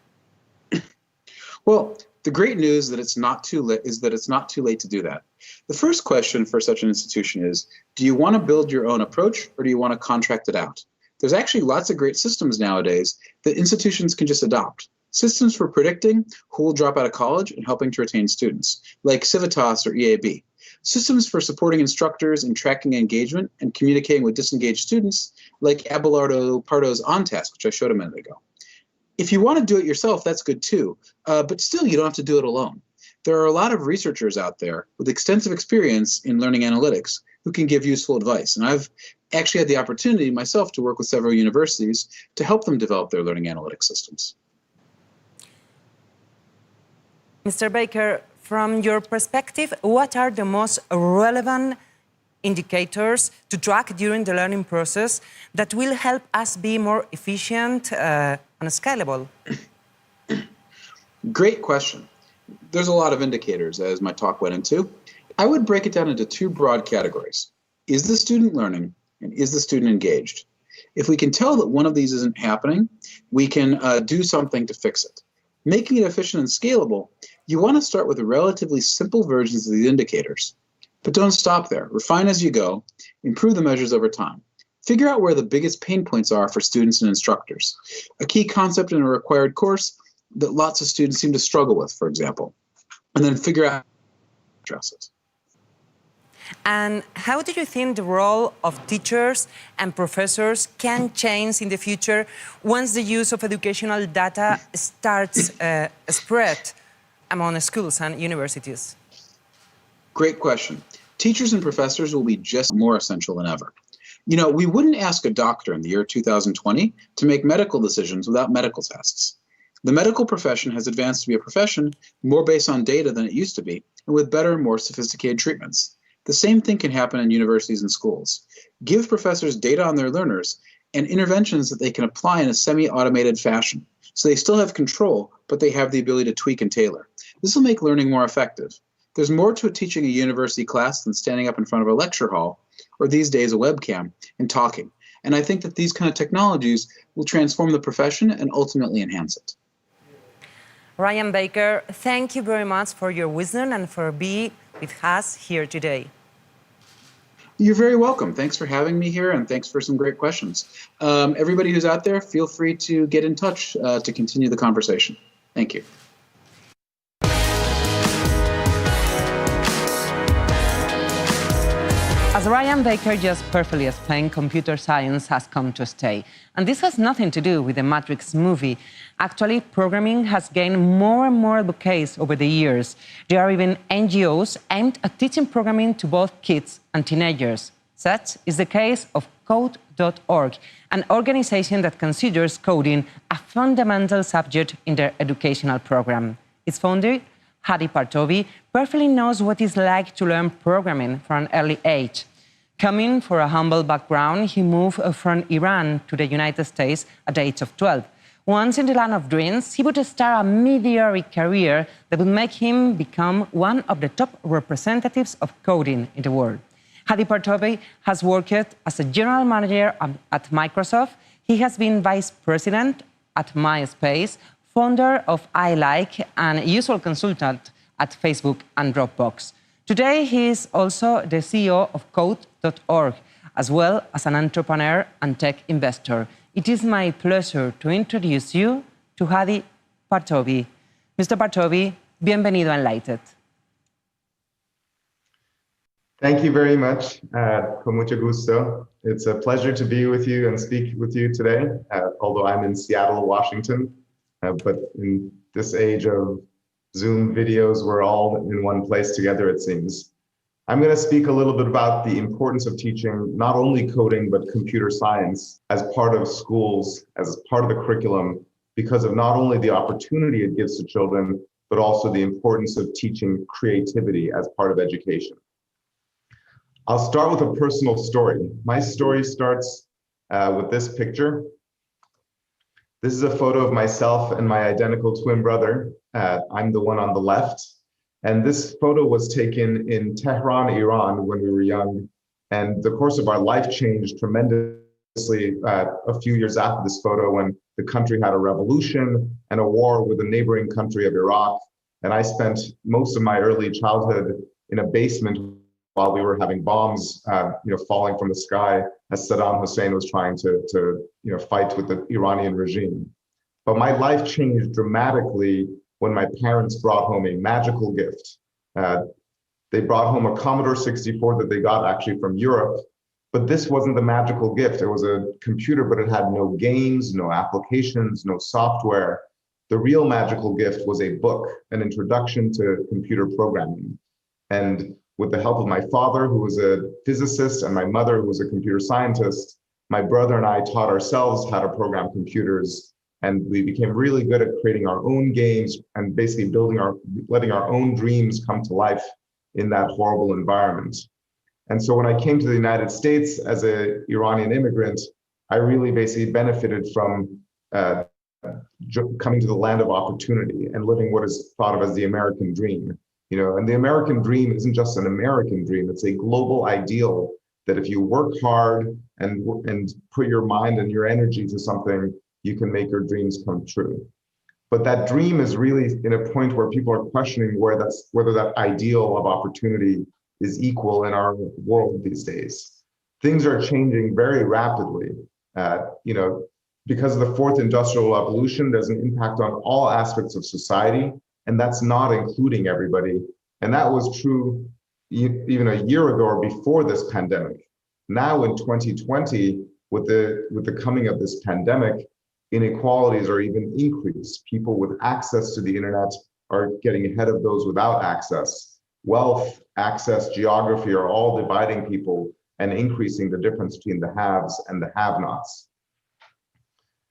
Well, the great news that it's not too late is that it's not too late to do that. The first question for such an institution is, do you want to build your own approach, or do you want to contract it out? There's actually lots of great systems nowadays that institutions can just adopt. Systems for predicting who will drop out of college and helping to retain students, like Civitas or EAB. Systems for supporting instructors in tracking engagement and communicating with disengaged students, like Abelardo Pardo's OnTask, which I showed a minute ago. If you want to do it yourself, that's good too, but still you don't have to do it alone. There are a lot of researchers out there with extensive experience in learning analytics who can give useful advice. And I've actually had the opportunity myself to work with several universities to help them develop their learning analytics systems. Mr. Baker, from your perspective, what are the most relevant indicators to track during the learning process that will help us be more efficient and scalable? Great question. There's a lot of indicators, as my talk went into. I would break it down into two broad categories. Is the student learning, and is the student engaged? If we can tell that one of these isn't happening, we can do something to fix it. Making it efficient and scalable, you want to start with relatively simple versions of these indicators. But don't stop there. Refine as you go, improve the measures over time. Figure out where the biggest pain points are for students and instructors. A key concept in a required course that lots of students seem to struggle with, for example, and then figure out how to address it. And how do you think the role of teachers and professors can change in the future once the use of educational data starts spread among schools and universities? Great question. Teachers and professors will be just more essential than ever. You know, we wouldn't ask a doctor in the year 2020 to make medical decisions without medical tests. The medical profession has advanced to be a profession more based on data than it used to be, and with better, more sophisticated treatments. The same thing can happen in universities and schools. Give professors data on their learners and interventions that they can apply in a semi-automated fashion. So they still have control, but they have the ability to tweak and tailor. This will make learning more effective. There's more to teaching a university class than standing up in front of a lecture hall, or these days a webcam, and talking. And I think that these kind of technologies will transform the profession and ultimately enhance it. Ryan Baker, thank you very much for your wisdom and for being with us here today. You're very welcome. Thanks for having me here, and thanks for some great questions. Everybody who's out there, feel free to get in touch to continue the conversation. Thank you. As Ryan Baker just perfectly explained, computer science has come to stay. And this has nothing to do with the Matrix movie. Actually, programming has gained more and more advocates over the years. There are even NGOs aimed at teaching programming to both kids and teenagers. Such is the case of Code.org, an organization that considers coding a fundamental subject in their educational program. Its founder, Hadi Partovi, perfectly knows what it's like to learn programming from an early age. Coming from a humble background, he moved from Iran to the United States at the age of 12. Once in the land of dreams, he would start a meteoric career that would make him become one of the top representatives of coding in the world. Hadi Partovi has worked as a general manager at Microsoft. He has been vice president at MySpace, founder of iLike, and usual consultant at Facebook and Dropbox. Today, he is also the CEO of Code.org, as well as an entrepreneur and tech investor. It is my pleasure to introduce you to Hadi Partovi. Mr. Partovi, bienvenido a Enlighted. Thank you very much. Con mucho gusto. It's a pleasure to be with you and speak with you today, although I'm in Seattle, Washington. But in this age of Zoom videos, we're all in one place together, it seems. I'm going to speak a little bit about the importance of teaching not only coding, but computer science as part of schools, as part of the curriculum because of not only the opportunity it gives to children, but also the importance of teaching creativity as part of education. I'll start with a personal story. My story starts with this picture. This is a photo of myself and my identical twin brother. I'm the one on the left. And this photo was taken in Tehran, Iran, when we were young. And the course of our life changed tremendously a few years after this photo, when the country had a revolution and a war with the neighboring country of Iraq. And I spent most of my early childhood in a basement while we were having bombs, falling from the sky as Saddam Hussein was trying to fight with the Iranian regime. But my life changed dramatically when my parents brought home a magical gift. They brought home a Commodore 64 that they got actually from Europe, but this wasn't the magical gift. It was a computer, but it had no games, no applications, no software. The real magical gift was a book, an introduction to computer programming. And with the help of my father, who was a physicist, and my mother, who was a computer scientist, my brother and I taught ourselves how to program computers. And we became really good at creating our own games and basically letting our own dreams come to life in that horrible environment. And so when I came to the United States as an Iranian immigrant, I really basically benefited from coming to the land of opportunity and living what is thought of as the American dream. And the American dream isn't just an American dream, it's a global ideal that if you work hard and put your mind and your energy to something, you can make your dreams come true. But that dream is really in a point where people are questioning whether that ideal of opportunity is equal in our world these days. Things are changing very rapidly. Because of the fourth industrial revolution, there's an impact on all aspects of society, and that's not including everybody. And that was true even a year ago or before this pandemic. Now in 2020, with the coming of this pandemic, inequalities are even increased. People with access to the internet are getting ahead of those without access. Wealth, access, geography are all dividing people and increasing the difference between the haves and the have-nots.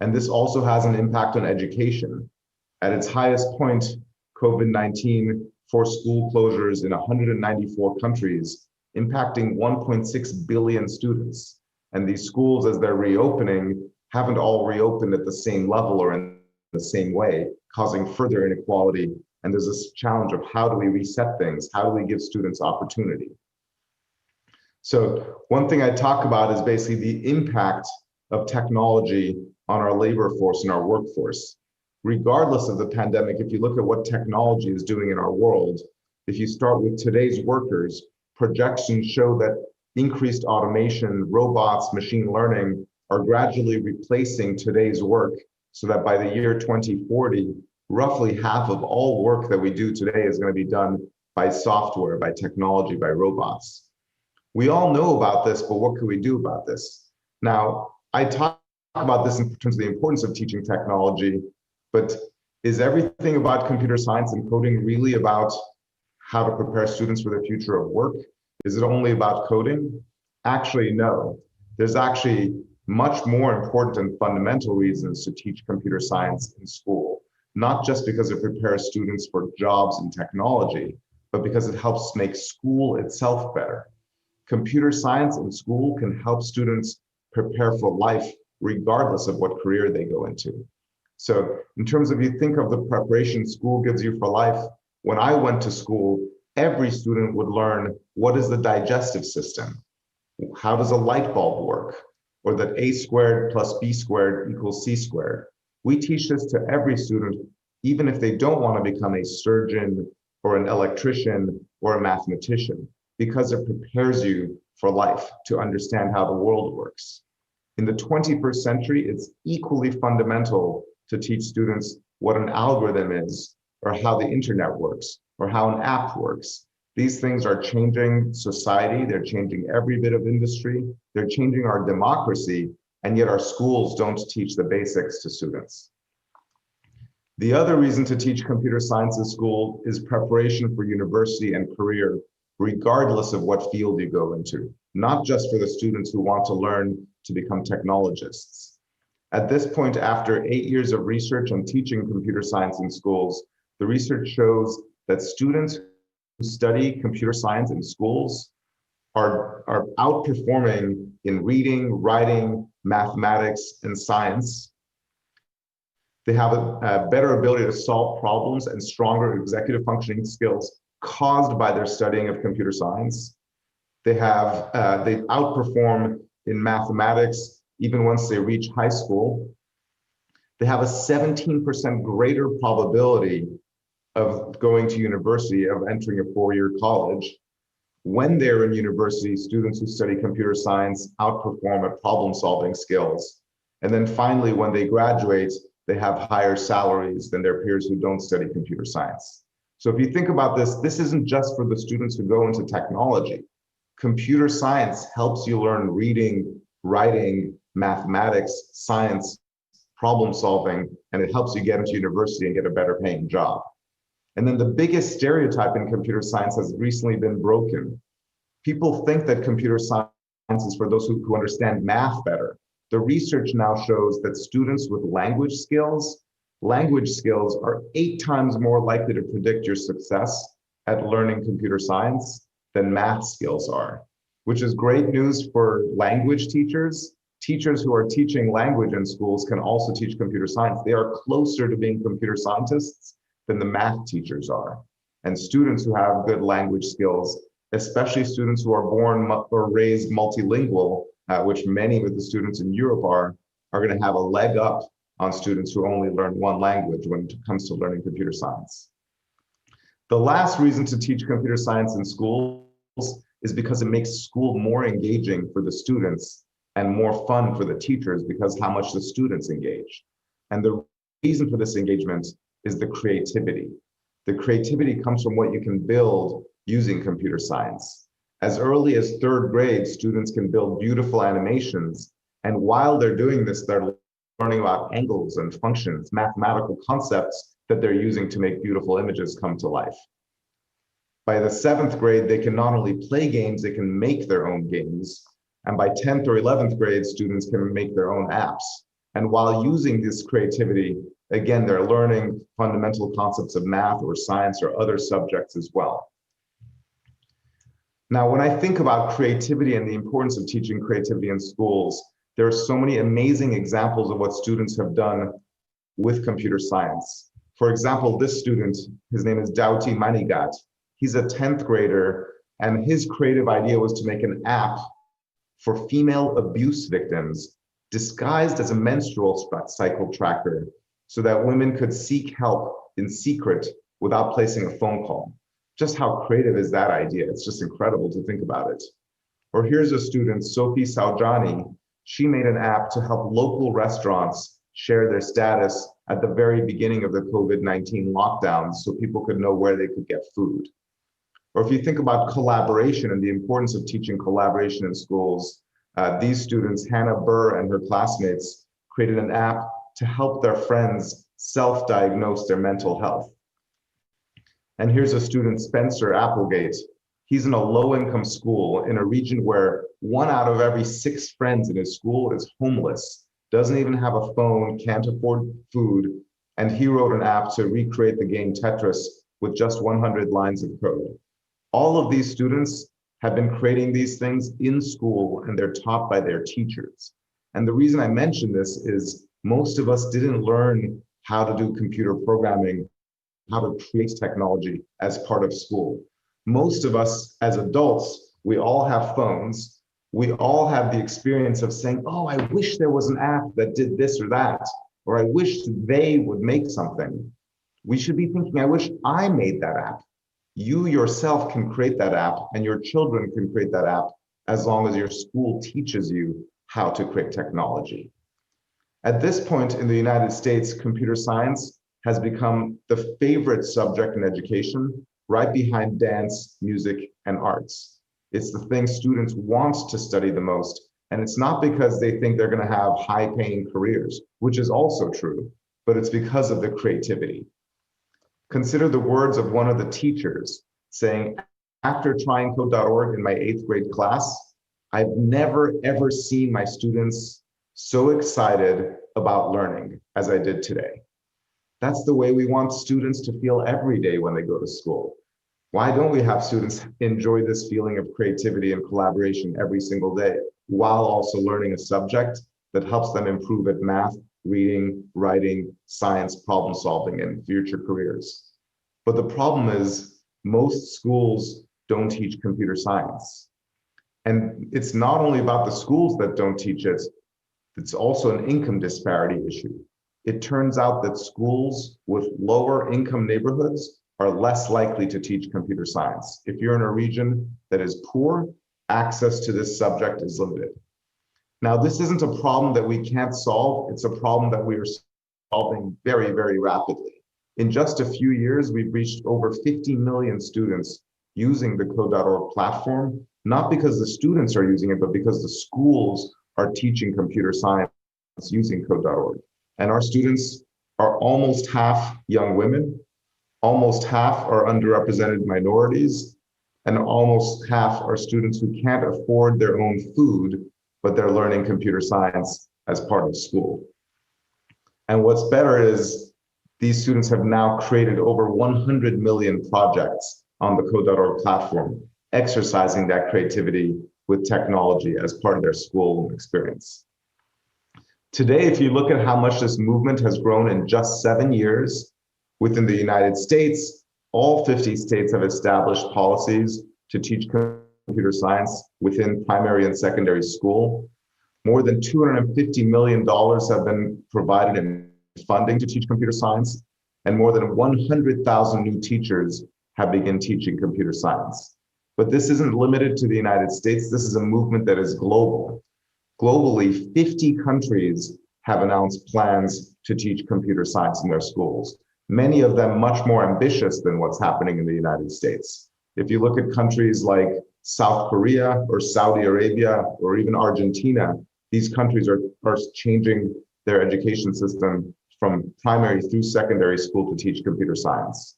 And this also has an impact on education. At its highest point, COVID-19 forced school closures in 194 countries, impacting 1.6 billion students. And these schools, as they're reopening, haven't all reopened at the same level or in the same way, causing further inequality. And there's this challenge of how do we reset things? How do we give students opportunity? So one thing I talk about is basically the impact of technology on our labor force and our workforce. Regardless of the pandemic, if you look at what technology is doing in our world, if you start with today's workers, projections show that increased automation, robots, machine learning are gradually replacing today's work, so that by the year 2040, roughly half of all work that we do today is going to be done by software, by technology, by robots. We all know about this, but what can we do about this? Now, I talk about this in terms of the importance of teaching technology, but is everything about computer science and coding really about how to prepare students for the future of work? Is it only about coding? Actually, no. There's actually much more important and fundamental reasons to teach computer science in school, not just because it prepares students for jobs in technology, but because it helps make school itself better. Computer science in school can help students prepare for life regardless of what career they go into. So in terms of you think of the preparation school gives you for life, when I went to school, every student would learn what is the digestive system? How does a light bulb work? Or that a squared plus b squared equals c squared. We teach this to every student, even if they don't want to become a surgeon or an electrician or a mathematician, because it prepares you for life to understand how the world works. In the 21st century, it's equally fundamental to teach students what an algorithm is, or how the internet works, or how an app works. These things are changing society, they're changing every bit of industry, they're changing our democracy, and yet our schools don't teach the basics to students. The other reason to teach computer science in school is preparation for university and career, regardless of what field you go into, not just for the students who want to learn to become technologists. At this point, after 8 years of research on teaching computer science in schools, the research shows that students who study computer science in schools are outperforming in reading, writing, mathematics, and science. They have a better ability to solve problems and stronger executive functioning skills caused by their studying of computer science. They outperform in mathematics even once they reach high school. They have a 17% greater probability of going to university, of entering a four-year college. When they're in university, students who study computer science outperform at problem-solving skills. And then finally, when they graduate, they have higher salaries than their peers who don't study computer science. So if you think about this, this isn't just for the students who go into technology. Computer science helps you learn reading, writing, mathematics, science, problem solving, and it helps you get into university and get a better paying job. And then the biggest stereotype in computer science has recently been broken. People think that computer science is for those who understand math better. The research now shows that students with language skills are 8 times more likely to predict your success at learning computer science than math skills are, which is great news for language teachers. Teachers who are teaching language in schools can also teach computer science. They are closer to being computer scientists than the math teachers are. And students who have good language skills, especially students who are born or raised multilingual, which many of the students in Europe are going to have a leg up on students who only learn one language when it comes to learning computer science. The last reason to teach computer science in schools is because it makes school more engaging for the students and more fun for the teachers because how much the students engage. And the reason for this engagement is the creativity. The creativity comes from what you can build using computer science. As early as 3rd grade, students can build beautiful animations. And while they're doing this, they're learning about angles and functions, mathematical concepts that they're using to make beautiful images come to life. By the 7th grade, they can not only play games, they can make their own games. And by 10th or 11th grade, students can make their own apps. And while using this creativity, again, they're learning fundamental concepts of math or science or other subjects as well. Now, when I think about creativity and the importance of teaching creativity in schools, there are so many amazing examples of what students have done with computer science. For example, this student, his name is Doughty Manigat. He's a 10th grader, and his creative idea was to make an app for female abuse victims disguised as a menstrual cycle tracker so that women could seek help in secret without placing a phone call. Just how creative is that idea? It's just incredible to think about it. Or here's a student, Sophie Saujani. She made an app to help local restaurants share their status at the very beginning of the COVID-19 lockdowns so people could know where they could get food. Or if you think about collaboration and the importance of teaching collaboration in schools, these students, Hannah Burr and her classmates, created an app to help their friends self-diagnose their mental health. And here's a student, Spencer Applegate. He's in a low-income school in a region where 1 out of every 6 friends in his school is homeless, doesn't even have a phone, can't afford food, and he wrote an app to recreate the game Tetris with just 100 lines of code. All of these students have been creating these things in school, and they're taught by their teachers. And the reason I mention this is most of us didn't learn how to do computer programming, how to create technology as part of school. Most of us as adults, we all have phones. We all have the experience of saying, oh, I wish there was an app that did this or that, or I wish they would make something. We should be thinking, I wish I made that app. You yourself can create that app, and your children can create that app as long as your school teaches you how to create technology. At this point in the United States, computer science has become the favorite subject in education, right behind dance, music, and arts. It's the thing students want to study the most, and it's not because they think they're going to have high-paying careers, which is also true, but it's because of the creativity. Consider the words of one of the teachers saying, after trying code.org in my 8th grade class, I've never ever seen my students so excited about learning as I did today. That's the way we want students to feel every day when they go to school. Why don't we have students enjoy this feeling of creativity and collaboration every single day while also learning a subject that helps them improve at math, reading, writing, science, problem solving, and future careers? But the problem is most schools don't teach computer science. And it's not only about the schools that don't teach it, it's also an income disparity issue. It turns out that schools with lower income neighborhoods are less likely to teach computer science. If you're in a region that is poor, access to this subject is limited. Now, this isn't a problem that we can't solve. It's a problem that we are solving very, very rapidly. In just a few years, we've reached over 50 million students using the code.org platform, not because the students are using it, but because the schools are teaching computer science using code.org. And our students are almost half young women, almost half are underrepresented minorities, and almost half are students who can't afford their own food, but they're learning computer science as part of school. And what's better is these students have now created over 100 million projects on the code.org platform, exercising that creativity with technology as part of their school experience. Today, if you look at how much this movement has grown in just 7 years, within the United States, all 50 states have established policies to teach computer science within primary and secondary school. More than $250 million have been provided in funding to teach computer science, and more than 100,000 new teachers have begun teaching computer science. But this isn't limited to the United States. This is a movement that is global. Globally, 50 countries have announced plans to teach computer science in their schools, many of them much more ambitious than what's happening in the United States. If you look at countries like South Korea or Saudi Arabia or even Argentina, these countries are changing their education system from primary through secondary school to teach computer science.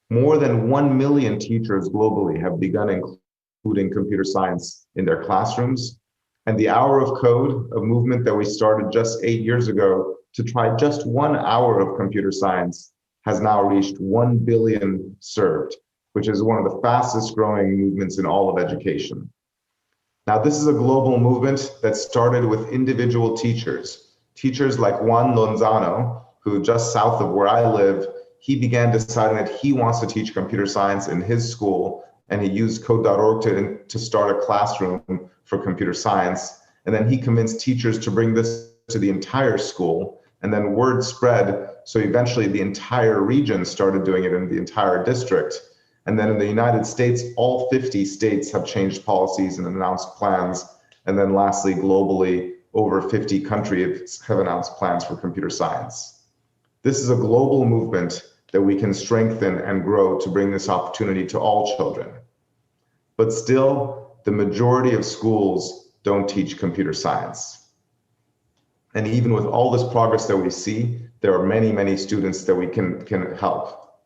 More than 1 million teachers globally have begun including computer science in their classrooms. And the Hour of Code, a movement that we started just 8 years ago to try just 1 hour of computer science, has now reached 1 billion served, which is one of the fastest growing movements in all of education. Now, this is a global movement that started with individual teachers like Juan Lonzano, who just south of where I live, he began deciding that he wants to teach computer science in his school, and he used code.org to start a classroom for computer science. And then he convinced teachers to bring this to the entire school, and then word spread. So eventually the entire region started doing it in the entire district. And then in the United States, all 50 states have changed policies and announced plans. And then lastly, globally, over 50 countries have announced plans for computer science. This is a global movement that we can strengthen and grow to bring this opportunity to all children. But still, the majority of schools don't teach computer science. And even with all this progress that we see, there are many, many students that we can help.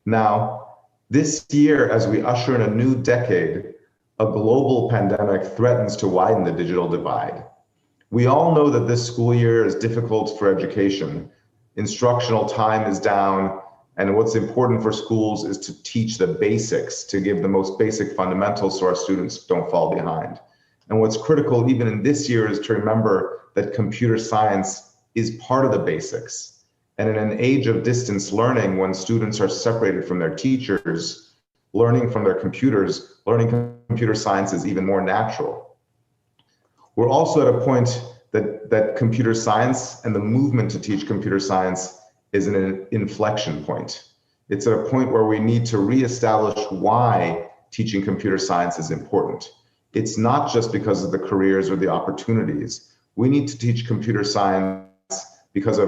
Now, this year, as we usher in a new decade, a global pandemic threatens to widen the digital divide. We all know that this school year is difficult for education. Instructional time is down, and what's important for schools is to teach the basics, to give the most basic fundamentals so our students don't fall behind. And what's critical even in this year is to remember that computer science is part of the basics. And in an age of distance learning, when students are separated from their teachers, learning from their computers, learning computer science is even more natural. We're also at a point that computer science and the movement to teach computer science is an inflection point. It's at a point where we need to reestablish why teaching computer science is important. It's not just because of the careers or the opportunities. We need to teach computer science because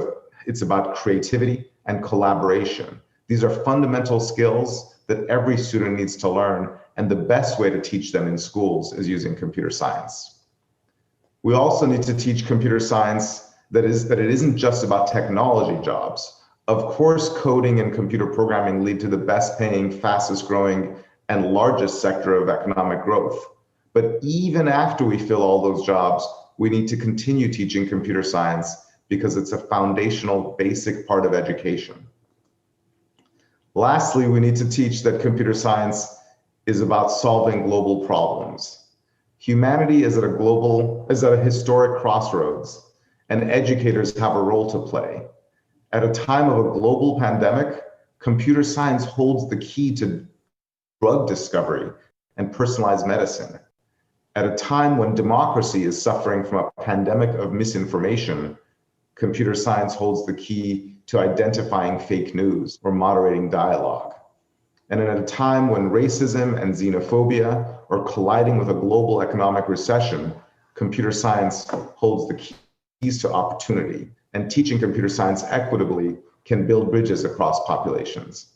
it's about creativity and collaboration. These are fundamental skills that every student needs to learn, and the best way to teach them in schools is using computer science. We also need to teach computer science that it isn't just about technology jobs. Of course, coding and computer programming lead to the best paying, fastest growing, and largest sector of economic growth. But even after we fill all those jobs, we need to continue teaching computer science because it's a foundational, basic part of education. Lastly, we need to teach that computer science is about solving global problems. Humanity is at a historic crossroads, and educators have a role to play. At a time of a global pandemic, computer science holds the key to drug discovery and personalized medicine. At a time when democracy is suffering from a pandemic of misinformation, computer science holds the key to identifying fake news or moderating dialogue. And at a time when racism and xenophobia are colliding with a global economic recession, computer science holds the keys to opportunity, and teaching computer science equitably can build bridges across populations.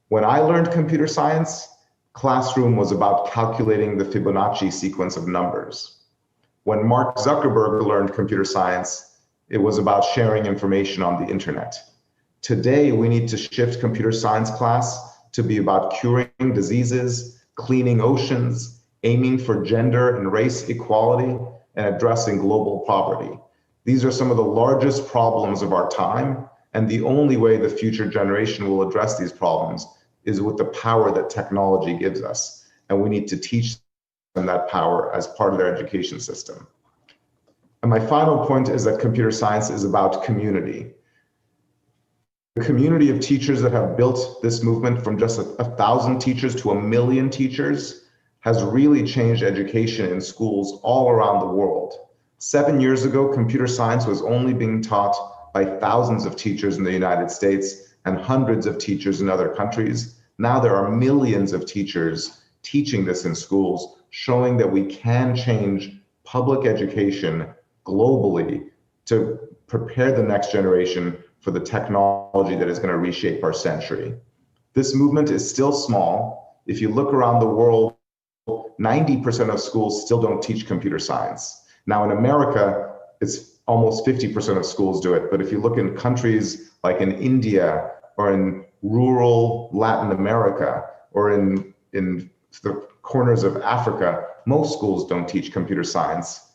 When I learned computer science, classroom was about calculating the Fibonacci sequence of numbers. When Mark Zuckerberg learned computer science, it was about sharing information on the internet. Today, we need to shift computer science class to be about curing diseases, cleaning oceans, aiming for gender and race equality, and addressing global poverty. These are some of the largest problems of our time, and the only way the future generation will address these problems is with the power that technology gives us. And we need to teach them that power as part of their education system. And my final point is that computer science is about community. The community of teachers that have built this movement from just 1,000 teachers to 1 million teachers has really changed education in schools all around the world. 7 years ago, computer science was only being taught by thousands of teachers in the United States and hundreds of teachers in other countries. Now there are millions of teachers teaching this in schools, showing that we can change public education globally to prepare the next generation for the technology that is going to reshape our century. This movement is still small. If you look around the world, 90% of schools still don't teach computer science. Now in America, it's almost 50% of schools do it. But if you look in countries like in India or in rural Latin America or in the corners of Africa, most schools don't teach computer science.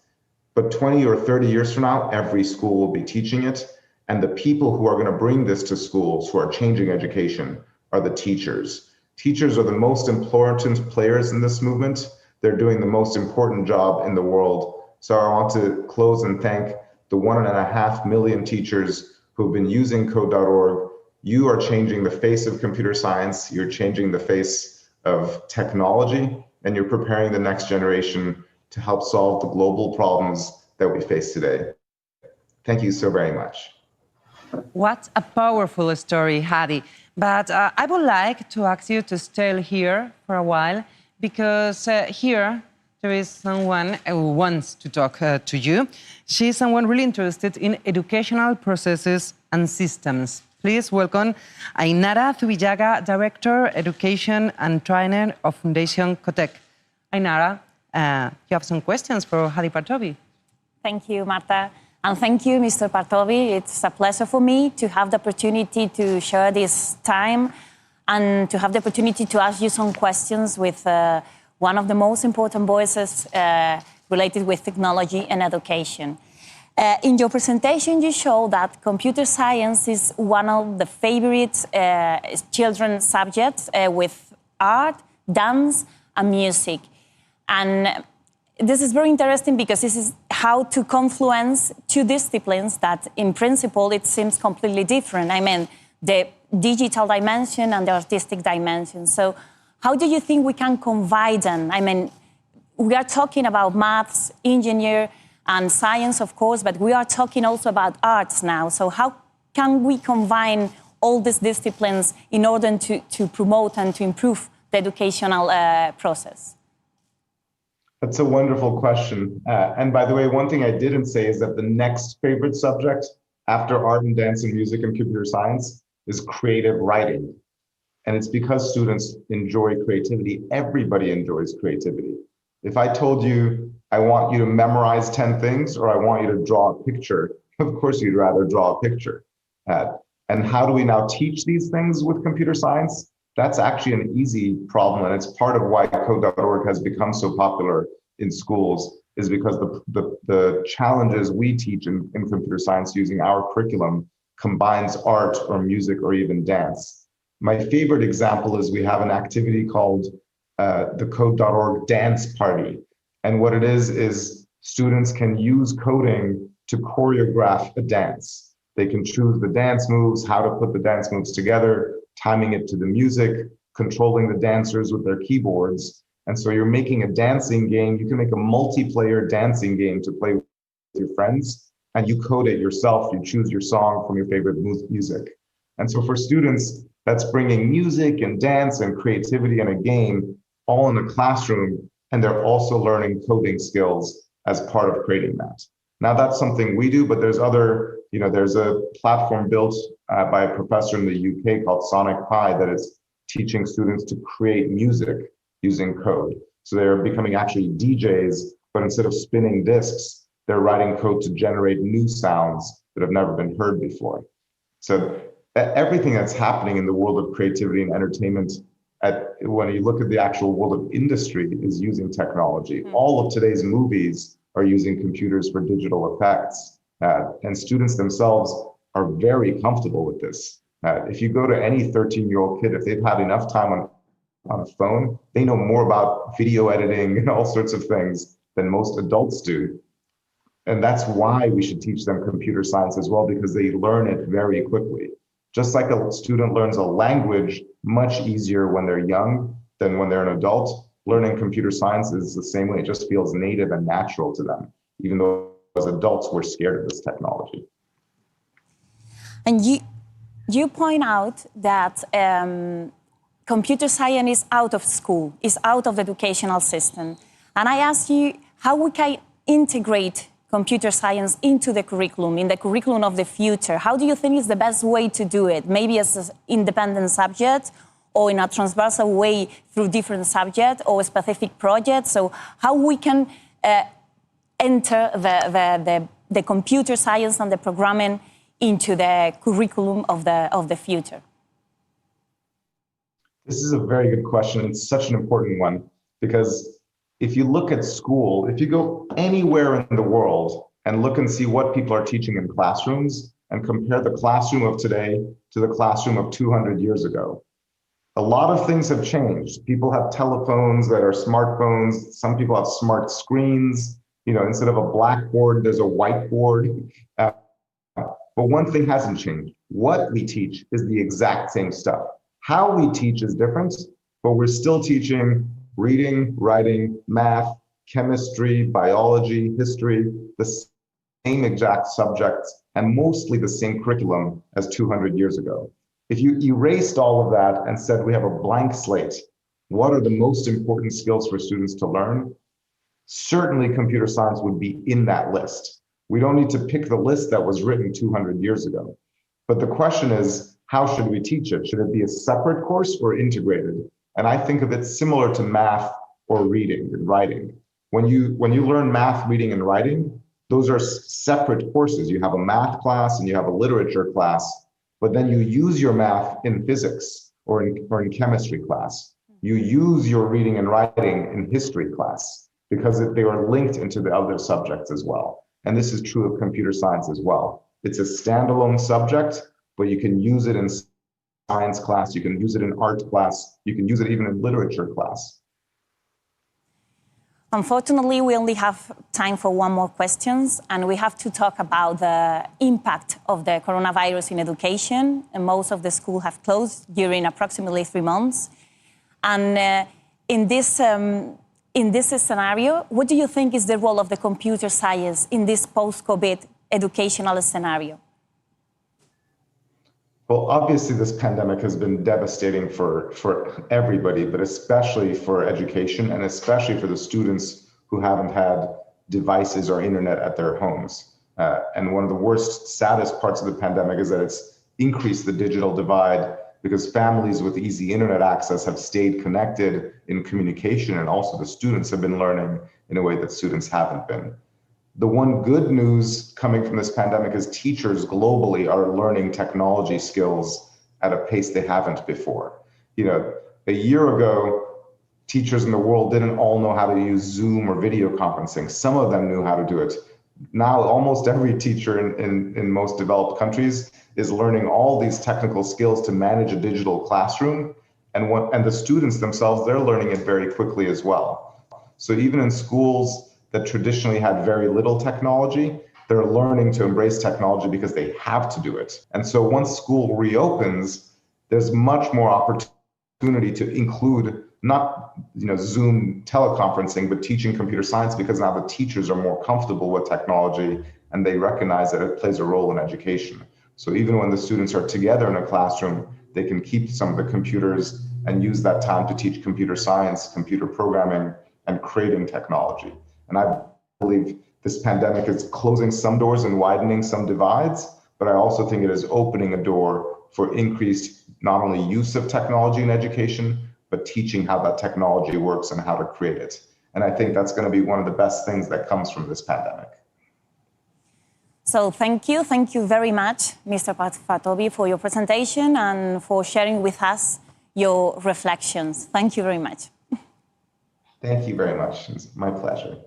But 20 or 30 years from now, every school will be teaching it. And the people who are going to bring this to schools, who are changing education, are the teachers. Teachers are the most important players in this movement. They're doing the most important job in the world. So I want to close and thank the 1.5 million teachers who've been using code.org. You are changing the face of computer science. You're changing the face of technology, and you're preparing the next generation to help solve the global problems that we face today. Thank you so very much. What a powerful story, Hadi. But I would like to ask you to stay here for a while, because here there is someone who wants to talk to you. She's someone really interested in educational processes and systems. Please welcome Ainara Zubillaga, Director, Education and Trainer of Foundation Cotec. Ainara, you have some questions for Hadi Partovi. Thank you, Marta. And thank you, Mr. Partovi. It's a pleasure for me to have the opportunity to share this time and to have the opportunity to ask you some questions with one of the most important voices related with technology and education. In your presentation, you show that computer science is one of the favorite children's subjects with art, dance, and music. And this is very interesting because this is how to confluence two disciplines that, in principle, it seems completely different. I mean, the digital dimension and the artistic dimension. So how do you think we can combine them? I mean, we are talking about maths, engineer, and science, of course, but we are talking also about arts now. So how can we combine all these disciplines in order to promote and to improve the educational process? That's a wonderful question. And by the way, one thing I didn't say is that the next favorite subject after art and dance and music and computer science is creative writing. And it's because students enjoy creativity. Everybody enjoys creativity. If I told you, I want you to memorize 10 things, or I want you to draw a picture, of course you'd rather draw a picture. And how do we now teach these things with computer science? That's actually an easy problem, and it's part of why code.org has become so popular in schools. is because the challenges we teach in computer science using our curriculum combines art or music or even dance. My favorite example is we have an activity called the Code.org Dance Party. And what it is students can use coding to choreograph a dance. They can choose the dance moves, how to put the dance moves together, timing it to the music, controlling the dancers with their keyboards. And so you're making a dancing game. You can make a multiplayer dancing game to play with your friends, and you code it yourself. You choose your song from your favorite music. And so for students, that's bringing music and dance and creativity in a game all in the classroom, and they're also learning coding skills as part of creating that. Now that's something we do, but there's other, there's a platform built by a professor in the UK called Sonic Pi that is teaching students to create music using code. So they're becoming actually DJs, but instead of spinning discs, they're writing code to generate new sounds that have never been heard before. So everything that's happening in the world of creativity and entertainment, when you look at the actual world of industry, is using technology. All of today's movies are using computers for digital effects, and students themselves are very comfortable with this. If you go to any 13-year-old kid, if they've had enough time on a phone, they know more about video editing and all sorts of things than most adults do. And that's why we should teach them computer science as well, because they learn it very quickly. Just like a student learns a language much easier when they're young than when they're an adult, learning computer science is the same way. It just feels native and natural to them, even though as adults we're scared of this technology. And you point out that computer science is out of school, is out of the educational system. And I ask you how we can integrate computer science into the curriculum, in the curriculum of the future. How do you think is the best way to do it? Maybe as an independent subject, or in a transversal way through different subjects or specific projects? So how we can enter the computer science and the programming into the curriculum of the future? This is a very good question. It's such an important one, because if you look at school, if you go anywhere in the world and look and see what people are teaching in classrooms and compare the classroom of today to the classroom of 200 years ago, a lot of things have changed. People have telephones that are smartphones. Some people have smart screens. Instead of a blackboard, there's a whiteboard. But one thing hasn't changed. What we teach is the exact same stuff. How we teach is different, but we're still teaching reading, writing, math, chemistry, biology, history, the same exact subjects, and mostly the same curriculum as 200 years ago. If you erased all of that and said we have a blank slate, what are the most important skills for students to learn? Certainly computer science would be in that list. We don't need to pick the list that was written 200 years ago. But the question is, how should we teach it? Should it be a separate course or integrated? And I think of it similar to math or reading and writing. When you learn math, reading, and writing, those are separate courses. You have a math class and you have a literature class, but then you use your math in physics or in chemistry class. You use your reading and writing in history class because they are linked into the other subjects as well. And this is true of computer science as well. It's a standalone subject, but you can use it in science class, you can use it in art class, you can use it even in literature class. Unfortunately, we only have time for one more question, and we have to talk about the impact of the coronavirus in education. And most of the schools have closed during approximately 3 months. And in this scenario, what do you think is the role of the computer science in this post-COVID educational scenario? Well, obviously, this pandemic has been devastating for everybody, but especially for education and especially for the students who haven't had devices or internet at their homes. And one of the worst, saddest parts of the pandemic is that it's increased the digital divide because families with easy internet access have stayed connected in communication, and also the students have been learning in a way that students haven't been. The one good news coming from this pandemic is teachers globally are learning technology skills at a pace they haven't before. A year ago, teachers in the world didn't all know how to use Zoom or video conferencing. Some of them knew how to do it. Now, almost every teacher in most developed countries is learning all these technical skills to manage a digital classroom. And the students themselves, they're learning it very quickly as well. So even in schools that traditionally had very little technology, they're learning to embrace technology because they have to do it. And so once school reopens, there's much more opportunity to include not Zoom teleconferencing, but teaching computer science, because now the teachers are more comfortable with technology and they recognize that it plays a role in education. So even when the students are together in a classroom, they can keep some of the computers and use that time to teach computer science, computer programming, and creating technology. And I believe this pandemic is closing some doors and widening some divides, but I also think it is opening a door for increased not only use of technology in education, but teaching how that technology works and how to create it. And I think that's going to be one of the best things that comes from this pandemic. So thank you very much, Mr. Partovi, for your presentation and for sharing with us your reflections. Thank you very much. Thank you very much. It's my pleasure.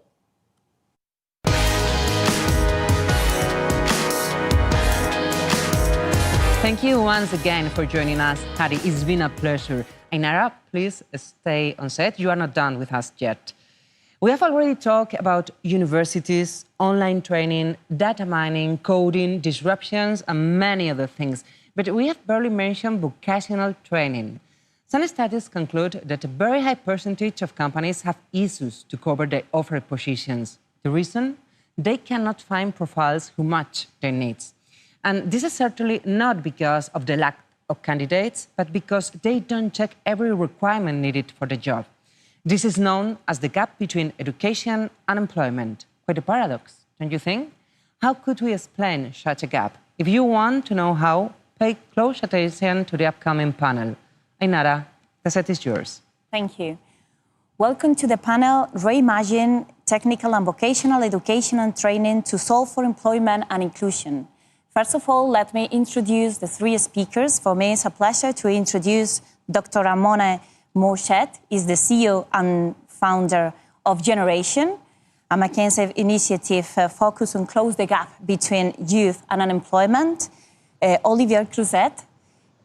Thank you once again for joining us, Harry. It's been a pleasure. Ainara, please stay on set. You are not done with us yet. We have already talked about universities, online training, data mining, coding, disruptions, and many other things. But we have barely mentioned vocational training. Some studies conclude that a very high percentage of companies have issues to cover their offered positions. The reason? They cannot find profiles who match their needs. And this is certainly not because of the lack of candidates, but because they don't check every requirement needed for the job. This is known as the gap between education and employment. Quite a paradox, don't you think? How could we explain such a gap? If you want to know how, pay close attention to the upcoming panel. Ainara, the set is yours. Thank you. Welcome to the panel, Reimagine Technical and Vocational Education and Training to Solve for Employment and Inclusion. First of all, let me introduce the three speakers. For me, it's a pleasure to introduce Dr. Ramona Morchet, is the CEO and founder of Generation, a McKinsey initiative focused on close the gap between youth and unemployment. Olivier Cruzet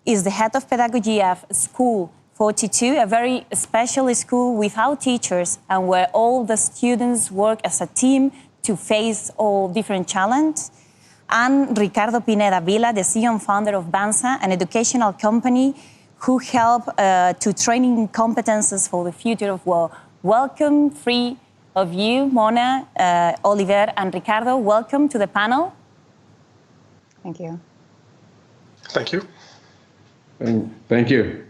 is the head of pedagogy of School 42, a very special school without teachers and where all the students work as a team to face all different challenges. And Ricardo Pineda Vila, the CEO and founder of Banza, an educational company who help to training competences for the future of work. Welcome, three of you, Mona, Oliver, and Ricardo. Welcome to the panel. Thank you. Thank you. Thank you.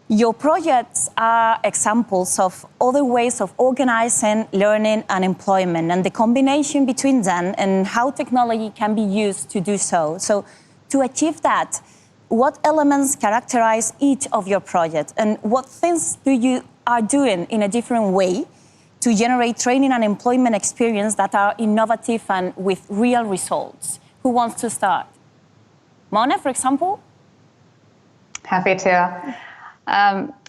Your projects are examples of other ways of organizing learning and employment and the combination between them and how technology can be used to do so. So to achieve that, what elements characterize each of your projects and what things you are doing in a different way to generate training and employment experience that are innovative and with real results? Who wants to start? Mona, for example? Happy to.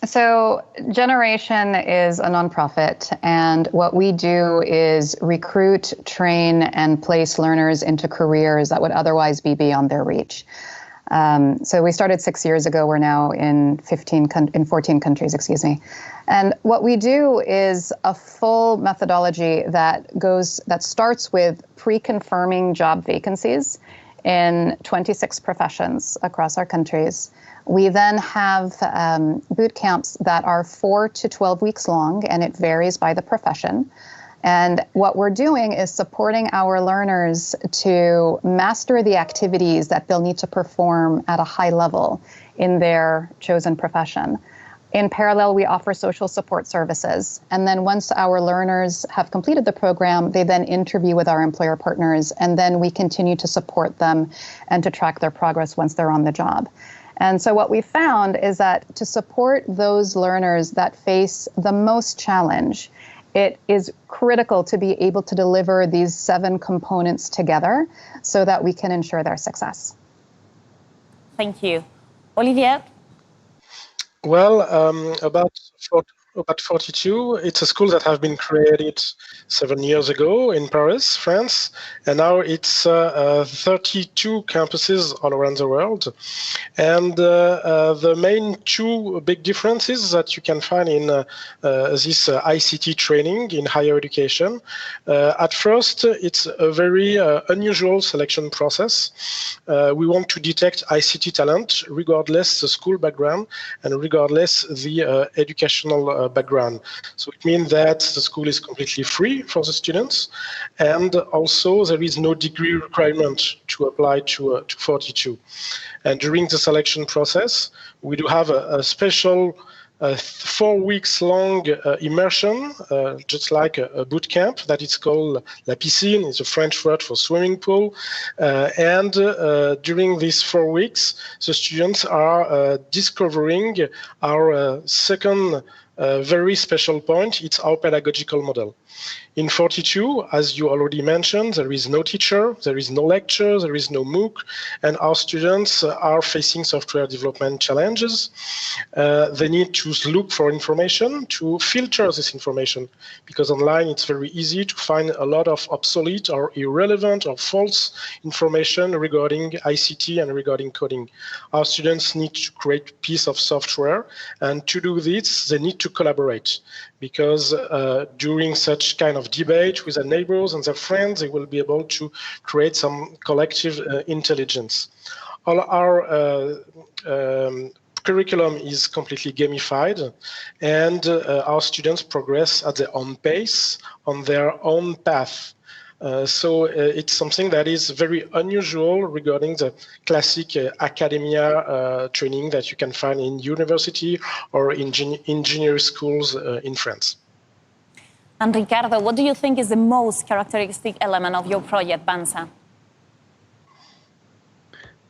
So Generation is a nonprofit, and what we do is recruit, train, and place learners into careers that would otherwise be beyond their reach. So we started 6 years ago. We're now in 14 countries, And what we do is a full methodology that starts with pre-confirming job vacancies in 26 professions across our countries. We then have boot camps that are 4 to 12 weeks long, and it varies by the profession. And what we're doing is supporting our learners to master the activities that they'll need to perform at a high level in their chosen profession. In parallel, we offer social support services. And then once our learners have completed the program, they then interview with our employer partners, and then we continue to support them and to track their progress once they're on the job. And so what we found is that to support those learners that face the most challenge, it is critical to be able to deliver these 7 components together so that we can ensure their success. Thank you. Olivier? Well, about about 42. It's a school that have been created 7 years ago in Paris, France, and now it's 32 campuses all around the world. And the main two big differences that you can find in this ICT training in higher education. At first, it's a very unusual selection process. We want to detect ICT talent regardless the school background and regardless the educational background. So it means that the school is completely free for the students, and also there is no degree requirement to apply to 42. And during the selection process, we do have a special 4 weeks long immersion, just like a boot camp that is called La Piscine, it's a French word for swimming pool. And during these 4 weeks, the students are discovering our second very special point, it's our pedagogical model. In 42, as you already mentioned, there is no teacher, there is no lecture, there is no MOOC, and our students are facing software development challenges. They need to look for information, to filter this information, because online it's very easy to find a lot of obsolete or irrelevant or false information regarding ICT and regarding coding. Our students need to create a piece of software, and to do this, they need to collaborate. Because during such kind of debate with their neighbors and their friends, they will be able to create some collective intelligence. All our curriculum is completely gamified, and our students progress at their own pace, on their own path. So it's something that is very unusual regarding the classic academia training that you can find in university or in engineering schools in France. And Ricardo, what do you think is the most characteristic element of your project, Banza?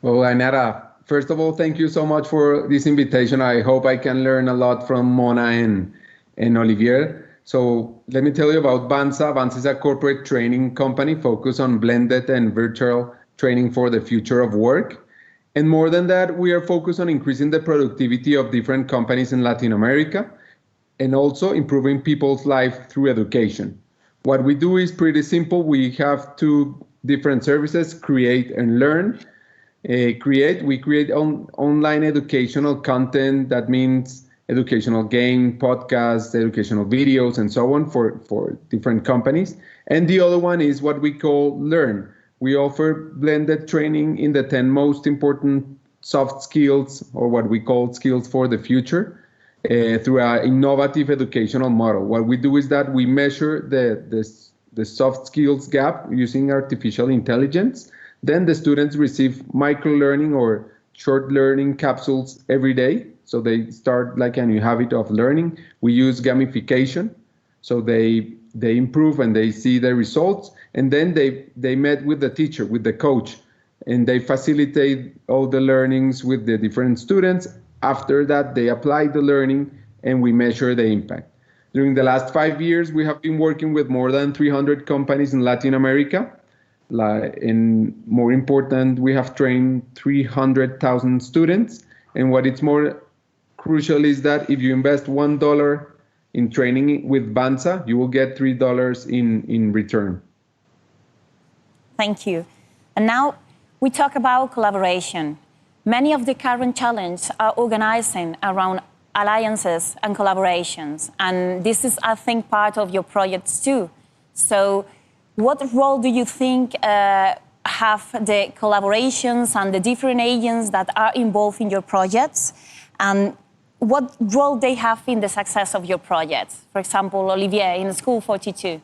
Well, Ainara, first of all, thank you so much for this invitation. I hope I can learn a lot from Mona and Olivier. So let me tell you about Banza. Banza is a corporate training company focused on blended and virtual training for the future of work. And more than that, we are focused on increasing the productivity of different companies in Latin America and also improving people's life through education. What we do is pretty simple. We have two different services, Create and Learn. We create online educational content. That means educational game, podcasts, educational videos, and so on for different companies. And the other one is what we call Learn. We offer blended training in the 10 most important soft skills, or what we call skills for the future, through an innovative educational model. What we do is that we measure the soft skills gap using artificial intelligence. Then the students receive micro-learning or short learning capsules every day. So they start like a new habit of learning. We use gamification, so they improve and they see the results. And then they met with the teacher, with the coach, and they facilitate all the learnings with the different students. After that, they apply the learning and we measure the impact. During the last 5 years, we have been working with more than 300 companies in Latin America. And more important, we have trained 300,000 students. And what is more crucial is that if you invest $1 in training with Banza, you will get $3 in return. Thank you. And now we talk about collaboration. Many of the current challenges are organizing around alliances and collaborations. And this is, I think, part of your projects too. So what role do you think have the collaborations and the different agents that are involved in your projects? And what role they have in the success of your projects? For example, Olivier, in School 42.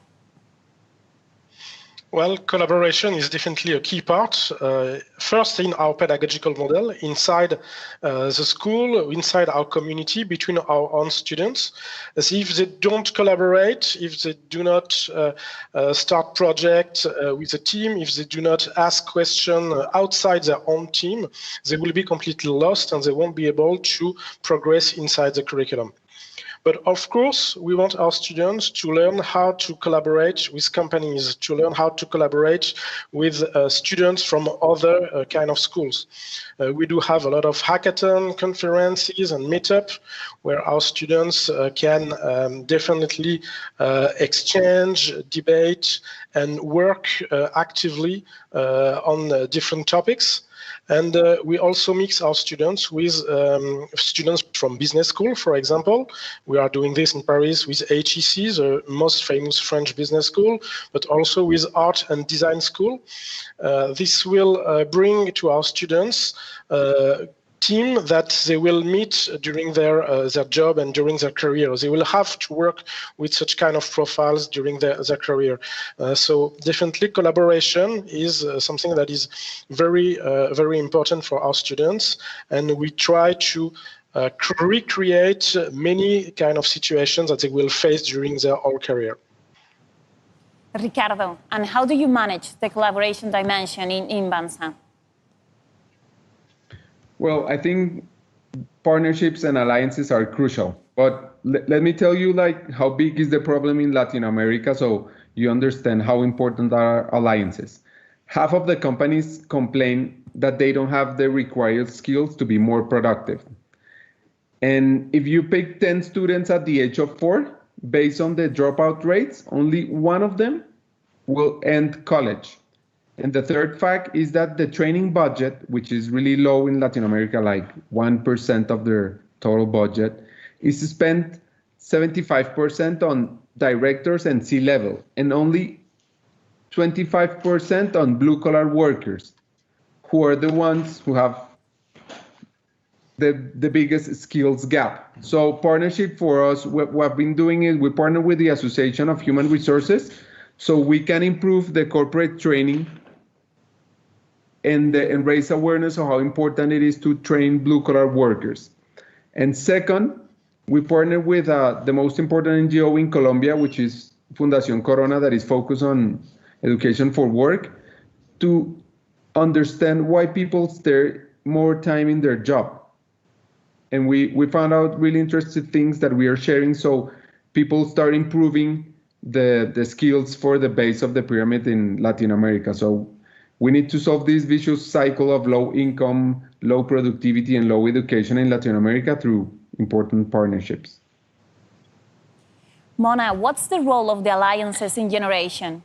Well, collaboration is definitely a key part. First, in our pedagogical model, inside the school, inside our community, between our own students. As if they don't collaborate, if they do not start projects with a team, if they do not ask questions outside their own team, they will be completely lost and they won't be able to progress inside the curriculum. But of course, we want our students to learn how to collaborate with companies, to learn how to collaborate with students from other kind of schools. We do have a lot of hackathon conferences and meetup where our students can definitely exchange, debate, and work actively on different topics. And we also mix our students with students from business school, for example. We are doing this in Paris with HEC, the most famous French business school, but also with art and design school. This will bring to our students team that they will meet during their job and during their career. They will have to work with such kind of profiles during their career. So definitely collaboration is something that is very, very important for our students. And we try to recreate many kind of situations that they will face during their whole career. Ricardo, and how do you manage the collaboration dimension in Banza? Well, I think partnerships and alliances are crucial, but let me tell you how big is the problem in Latin America so you understand how important are alliances. Half of the companies complain that they don't have the required skills to be more productive. And if you pick 10 students at the age of 4, based on the dropout rates, only one of them will end college. And the third fact is that the training budget, which is really low in Latin America, like 1% of their total budget, is spent 75% on directors and C-level, and only 25% on blue-collar workers, who are the ones who have the biggest skills gap. So partnership for us, what we've been doing is we partner with the Association of Human Resources so we can improve the corporate training and raise awareness of how important it is to train blue-collar workers. And second, we partner with the most important NGO in Colombia, which is Fundación Corona, that is focused on education for work, to understand why people stay more time in their job. And we found out really interesting things that we are sharing, so people start improving the skills for the base of the pyramid in Latin America. So we need to solve this vicious cycle of low income, low productivity, and low education in Latin America through important partnerships. Mona, what's the role of the alliances in Generation?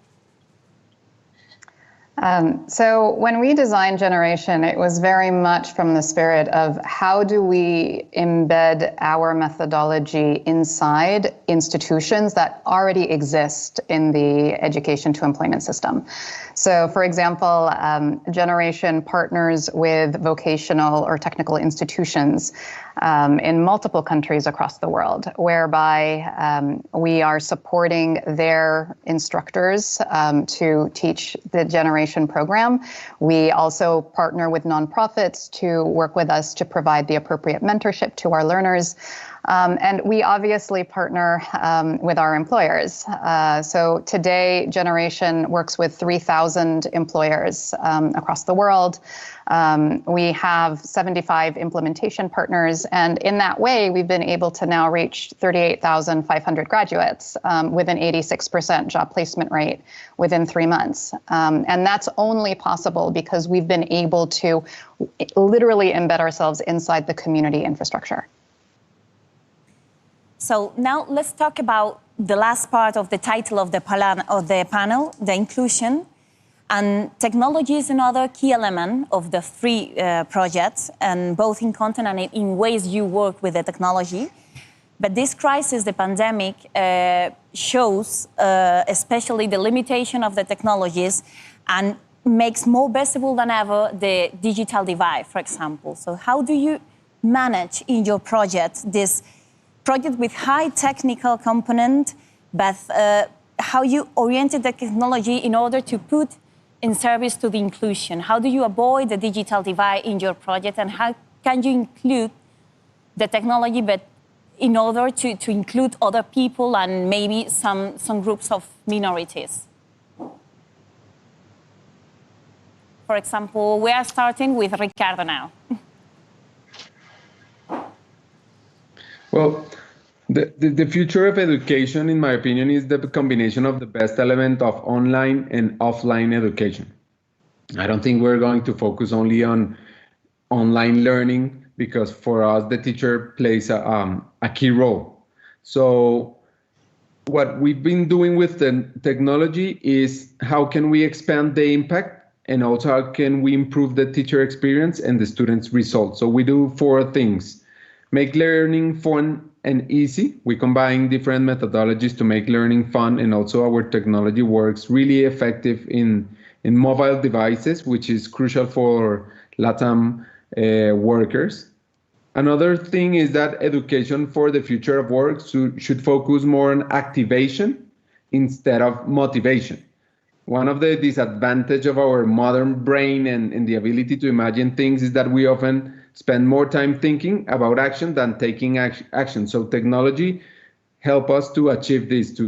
So when we designed Generation, it was very much from the spirit of how do we embed our methodology inside institutions that already exist in the education to employment system. So for example, Generation partners with vocational or technical institutions in multiple countries across the world, whereby we are supporting their instructors to teach the Generation program. We also partner with nonprofits to work with us to provide the appropriate mentorship to our learners. And we obviously partner with our employers. So today, Generation works with 3,000 employers across the world. We have 75 implementation partners, and in that way, we've been able to now reach 38,500 graduates with an 86% job placement rate within 3 months. And that's only possible because we've been able to literally embed ourselves inside the community infrastructure. So now let's talk about the last part of the title of the panel, the inclusion. And technology is another key element of the 3 projects, and both in content and in ways you work with the technology. But this crisis, the pandemic, shows especially the limitation of the technologies and makes more visible than ever the digital divide, for example. So how do you manage in your project this project with high technical component, but how you oriented the technology in order to put in service to the inclusion? How do you avoid the digital divide in your project, and how can you include the technology, but in order to include other people and maybe some groups of minorities? For example, we are starting with Ricardo now. Well, The future of education, in my opinion, is the combination of the best element of online and offline education. I don't think we're going to focus only on online learning, because for us, the teacher plays a key role. So what we've been doing with the technology is how can we expand the impact, and also how can we improve the teacher experience and the students' results. So we do 4 things. Make learning fun and easy. We combine different methodologies to make learning fun, and also our technology works really effective in mobile devices, which is crucial for LATAM workers. Another thing is that education for the future of work should focus more on activation instead of motivation. One of the disadvantages of our modern brain and the ability to imagine things is that we often spend more time thinking about action than taking action. So technology help us to achieve this,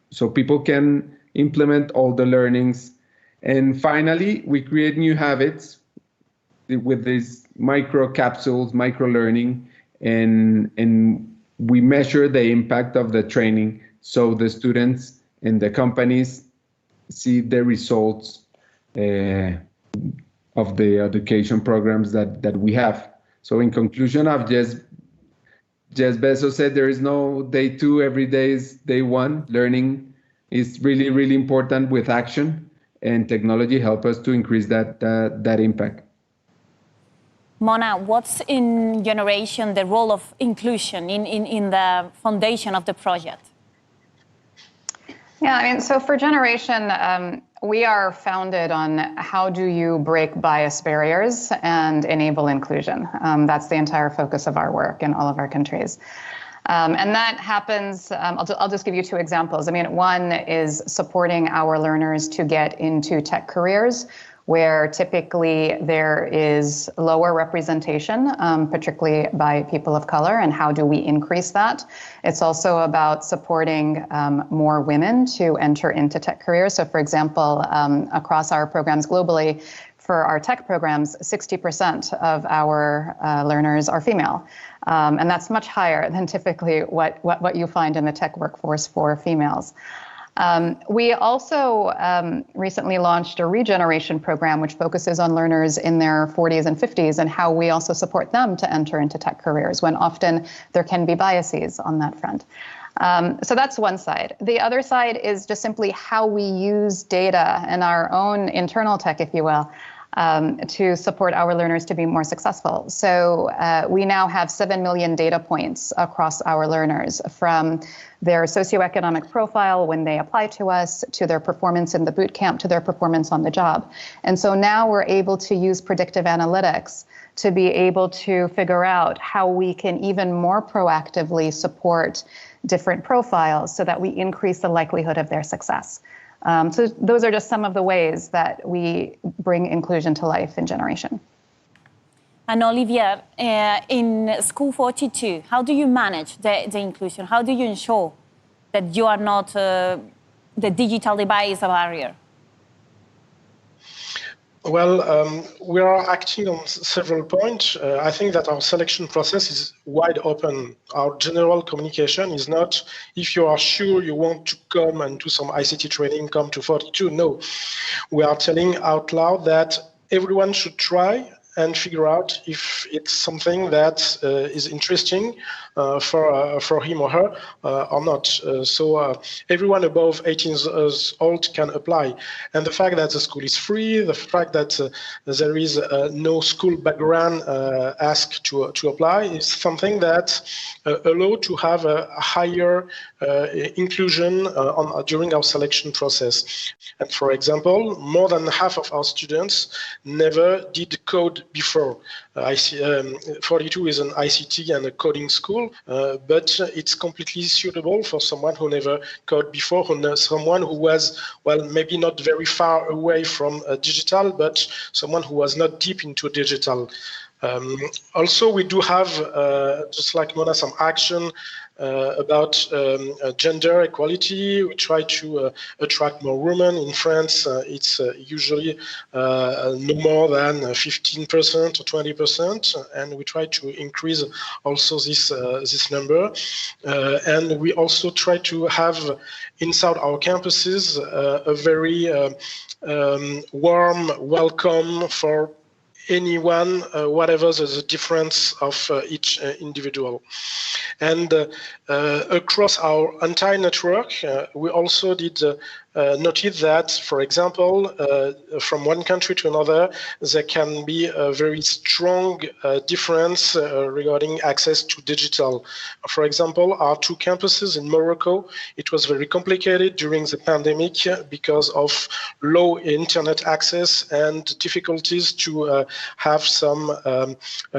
so people can implement all the learnings. And finally, we create new habits with these micro capsules, micro learning, and we measure the impact of the training, so the students and the companies see the results of the education programs that we have. So in conclusion, I've just Bezos said there is no day 2, every day is day 1. Learning is really, really important with action, and technology help us to increase that impact. Mona, what's in Generation the role of inclusion in the foundation of the project? Yeah, I mean, so for Generation, we are founded on how do you break bias barriers and enable inclusion. That's the entire focus of our work in all of our countries. And that happens, I'll just give you 2 examples. I mean, one is supporting our learners to get into tech careers, where typically there is lower representation, particularly by people of color, and how do we increase that? It's also about supporting more women to enter into tech careers. So for example, across our programs globally, for our tech programs, 60% of our learners are female. And that's much higher than typically what you find in the tech workforce for females. We also recently launched a regeneration program which focuses on learners in their 40s and 50s and how we also support them to enter into tech careers when often there can be biases on that front. So that's one side. The other side is just simply how we use data and our own internal tech, if you will, to support our learners to be more successful. So we now have 7 million data points across our learners, from their socioeconomic profile when they apply to us, to their performance in the boot camp, to their performance on the job. And so now we're able to use predictive analytics to be able to figure out how we can even more proactively support different profiles so that we increase the likelihood of their success. So those are just some of the ways that we bring inclusion to life in Generation. And Olivier, in School 42, how do you manage the inclusion? How do you ensure that you are not the digital divide is a barrier? Well, we are acting on several points. I think that our selection process is wide open. Our general communication is not, if you are sure you want to come and do some ICT training, come to 42. No, we are telling out loud that everyone should try and figure out if it's something that is interesting for him or her or not. So everyone above 18 years old can apply. And the fact that the school is free, the fact that there is no school background asked to apply is something that allow to have a higher inclusion during our selection process. And for example, more than half of our students never did code before. 42 is an ICT and a coding school, but it's completely suitable for someone who never coded before, someone who was, well, maybe not very far away from digital, but someone who was not deep into digital. Also, we do have, just like Mona, some action about gender equality. We try to attract more women. In France, it's usually no more than 15% or 20%, and we try to increase also this number. And we also try to have inside our campuses a very warm welcome for anyone, whatever the difference of each individual. And across our entire network, we also did noted that, for example, from one country to another, there can be a very strong difference regarding access to digital. For example, our two campuses in Morocco, it was very complicated during the pandemic because of low internet access and difficulties to have some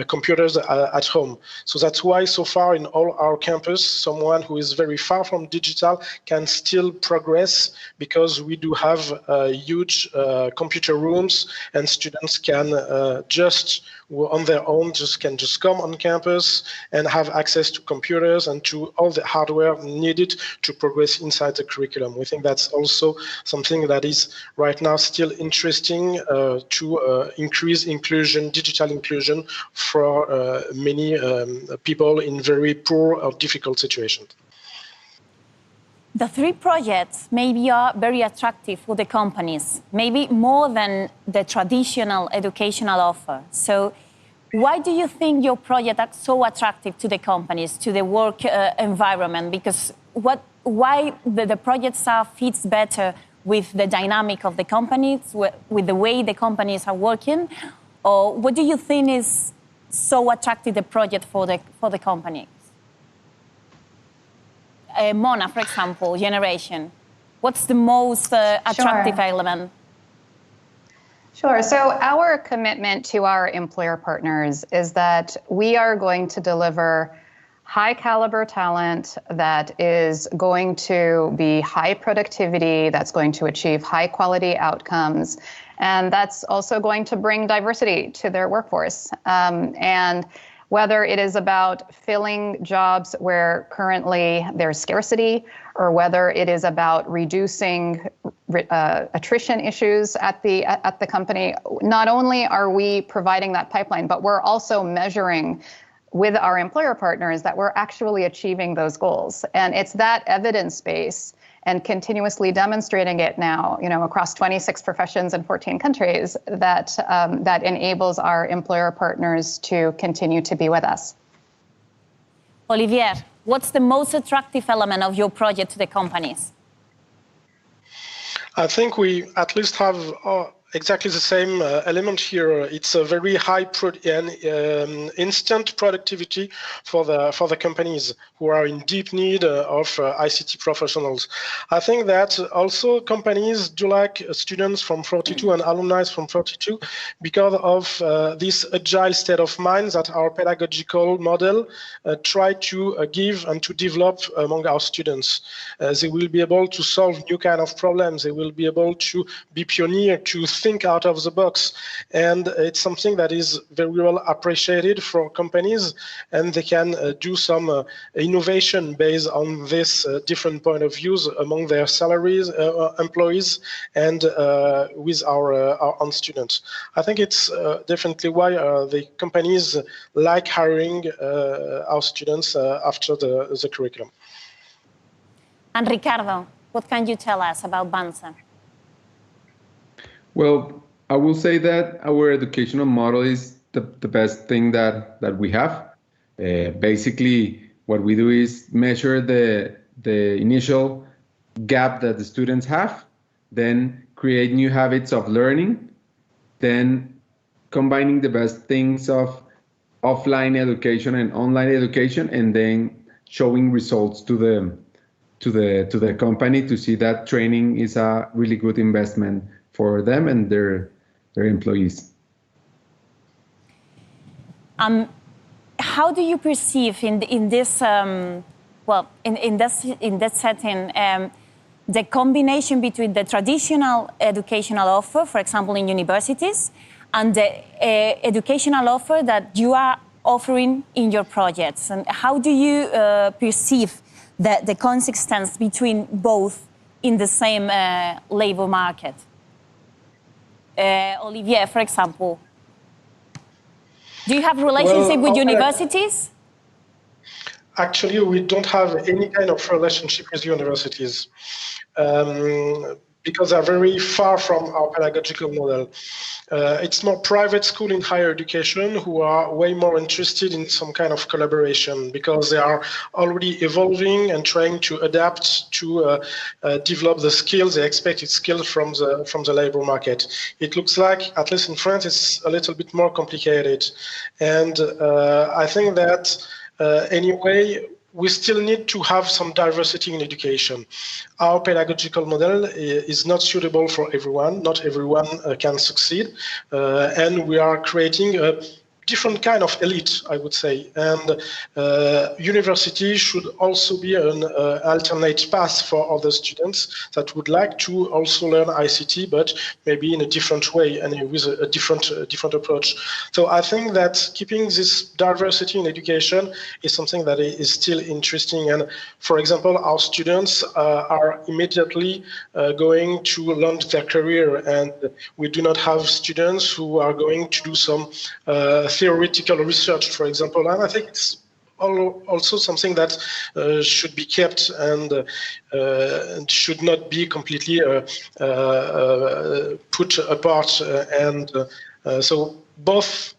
computers at home. So that's why so far in all our campus, someone who is very far from digital can still progress, because we do have huge computer rooms, and students can just on their own can just come on campus and have access to computers and to all the hardware needed to progress inside the curriculum. We think that's also something that is right now still interesting to increase inclusion, digital inclusion for many people in very poor or difficult situations. The three projects maybe are very attractive for the companies, maybe more than the traditional educational offer. So why do you think your projects are so attractive to the companies, to the work environment? Because why the projects fits better with the dynamic of the companies, with the way the companies are working? Or what do you think is so attractive the project for the company? Mona, for example, generation. What's the most attractive element? Sure. So our commitment to our employer partners is that we are going to deliver high caliber talent that is going to be high productivity, that's going to achieve high quality outcomes, and that's also going to bring diversity to their workforce. And whether it is about filling jobs where currently there's scarcity, or whether it is about reducing attrition issues at the company, not only are we providing that pipeline, but we're also measuring with our employer partners that we're actually achieving those goals. And it's that evidence base and continuously demonstrating it now, across 26 professions in 14 countries, that enables our employer partners to continue to be with us. Olivier, what's the most attractive element of your project to the companies? I think we at least have exactly the same element here. It's a very high instant productivity for the companies who are in deep need of ICT professionals. I think that also companies do like students from 42 and alumni from 42 because of this agile state of mind that our pedagogical model try to give and to develop among our students. They will be able to solve new kind of problems. They will be able to be pioneer, to think out of the box, and it's something that is very well appreciated for companies, and they can do some innovation based on this different point of views among their salaries, employees, and with our own students. I think it's definitely why the companies like hiring our students after the curriculum. And Ricardo, what can you tell us about Banza? Well, I will say that our educational model is the best thing that we have. Basically, what we do is measure the initial gap that the students have, then create new habits of learning, then combining the best things of offline education and online education, and then showing results to the company to see that training is a really good investment for them and their employees. How do you perceive in this setting the combination between the traditional educational offer, for example, in universities, and the educational offer that you are offering in your projects? And how do you perceive the consistency between both in the same labor market? Olivier, for example, do you have a relationship with universities? Actually, we don't have any kind of relationship with universities because they're very far from our pedagogical model. It's more private school in higher education who are way more interested in some kind of collaboration because they are already evolving and trying to adapt to develop the skills, the expected skills from the labor market. It looks like, at least in France, it's a little bit more complicated. And I think that anyway, we still need to have some diversity in education. Our pedagogical model is not suitable for everyone. Not everyone can succeed. And we are creating a different kind of elite, I would say. And university should also be an alternate path for other students that would like to also learn ICT, but maybe in a different way and with a different approach. So I think that keeping this diversity in education is something that is still interesting. And for example, our students are immediately going to launch their career, and we do not have students who are going to do some theoretical research, for example. And I think it's also something that should be kept and should not be completely put apart. So both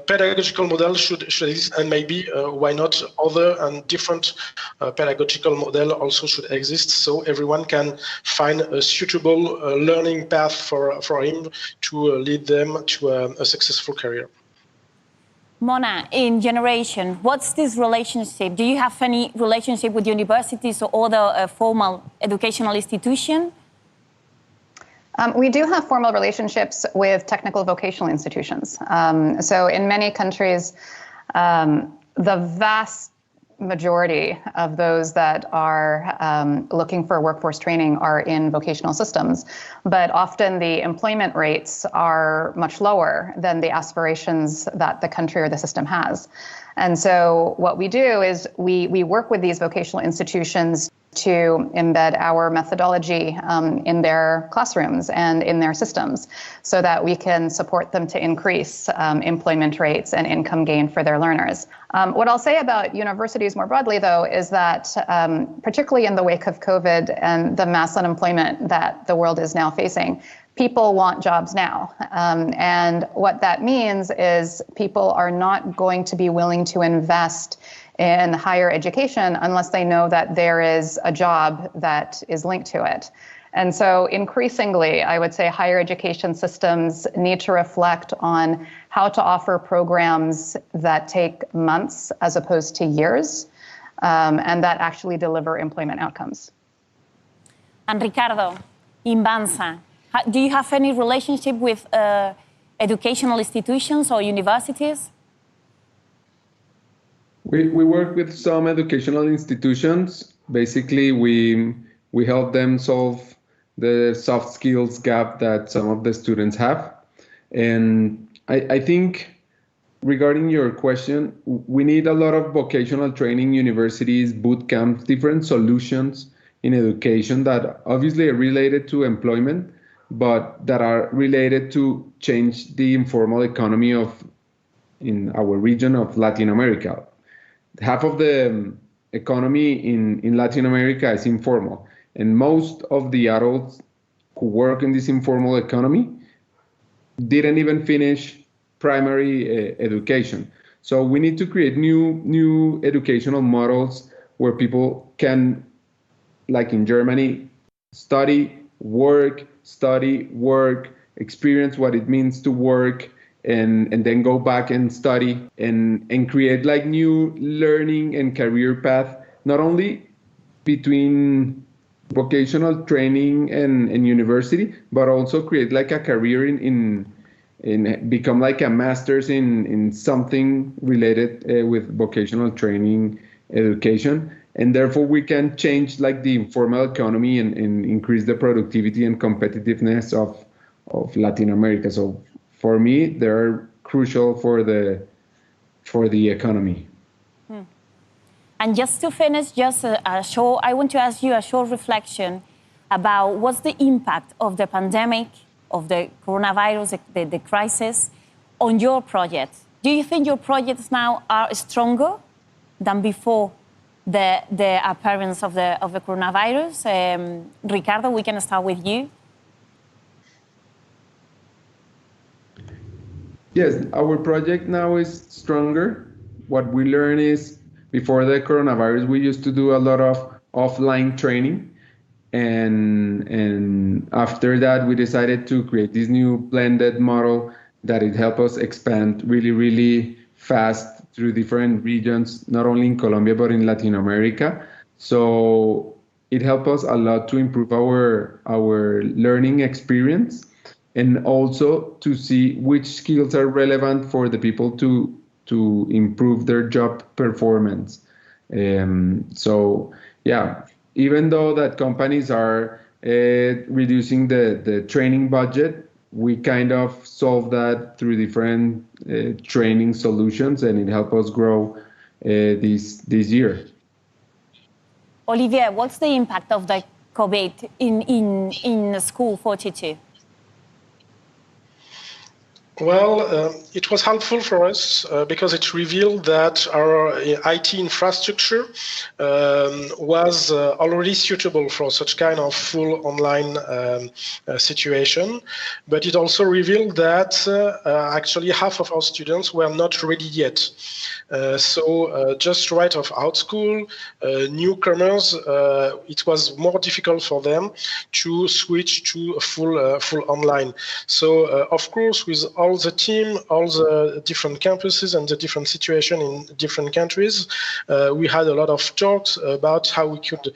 pedagogical models should exist, and maybe why not other and different pedagogical model also should exist, so everyone can find a suitable learning path for him to lead them to a successful career. Mona, in Generation, what's this relationship? Do you have any relationship with universities or other formal educational institutions? We do have formal relationships with technical vocational institutions. So in many countries, the vast majority of those that are looking for workforce training are in vocational systems, but often the employment rates are much lower than the aspirations that the country or the system has. And so what we do is we work with these vocational institutions to embed our methodology in their classrooms and in their systems so that we can support them to increase employment rates and income gain for their learners. What I'll say about universities more broadly, though, is that particularly in the wake of COVID and the mass unemployment that the world is now facing, people want jobs now. And what that means is people are not going to be willing to invest in higher education unless they know that there is a job that is linked to it. And so increasingly, I would say higher education systems need to reflect on how to offer programs that take months as opposed to years, and that actually deliver employment outcomes. And Ricardo, in Banza, do you have any relationship with educational institutions or universities? We work with some educational institutions. Basically, we help them solve the soft skills gap that some of the students have. And I think regarding your question, we need a lot of vocational training, universities, boot camps, different solutions in education that obviously are related to employment, but that are related to change the informal economy in our region of Latin America. Half of the economy in Latin America is informal, and most of the adults who work in this informal economy didn't even finish primary education. So we need to create new educational models where people can, like in Germany, study, work, experience what it means to work, and then go back and study and create like new learning and career path, not only between vocational training and university, but also create like a career in become like a master's in something related with vocational training education. And therefore we can change like the informal economy and increase the productivity and competitiveness of Latin America. So for me, they're crucial for the economy. And just to finish, I want to ask you a short reflection about what's the impact of the pandemic, of the coronavirus, the crisis, on your project. Do you think your projects now are stronger than before the appearance of the coronavirus? Ricardo, we can start with you. Yes, our project now is stronger. What we learn is, before the coronavirus, we used to do a lot of offline training. And after that, we decided to create this new blended model that it helped us expand really, really fast through different regions, not only in Colombia, but in Latin America. So it helped us a lot to improve our learning experience, and also to see which skills are relevant for the people to improve their job performance. So yeah, even though that companies are reducing the training budget, we kind of solve that through different training solutions, and it helped us grow this year. Olivier, what's the impact of the COVID in School 42? Well, it was helpful for us because it revealed that our IT infrastructure was already suitable for such kind of full online situation. But it also revealed that actually half of our students were not ready yet. So just right out school, newcomers, it was more difficult for them to switch to a full online. So of course, with all the team, all the different campuses and the different situation in different countries, we had a lot of talks about how we could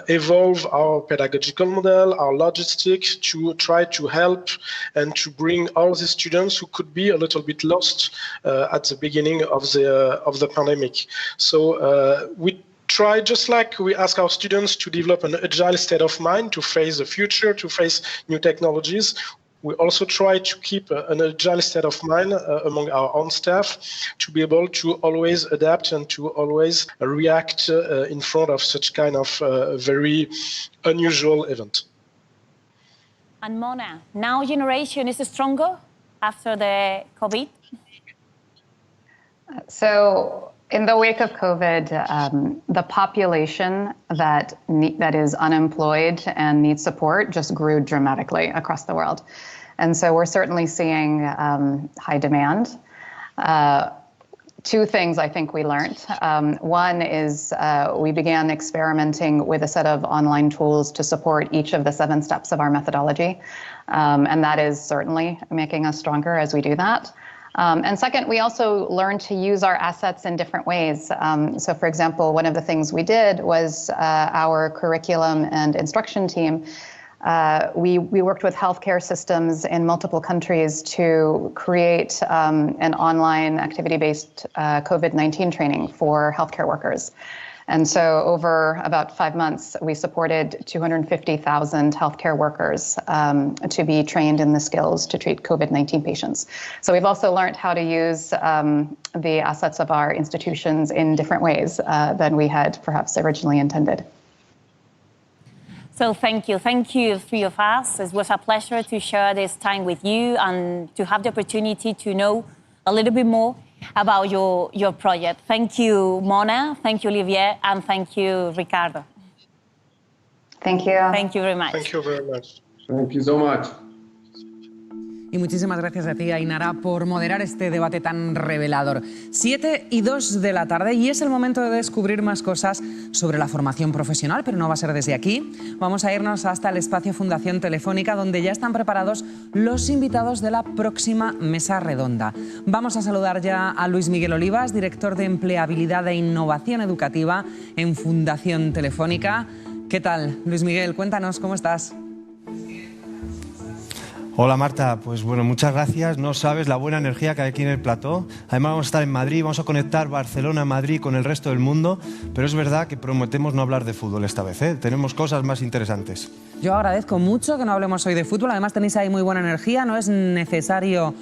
evolve our pedagogical model, our logistics, to try to help and to bring all the students who could be a little bit lost at the beginning of the pandemic. So we try, just like we ask our students to develop an agile state of mind to face the future, to face new technologies, we also try to keep an agile state of mind among our own staff to be able to always adapt and to always react in front of such kind of very unusual event. And Mona, now generation is stronger after the COVID? So in the wake of COVID, the population that is unemployed and needs support just grew dramatically across the world. And so we're certainly seeing high demand. Two things I think we learned. One is we began experimenting with a set of online tools to support each of the 7 steps of our methodology. And that is certainly making us stronger as we do that. And second, we also learned to use our assets in different ways. So for example, one of the things we did was our curriculum and instruction team, we worked with healthcare systems in multiple countries to create an online activity-based COVID-19 training for healthcare workers. And so over about 5 months, we supported 250,000 healthcare workers to be trained in the skills to treat COVID-19 patients. So we've also learned how to use the assets of our institutions in different ways than we had perhaps originally intended. So thank you, three of us. It was a pleasure to share this time with you and to have the opportunity to know a little bit more about your project. Thank you, Mona, thank you, Olivier, and thank you, Ricardo. Thank you. Thank you very much. Thank you very much. Thank you so much. Y muchísimas gracias a ti, Ainara, por moderar este debate tan revelador. 7:02 de la tarde y es el momento de descubrir más cosas sobre la formación profesional, pero no va a ser desde aquí. Vamos a irnos hasta el espacio Fundación Telefónica, donde ya están preparados los invitados de la próxima mesa redonda. Vamos a saludar ya a Luis Miguel Olivas, director de Empleabilidad e Innovación Educativa en Fundación Telefónica. ¿Qué tal, Luis Miguel? Cuéntanos, ¿cómo estás? Hola Marta, pues bueno, muchas gracias. No sabes la buena energía que hay aquí en el plató. Además vamos a estar en Madrid, vamos a conectar Barcelona, Madrid con el resto del mundo, pero es verdad que prometemos no hablar de fútbol esta vez, ¿eh? Tenemos cosas más interesantes. Yo agradezco mucho que no hablemos hoy de fútbol. Además tenéis ahí muy buena energía. No es necesario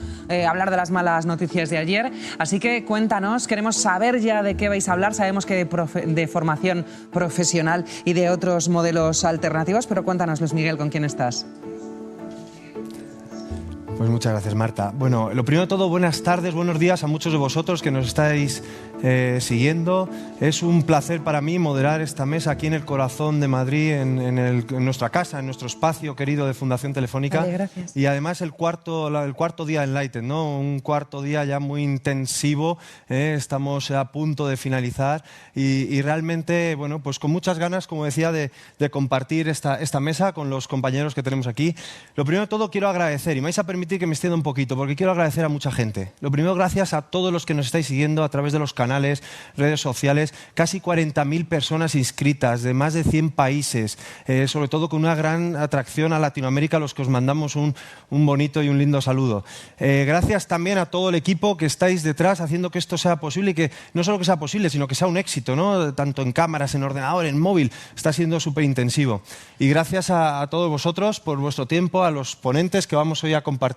hablar de las malas noticias de ayer. Así que cuéntanos, queremos saber ya de qué vais a hablar. Sabemos que de formación profesional y de otros modelos alternativos. Pero cuéntanos, Luis Miguel, ¿con quién estás? Pues muchas gracias, Marta. Bueno, lo primero de todo, buenas tardes, buenos días a muchos de vosotros que nos estáis siguiendo. Es un placer para mí moderar esta mesa aquí en el corazón de Madrid, en nuestra casa, en nuestro espacio querido de Fundación Telefónica. Vale, gracias. Y además el cuarto día en Enlighted, ¿no? Un cuarto día ya muy intensivo. Estamos a punto de finalizar y realmente, bueno, pues con muchas ganas, como decía, de compartir esta mesa con los compañeros que tenemos aquí. Lo primero de todo quiero agradecer, y me vais a permitir que me extienda un poquito, porque quiero agradecer a mucha gente. Lo primero, gracias a todos los que nos estáis siguiendo a través de los canales, redes sociales, casi 40.000 personas inscritas de más de 100 países, sobre todo con una gran atracción a Latinoamérica, a los que os mandamos un bonito y un lindo saludo. Gracias también a todo el equipo que estáis detrás haciendo que esto sea posible y que no solo que sea posible, sino que sea un éxito, ¿no? Tanto en cámaras, en ordenador, en móvil, está siendo súper intensivo. Y gracias a todos vosotros por vuestro tiempo, a los ponentes que vamos hoy a compartir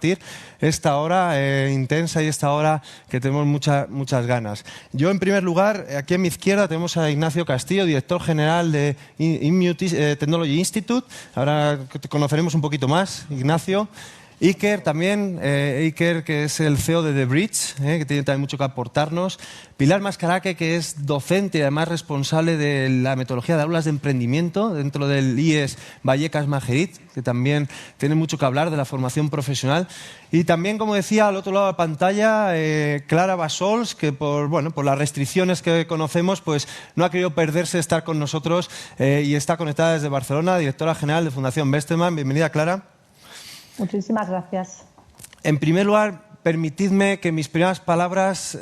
esta hora intensa y esta hora que tenemos muchas ganas. Yo, en primer lugar, aquí a mi izquierda tenemos a Ignacio Castillo, director general de Immunity Technology Institute. Ahora te conoceremos un poquito más, Ignacio. Iker también, Iker, que es el CEO de The Bridge, que tiene también mucho que aportarnos. Pilar Mascaraque, que es docente y además responsable de la metodología de aulas de emprendimiento dentro del IES Vallecas Madrid, que también tiene mucho que hablar de la formación profesional. Y también, como decía, al otro lado de la pantalla, Clara Basols, que por las restricciones que conocemos, pues no ha querido perderse de estar con nosotros y está conectada desde Barcelona, directora general de Fundación Westermann. Bienvenida, Clara. Muchísimas gracias. En primer lugar, permitidme que mis primeras palabras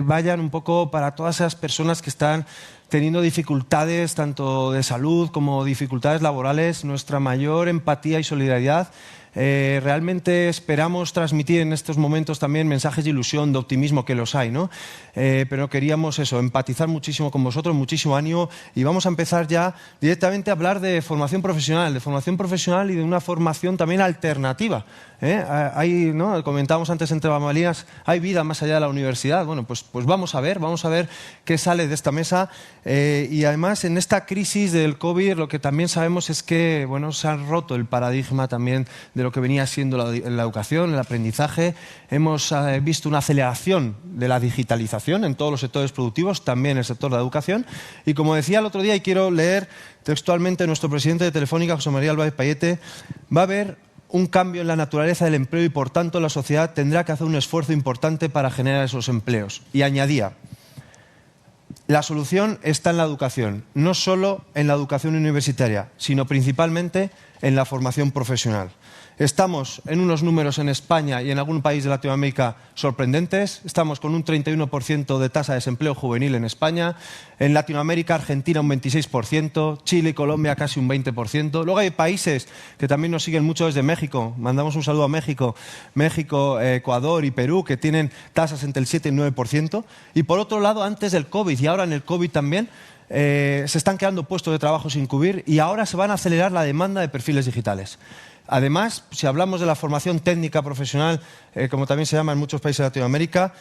vayan un poco para todas esas personas que están teniendo dificultades tanto de salud como dificultades laborales. Nuestra mayor empatía y solidaridad. Realmente esperamos transmitir en estos momentos también mensajes de ilusión, de optimismo, que los hay, ¿no? Pero queríamos empatizar muchísimo con vosotros, muchísimo ánimo, y vamos a empezar ya directamente a hablar de formación profesional y de una formación también alternativa. Hay, ¿no? Comentábamos antes entre bambalinas, hay vida más allá de la universidad. Bueno, pues vamos a ver qué sale de esta mesa. Y además, en esta crisis del COVID, lo que también sabemos es que, bueno, se ha roto el paradigma también de lo que venía siendo la educación, el aprendizaje. Hemos visto una aceleración de la digitalización en todos los sectores productivos, también en el sector de la educación. Y como decía el otro día, y quiero leer textualmente nuestro presidente de Telefónica, José María Álvarez Payete, va a haber un cambio en la naturaleza del empleo y, por tanto, la sociedad tendrá que hacer un esfuerzo importante para generar esos empleos. Y añadía: la solución está en la educación, no solo en la educación universitaria, sino principalmente en la formación profesional. Estamos en unos números en España y en algún país de Latinoamérica sorprendentes. Estamos con un 31% de tasa de desempleo juvenil en España. En Latinoamérica, Argentina un 26%, Chile y Colombia casi un 20%. Luego hay países que también nos siguen mucho desde México. Mandamos un saludo a México, Ecuador y Perú, que tienen tasas entre el 7 y el 9%. Y por otro lado, antes del COVID y ahora en el COVID también, se están quedando puestos de trabajo sin cubrir y ahora se van a acelerar la demanda de perfiles digitales. Además, si hablamos de la formación técnica profesional, como también se llama en muchos países de Latinoamérica,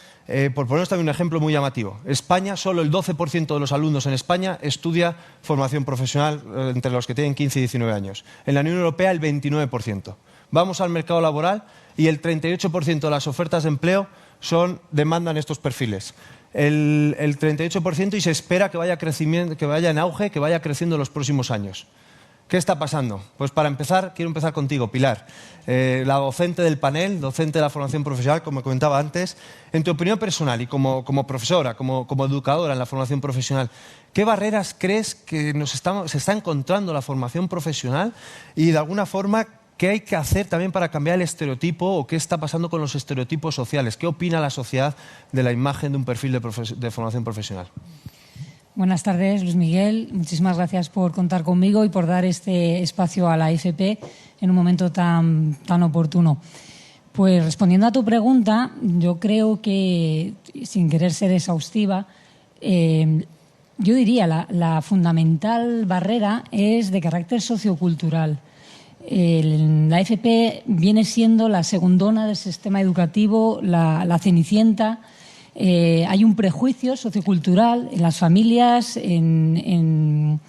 por poneros también un ejemplo muy llamativo. España, solo el 12% de los alumnos en España estudia formación profesional entre los que tienen 15 y 19 años. En la Unión Europea, el 29%. Vamos al mercado laboral y el 38% de las ofertas de empleo demandan estos perfiles. El 38%, y se espera que vaya en auge, que vaya creciendo en los próximos años. ¿Qué está pasando? Pues para empezar, quiero empezar contigo, Pilar, la docente del panel, docente de la formación profesional, como comentaba antes. En tu opinión personal y como profesora, como educadora en la formación profesional, ¿qué barreras crees que se está encontrando la formación profesional y, de alguna forma, qué hay que hacer también para cambiar el estereotipo o qué está pasando con los estereotipos sociales? ¿Qué opina la sociedad de la imagen de un perfil de formación profesional? Buenas tardes, Luis Miguel. Muchísimas gracias por contar conmigo y por dar este espacio a la FP en un momento tan oportuno. Pues respondiendo a tu pregunta, yo creo que, sin querer ser exhaustiva, yo diría la fundamental barrera es de carácter sociocultural. La FP viene siendo la segundona del sistema educativo, la cenicienta. Hay un prejuicio sociocultural en las familias, en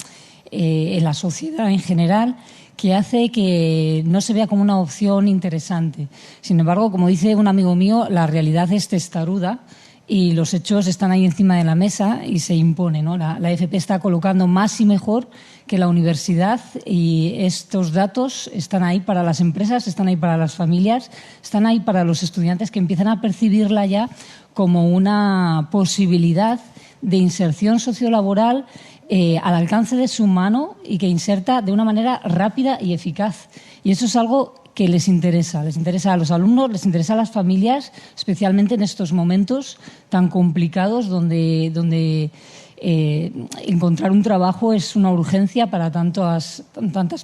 la sociedad en general, que hace que no se vea como una opción interesante. Sin embargo, como dice un amigo mío, la realidad es testaruda y los hechos están ahí encima de la mesa y se impone, ¿no? La FP está colocando más y mejor que la universidad, y estos datos están ahí para las empresas, están ahí para las familias, están ahí para los estudiantes que empiezan a percibirla ya como una posibilidad de inserción sociolaboral al alcance de su mano y que inserta de una manera rápida y eficaz. Y eso es algo que les interesa a los alumnos, les interesa a las familias, especialmente en estos momentos tan complicados donde encontrar un trabajo es una urgencia para tantas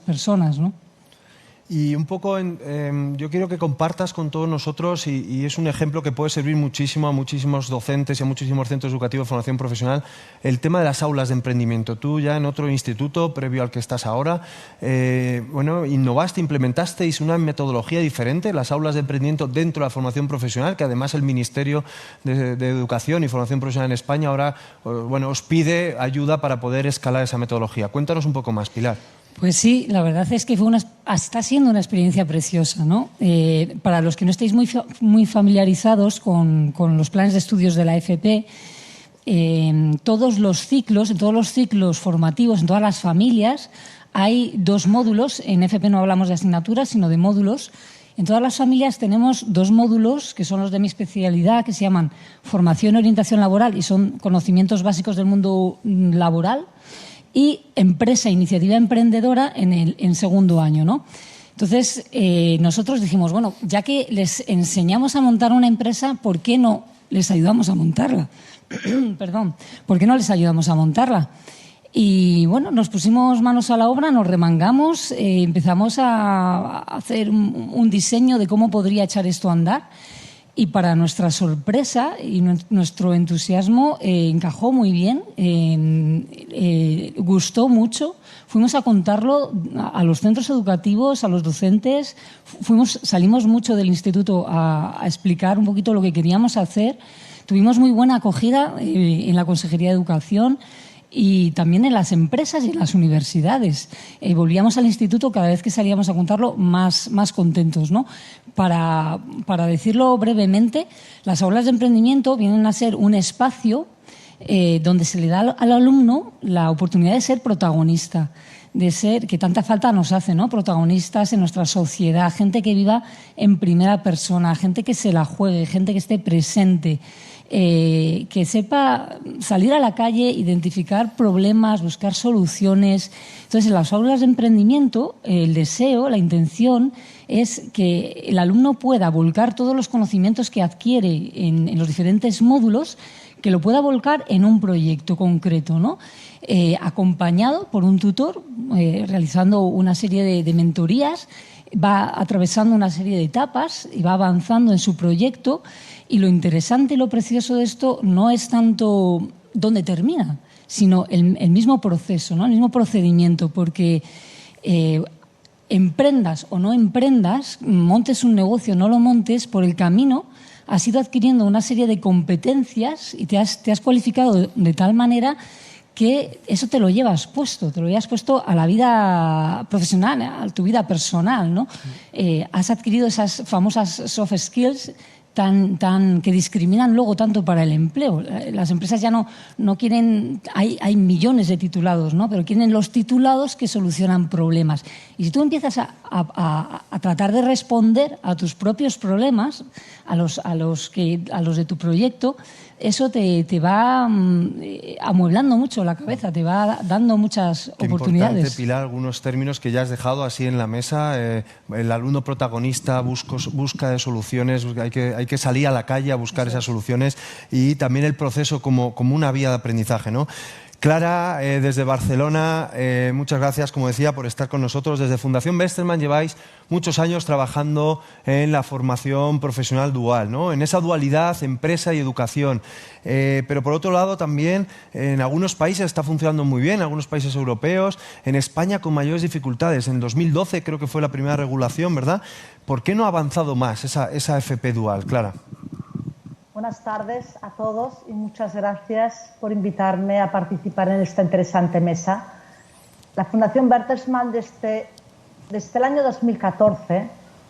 personas, ¿no? Y un poco, yo quiero que compartas con todos nosotros, y es un ejemplo que puede servir muchísimo a muchísimos docentes y a muchísimos centros educativos de formación profesional, el tema de las aulas de emprendimiento. Tú ya en otro instituto, previo al que estás ahora, innovaste, implementasteis una metodología diferente, las aulas de emprendimiento dentro de la formación profesional, que además el Ministerio de Educación y Formación Profesional en España ahora os pide ayuda para poder escalar esa metodología. Cuéntanos un poco más, Pilar. Pues sí, la verdad es que está siendo una experiencia preciosa, ¿no? Para los que no estéis muy familiarizados con los planes de estudios de la FP, en todos los ciclos formativos, en todas las familias, hay 2 módulos. En FP no hablamos de asignaturas, sino de módulos. En todas las familias tenemos 2 módulos, que son los de mi especialidad, que se llaman formación y orientación laboral, y son conocimientos básicos del mundo laboral, y empresa, iniciativa emprendedora en segundo año, ¿no? Entonces, nosotros dijimos, bueno, ya que les enseñamos a montar una empresa, ¿por qué no les ayudamos a montarla? Perdón, ¿por qué no les ayudamos a montarla? Y bueno, nos pusimos manos a la obra, nos remangamos, empezamos a hacer un diseño de cómo podría echar esto a andar. Y para nuestra sorpresa y nuestro entusiasmo encajó muy bien, gustó mucho. Fuimos a contarlo a los centros educativos, a los docentes. Salimos mucho del instituto a explicar un poquito lo que queríamos hacer. Tuvimos muy buena acogida en la Consejería de Educación y también en las empresas y en las universidades. Volvíamos al instituto cada vez que salíamos a contarlo más contentos, ¿no? Para decirlo brevemente, las aulas de emprendimiento vienen a ser un espacio donde se le da al alumno la oportunidad de ser protagonista, de ser, que tanta falta nos hace, ¿no? Protagonistas en nuestra sociedad, gente que viva en primera persona, gente que se la juegue, gente que esté presente, que sepa salir a la calle, identificar problemas, buscar soluciones. Entonces, en las aulas de emprendimiento, el deseo, la intención es que el alumno pueda volcar todos los conocimientos que adquiere en los diferentes módulos, que lo pueda volcar en un proyecto concreto, ¿no? Acompañado por un tutor, realizando una serie de mentorías, va atravesando una serie de etapas y va avanzando en su proyecto. Y lo interesante y lo precioso de esto no es tanto dónde termina, sino el mismo proceso, ¿no? El mismo procedimiento, porque emprendas o no emprendas, montes un negocio o no lo montes, por el camino has ido adquiriendo una serie de competencias y te has cualificado de tal manera que eso te lo llevas puesto a la vida profesional, a tu vida personal, ¿no? Has adquirido esas famosas soft skills que discriminan luego tanto para el empleo. Las empresas ya no quieren, hay millones de titulados, ¿no? Pero quieren los titulados que solucionan problemas. Y si tú empiezas a tratar de responder a tus propios problemas, a los de tu proyecto, eso te va amueblando mucho la cabeza, te va dando muchas oportunidades. Importante, Pilar, algunos términos que ya has dejado así en la mesa. El alumno protagonista busca de soluciones, hay que salir a la calle a buscar esas soluciones, y también el proceso como una vía de aprendizaje, ¿no? Clara, desde Barcelona, muchas gracias, como decía, por estar con nosotros. Desde Fundación Westermann lleváis muchos años trabajando en la formación profesional dual, ¿no? En esa dualidad, empresa y educación. Pero por otro lado también en algunos países está funcionando muy bien, en algunos países europeos, en España con mayores dificultades. En 2012 creo que fue la primera regulación, ¿verdad? ¿Por qué no ha avanzado más esa FP dual, Clara? Buenas tardes a todos y muchas gracias por invitarme a participar en esta interesante mesa. La Fundación Bertelsmann desde el año 2014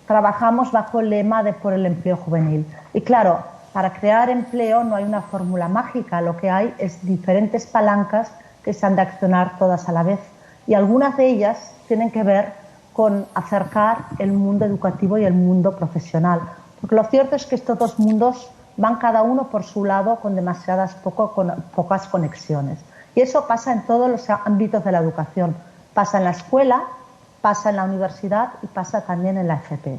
trabajamos bajo el lema de por el empleo juvenil. Y claro, para crear empleo no hay una fórmula mágica, lo que hay es diferentes palancas que se han de accionar todas a la vez. Y algunas de ellas tienen que ver con acercar el mundo educativo y el mundo profesional. Porque lo cierto es que estos dos mundos van cada uno por su lado con pocas conexiones. Y eso pasa en todos los ámbitos de la educación. Pasa en la escuela, pasa en la universidad y pasa también en la FP.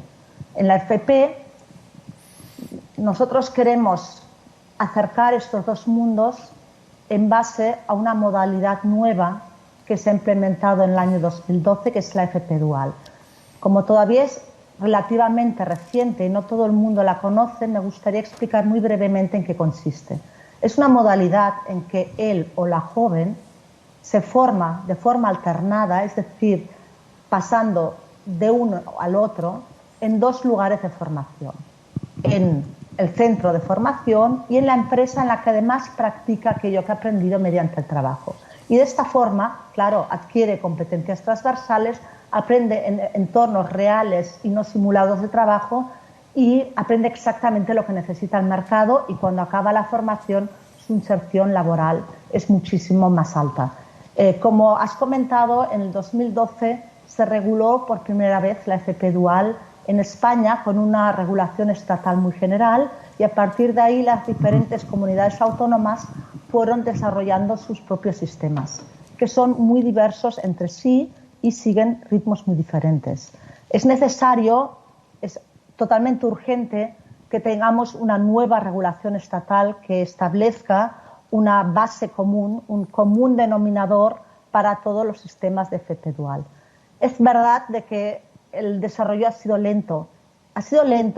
En la FP nosotros queremos acercar estos dos mundos en base a una modalidad nueva que se ha implementado en el año 2012, que es la FP dual. Como todavía es relativamente reciente y no todo el mundo la conoce, me gustaría explicar muy brevemente en qué consiste. Es una modalidad en que él o la joven se forma de forma alternada, es decir, pasando de uno al otro en dos lugares de formación, en el centro de formación y en la empresa en la que además practica aquello que ha aprendido mediante el trabajo. Y de esta forma, claro, adquiere competencias transversales, aprende en entornos reales y no simulados de trabajo y aprende exactamente lo que necesita el mercado y cuando acaba la formación su inserción laboral es muchísimo más alta. Como has comentado, en el 2012 se reguló por primera vez la FP dual en España con una regulación estatal muy general y a partir de ahí las diferentes comunidades autónomas fueron desarrollando sus propios sistemas, que son muy diversos entre sí y siguen ritmos muy diferentes. Es necesario, es totalmente urgente que tengamos una nueva regulación estatal que establezca una base común, un común denominador para todos los sistemas de FP dual. Es verdad de que el desarrollo ha sido lento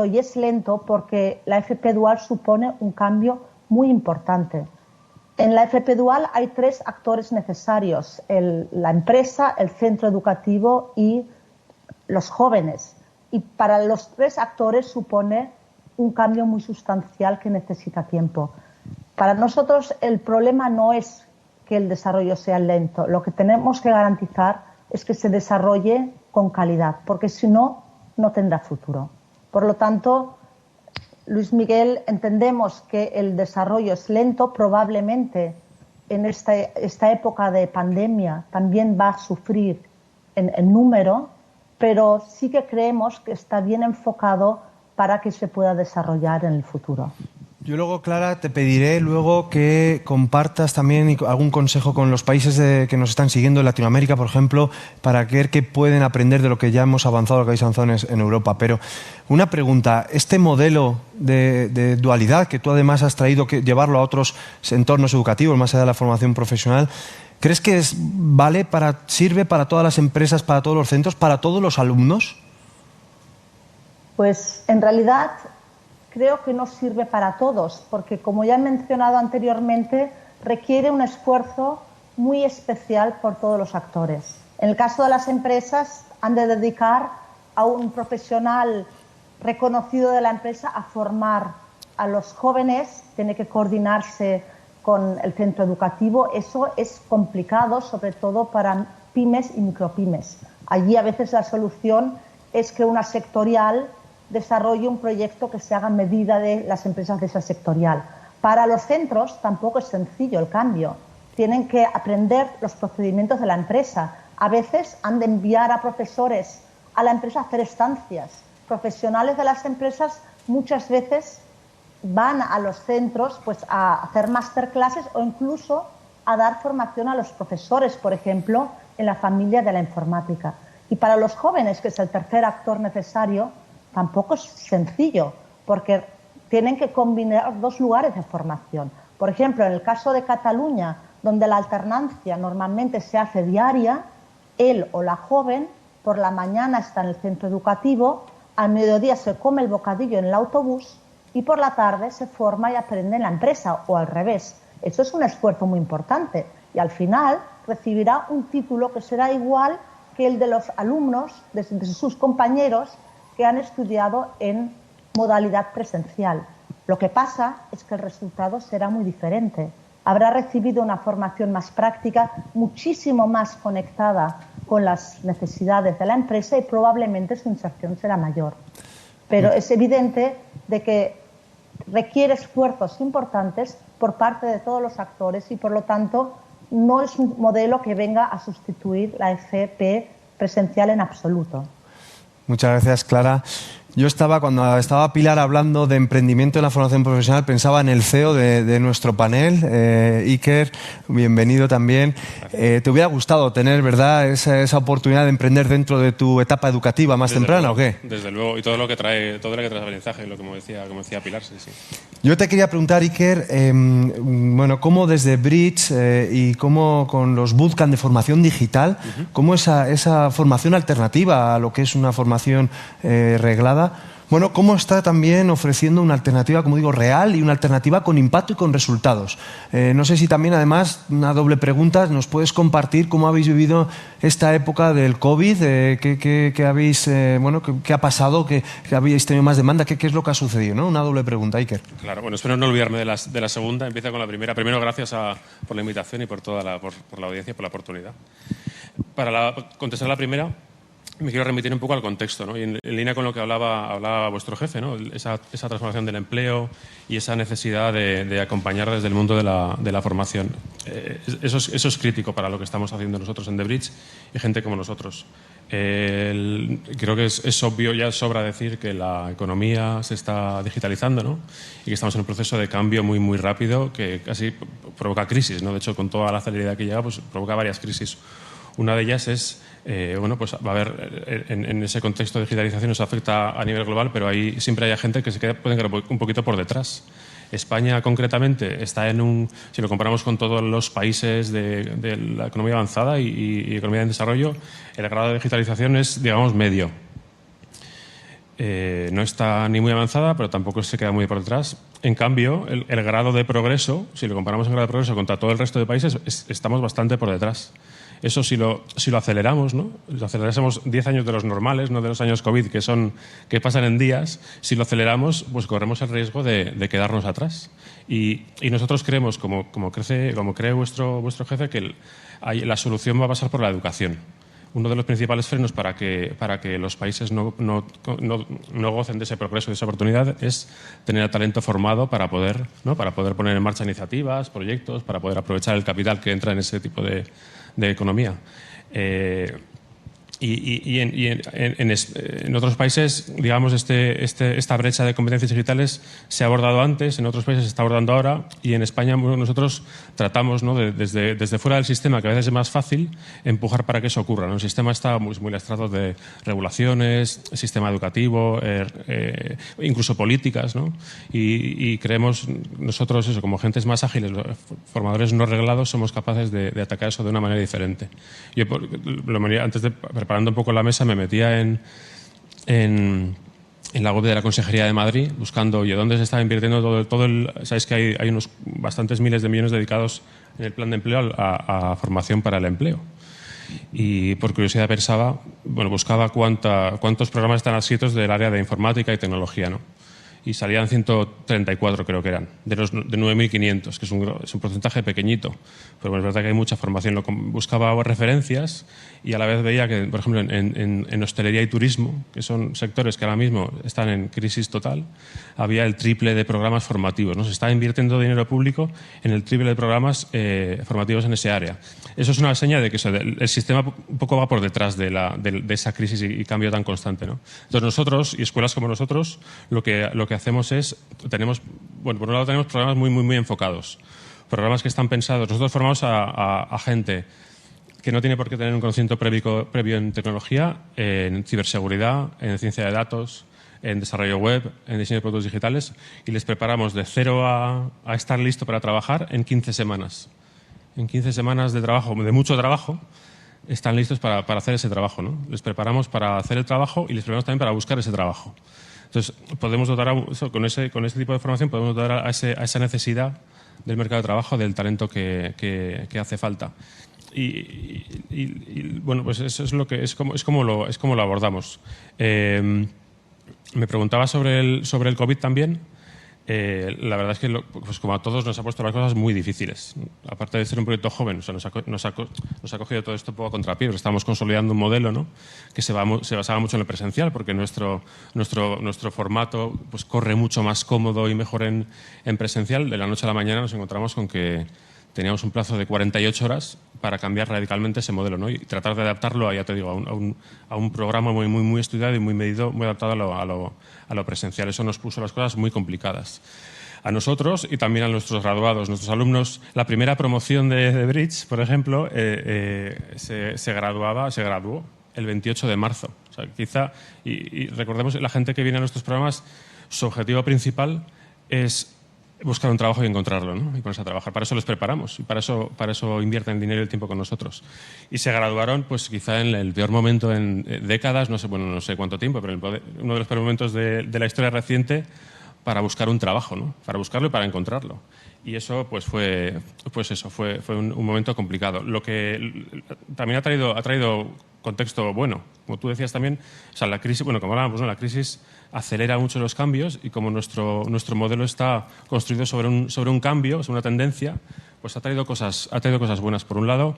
y es lento porque la FP dual supone un cambio muy importante. En la FP dual hay tres actores necesarios, la empresa, el centro educativo y los jóvenes. Y para los tres actores supone un cambio muy sustancial que necesita tiempo. Para nosotros el problema no es que el desarrollo sea lento, lo que tenemos que garantizar es que se desarrolle con calidad, porque si no, no tendrá futuro. Por lo tanto, Luis Miguel, entendemos que el desarrollo es lento, probablemente en esta época de pandemia también va a sufrir en número, pero sí que creemos que está bien enfocado para que se pueda desarrollar en el futuro. Yo luego, Clara, te pediré luego que compartas también algún consejo con los países que nos están siguiendo en Latinoamérica, por ejemplo, para ver qué pueden aprender de lo que ya hemos avanzado, lo que habéis avanzado en Europa. Pero una pregunta, este modelo de dualidad que tú además has traído, que llevarlo a otros entornos educativos, más allá de la formación profesional, ¿crees que sirve para todas las empresas, para todos los centros, para todos los alumnos? Pues en realidad creo que no sirve para todos, porque como ya he mencionado anteriormente, requiere un esfuerzo muy especial por todos los actores. En el caso de las empresas, han de dedicar a un profesional reconocido de la empresa a formar a los jóvenes, tiene que coordinarse con el centro educativo. Eso es complicado, sobre todo para pymes y micropymes. Allí a veces la solución es que una sectorial desarrolle un proyecto que se haga a medida de las empresas de esa sectorial. Para los centros tampoco es sencillo el cambio. Tienen que aprender los procedimientos de la empresa. A veces han de enviar a profesores a la empresa a hacer estancias. Profesionales de las empresas muchas veces van a los centros pues, a hacer masterclasses o incluso a dar formación a los profesores, por ejemplo, en la familia de la informática. Y para los jóvenes, que es el tercer actor necesario, tampoco es sencillo, porque tienen que combinar dos lugares de formación. Por ejemplo, en el caso de Cataluña, donde la alternancia normalmente se hace diaria, él o la joven por la mañana está en el centro educativo, al mediodía se come el bocadillo en el autobús y por la tarde se forma y aprende en la empresa o al revés. Eso es un esfuerzo muy importante y al final recibirá un título que será igual que el de los alumnos, de sus compañeros que han estudiado en modalidad presencial. Lo que pasa es que el resultado será muy diferente. Habrá recibido una formación más práctica, muchísimo más conectada con las necesidades de la empresa y probablemente su inserción será mayor. Pero es evidente de que requiere esfuerzos importantes por parte de todos los actores y, por lo tanto, no es un modelo que venga a sustituir la FP presencial en absoluto. Muchas gracias, Clara. Yo cuando estaba Pilar hablando de emprendimiento en la formación profesional, pensaba en el CEO de nuestro panel, Iker, bienvenido también. ¿Te hubiera gustado tener, verdad, esa oportunidad de emprender dentro de tu etapa educativa más temprana o qué? Desde luego, y todo lo que trae aprendizaje, lo como decía Pilar, sí. Yo te quería preguntar, Iker, cómo desde Bridge y cómo con los bootcamp de formación digital, cómo esa formación alternativa a lo que es una formación reglada, cómo está también ofreciendo una alternativa, como digo, real y una alternativa con impacto y con resultados. No sé si también, además, una doble pregunta, nos puedes compartir cómo habéis vivido esta época del COVID, qué ha pasado, que habéis tenido más demanda, qué es lo que ha sucedido, ¿no? Una doble pregunta, Iker. Claro, espero no olvidarme de la segunda, empiezo con la primera. Primero, gracias por la invitación y por la audiencia y por la oportunidad. Para contestar la primera, me quiero remitir un poco al contexto, ¿no? Y en línea con lo que hablaba vuestro jefe, ¿no? Esa transformación del empleo y esa necesidad de acompañar desde el mundo de la formación. Eso es crítico para lo que estamos haciendo nosotros en The Bridge y gente como nosotros. Creo que es obvio, ya sobra decir que la economía se está digitalizando, ¿no? Y que estamos en un proceso de cambio muy, muy rápido que casi provoca crisis, ¿no? De hecho, con toda la celeridad que llega, pues provoca varias crisis. Una de ellas es, pues va a haber, en ese contexto de digitalización nos afecta a nivel global, pero ahí siempre hay gente que pueden quedar un poquito por detrás. España, concretamente, está si lo comparamos con todos los países de la economía avanzada y economía en desarrollo, el grado de digitalización es, digamos, medio. No está ni muy avanzada, pero tampoco se queda muy por detrás. En cambio, el grado de progreso, si lo comparamos en grado de progreso contra todo el resto de países, estamos bastante por detrás. Eso si lo aceleramos, ¿no? Si acelerásemos 10 años de los normales, no de los años COVID, que pasan en días, si lo aceleramos, pues corremos el riesgo de quedarnos atrás. Y nosotros creemos, como cree vuestro jefe, que la solución va a pasar por la educación. Uno de los principales frenos para que los países no gocen de ese progreso, de esa oportunidad, es tener a talento formado para poder poner en marcha iniciativas, proyectos, para poder aprovechar el capital que entra en ese tipo de economía. En otros países, digamos, esta brecha de competencias digitales se ha abordado antes, en otros países se está abordando ahora, y en España nosotros tratamos, ¿no? desde fuera del sistema, que a veces es más fácil, empujar para que eso ocurra, ¿no? El sistema está muy lastrado de regulaciones, sistema educativo, incluso políticas, ¿no? Y creemos nosotros eso, como agentes más ágiles, formadores no reglados, somos capaces de atacar eso de una manera diferente. Yo, antes de preparando un poco la mesa, me metía en la web de la Consejería de Madrid buscando dónde se está invirtiendo todo el... Sabéis que hay unos bastantes miles de millones dedicados en el plan de empleo a formación para el empleo. Y por curiosidad buscaba cuántos programas están adscritos del área de informática y tecnología, ¿no? Y salían 134, creo que eran, de 9.500, que es un porcentaje pequeñito. Pero bueno, es verdad que hay mucha formación. Buscaba referencias y a la vez veía que, por ejemplo, en hostelería y turismo, que son sectores que ahora mismo están en crisis total, había el triple de programas formativos, ¿no? Se está invirtiendo dinero público en el triple de programas formativos en ese área. Eso es una señal de que el sistema un poco va por detrás de esa crisis y cambio tan constante, ¿no? Entonces nosotros, y escuelas como nosotros, lo que hacemos es, por un lado tenemos programas muy, muy, muy enfocados. Programas que están pensados, nosotros formamos a gente que no tiene por qué tener un conocimiento previo en tecnología, en ciberseguridad, en ciencia de datos, en desarrollo web, en diseño de productos digitales, y les preparamos de cero a estar listo para trabajar en 15 semanas. en 15 semanas de trabajo, de mucho trabajo, están listos para hacer ese trabajo, ¿no? Les preparamos para hacer el trabajo y les preparamos también para buscar ese trabajo. Entonces, podemos dotar con ese tipo de formación podemos dotar a esa necesidad del mercado de trabajo, del talento que hace falta. Y bueno, pues eso es lo que es como lo abordamos. Me preguntaba sobre el COVID también. La verdad es que, pues como a todos, nos ha puesto las cosas muy difíciles. Aparte de ser un proyecto joven, o sea, nos ha cogido todo esto un poco a contrapié, pero estamos consolidando un modelo, ¿no?, que se basaba mucho en el presencial, porque nuestro formato pues corre mucho más cómodo y mejor en presencial. De la noche a la mañana nos encontramos con que teníamos un plazo de 48 horas para cambiar radicalmente ese modelo, ¿no?, y tratar de adaptarlo, ya te digo, a un programa muy estudiado y muy medido, muy adaptado a lo presencial. Eso nos puso las cosas muy complicadas a nosotros y también a nuestros graduados, nuestros alumnos. La primera promoción de Bridge, por ejemplo, se graduó el 28 de marzo. O sea, quizá, y recordemos, la gente que viene a nuestros programas, su objetivo principal es buscar un trabajo y encontrarlo, ¿no?, y ponerse a trabajar. Para eso les preparamos y para eso invierten el dinero y el tiempo con nosotros. Y se graduaron, pues quizá en el peor momento en décadas, no sé cuánto tiempo, pero uno de los peores momentos de la historia reciente para buscar un trabajo, ¿no?, para buscarlo y para encontrarlo. Y eso pues fue un momento complicado. Lo que también ha traído contexto bueno, como tú decías también, o sea, la crisis, bueno, como hablábamos, ¿no?, la crisis acelera mucho los cambios y como nuestro modelo está construido sobre un cambio, sobre una tendencia, pues ha traído cosas buenas. Por un lado,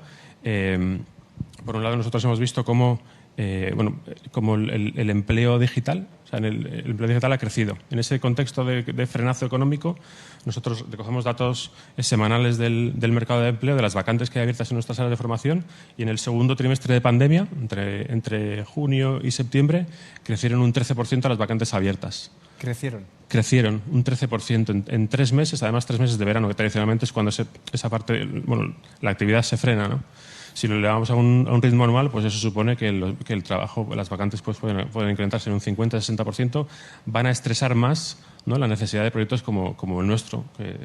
nosotros hemos visto cómo el empleo digital, o sea, el empleo digital ha crecido. En ese contexto de frenazo económico, nosotros recogemos datos semanales del mercado de empleo, de las vacantes que hay abiertas en nuestras áreas de formación, y en el segundo trimestre de pandemia, entre junio y septiembre, crecieron un 13% las vacantes abiertas. Crecieron un 13% en 3 meses, además 3 meses de verano, que tradicionalmente es cuando esa parte, bueno, la actividad se frena, ¿no? Si lo elevamos a un ritmo anual, pues eso supone que el trabajo, las vacantes pues pueden incrementarse en un 50-60%, van a estresar más, ¿no?, la necesidad de proyectos como el nuestro, que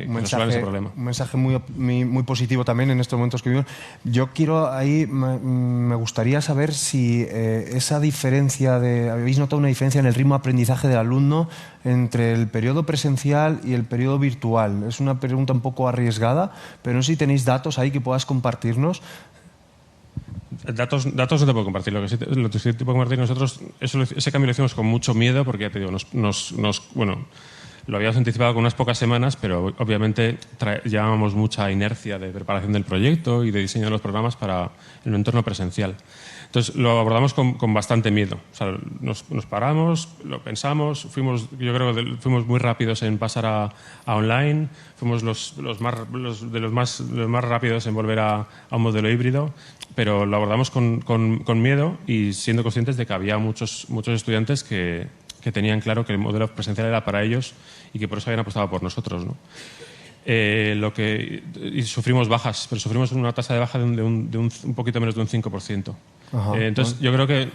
resuelvan ese problema. Un mensaje muy positivo también en estos momentos que vivimos. Yo me gustaría saber si esa diferencia ¿habéis notado una diferencia en el ritmo de aprendizaje del alumno entre el periodo presencial y el periodo virtual? Es una pregunta un poco arriesgada, pero no sé si tenéis datos ahí que puedas compartirnos. Datos no te puedo compartir. Lo que sí te puedo compartir, nosotros ese cambio lo hicimos con mucho miedo, porque ya te digo, lo habíamos anticipado con unas pocas semanas, pero obviamente llevábamos mucha inercia de preparación del proyecto y de diseño de los programas para el entorno presencial. Entonces lo abordamos con bastante miedo. O sea, nos paramos, lo pensamos, yo creo que fuimos muy rápidos en pasar a online, fuimos los más rápidos en volver a un modelo híbrido, pero lo abordamos con miedo y siendo conscientes de que había muchos estudiantes que tenían claro que el modelo presencial era para ellos y que por eso habían apostado por nosotros, ¿no? Y sufrimos bajas, pero sufrimos una tasa de baja de un poquito menos de un 5%. Entonces, yo creo que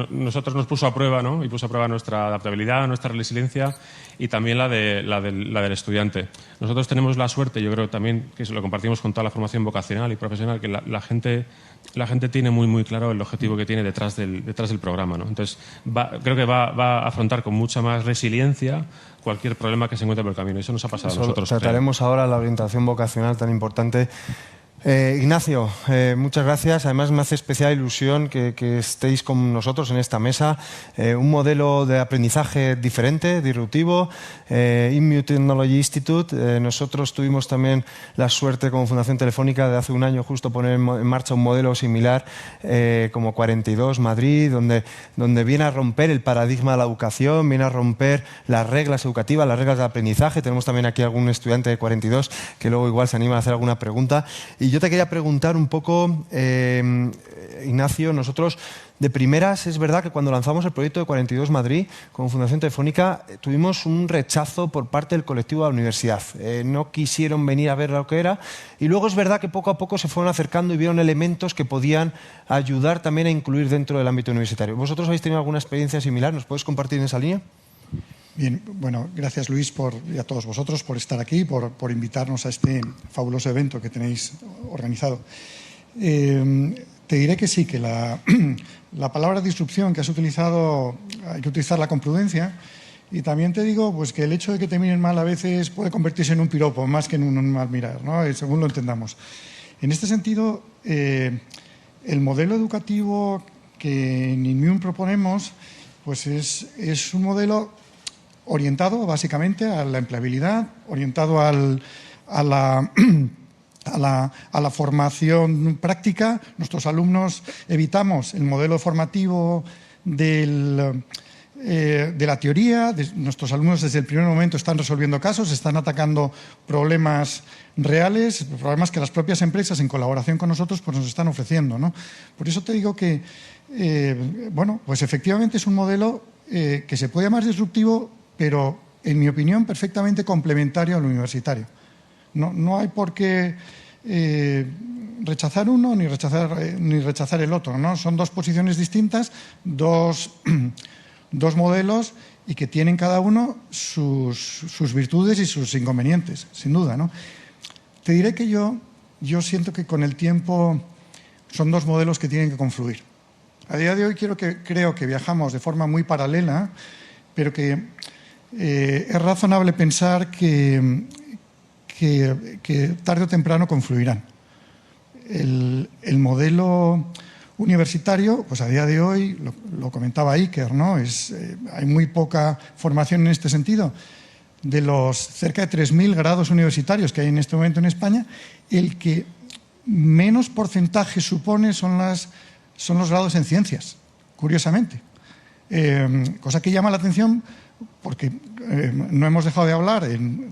nosotros nos puso a prueba, ¿no?, y puso a prueba nuestra adaptabilidad, nuestra resiliencia y también la del estudiante. Nosotros tenemos la suerte, yo creo también que lo compartimos con toda la formación vocacional y profesional, que la gente tiene muy claro el objetivo que tiene detrás del programa, ¿no? Entonces, creo que va a afrontar con mucha más resiliencia cualquier problema que se encuentre por el camino. Eso nos ha pasado a nosotros. Trataremos ahora la orientación vocacional tan importante. Ignacio, muchas gracias. Además, me hace especial ilusión que estéis con nosotros en esta mesa. Un modelo de aprendizaje diferente, disruptivo. IMU Technology Institute. Nosotros tuvimos también la suerte como Fundación Telefónica de hace un año justo poner en marcha un modelo similar como 42 Madrid, donde viene a romper el paradigma de la educación, viene a romper las reglas educativas, las reglas de aprendizaje. Tenemos también aquí algún estudiante de 42 que luego igual se anima a hacer alguna pregunta. Y yo te quería preguntar un poco, Ignacio, nosotros de primeras es verdad que cuando lanzamos el proyecto de 42 Madrid como Fundación Telefónica tuvimos un rechazo por parte del colectivo de la universidad. No quisieron venir a ver lo que era y luego es verdad que poco a poco se fueron acercando y vieron elementos que podían ayudar también a incluir dentro del ámbito universitario. ¿Vosotros habéis tenido alguna experiencia similar? ¿Nos puedes compartir en esa línea? Bien, bueno, gracias Luis y a todos vosotros por estar aquí, por invitarnos a este fabuloso evento que tenéis organizado. Te diré que sí, que la palabra disrupción que has utilizado hay que utilizarla con prudencia, y también te digo pues, que el hecho de que te miren mal a veces puede convertirse en un piropo más que en un mal mirar, ¿no? Según lo entendamos. En este sentido, el modelo educativo que en Inmune proponemos pues es un modelo orientado básicamente a la empleabilidad, orientado a la formación práctica. Nuestros alumnos evitamos el modelo formativo de la teoría. Nuestros alumnos desde el primer momento están resolviendo casos, están atacando problemas reales, problemas que las propias empresas en colaboración con nosotros pues nos están ofreciendo, ¿no? Por eso te digo que, bueno, pues efectivamente es un modelo que se puede llamar disruptivo, pero en mi opinión perfectamente complementario al universitario. No hay por qué rechazar uno ni rechazar el otro, ¿no? Son dos posiciones distintas, dos modelos, y que tienen cada uno sus virtudes y sus inconvenientes, sin duda, ¿no? Te diré que yo siento que con el tiempo son dos modelos que tienen que confluir. A día de hoy creo que viajamos de forma muy paralela, pero que es razonable pensar que tarde o temprano confluirán. El modelo universitario, pues a día de hoy, lo comentaba Iker, ¿no? Hay muy poca formación en este sentido. De los cerca de 3.000 grados universitarios que hay en este momento en España, el que menos porcentaje supone son los grados en ciencias, curiosamente. Cosa que llama la atención porque no hemos dejado de hablar,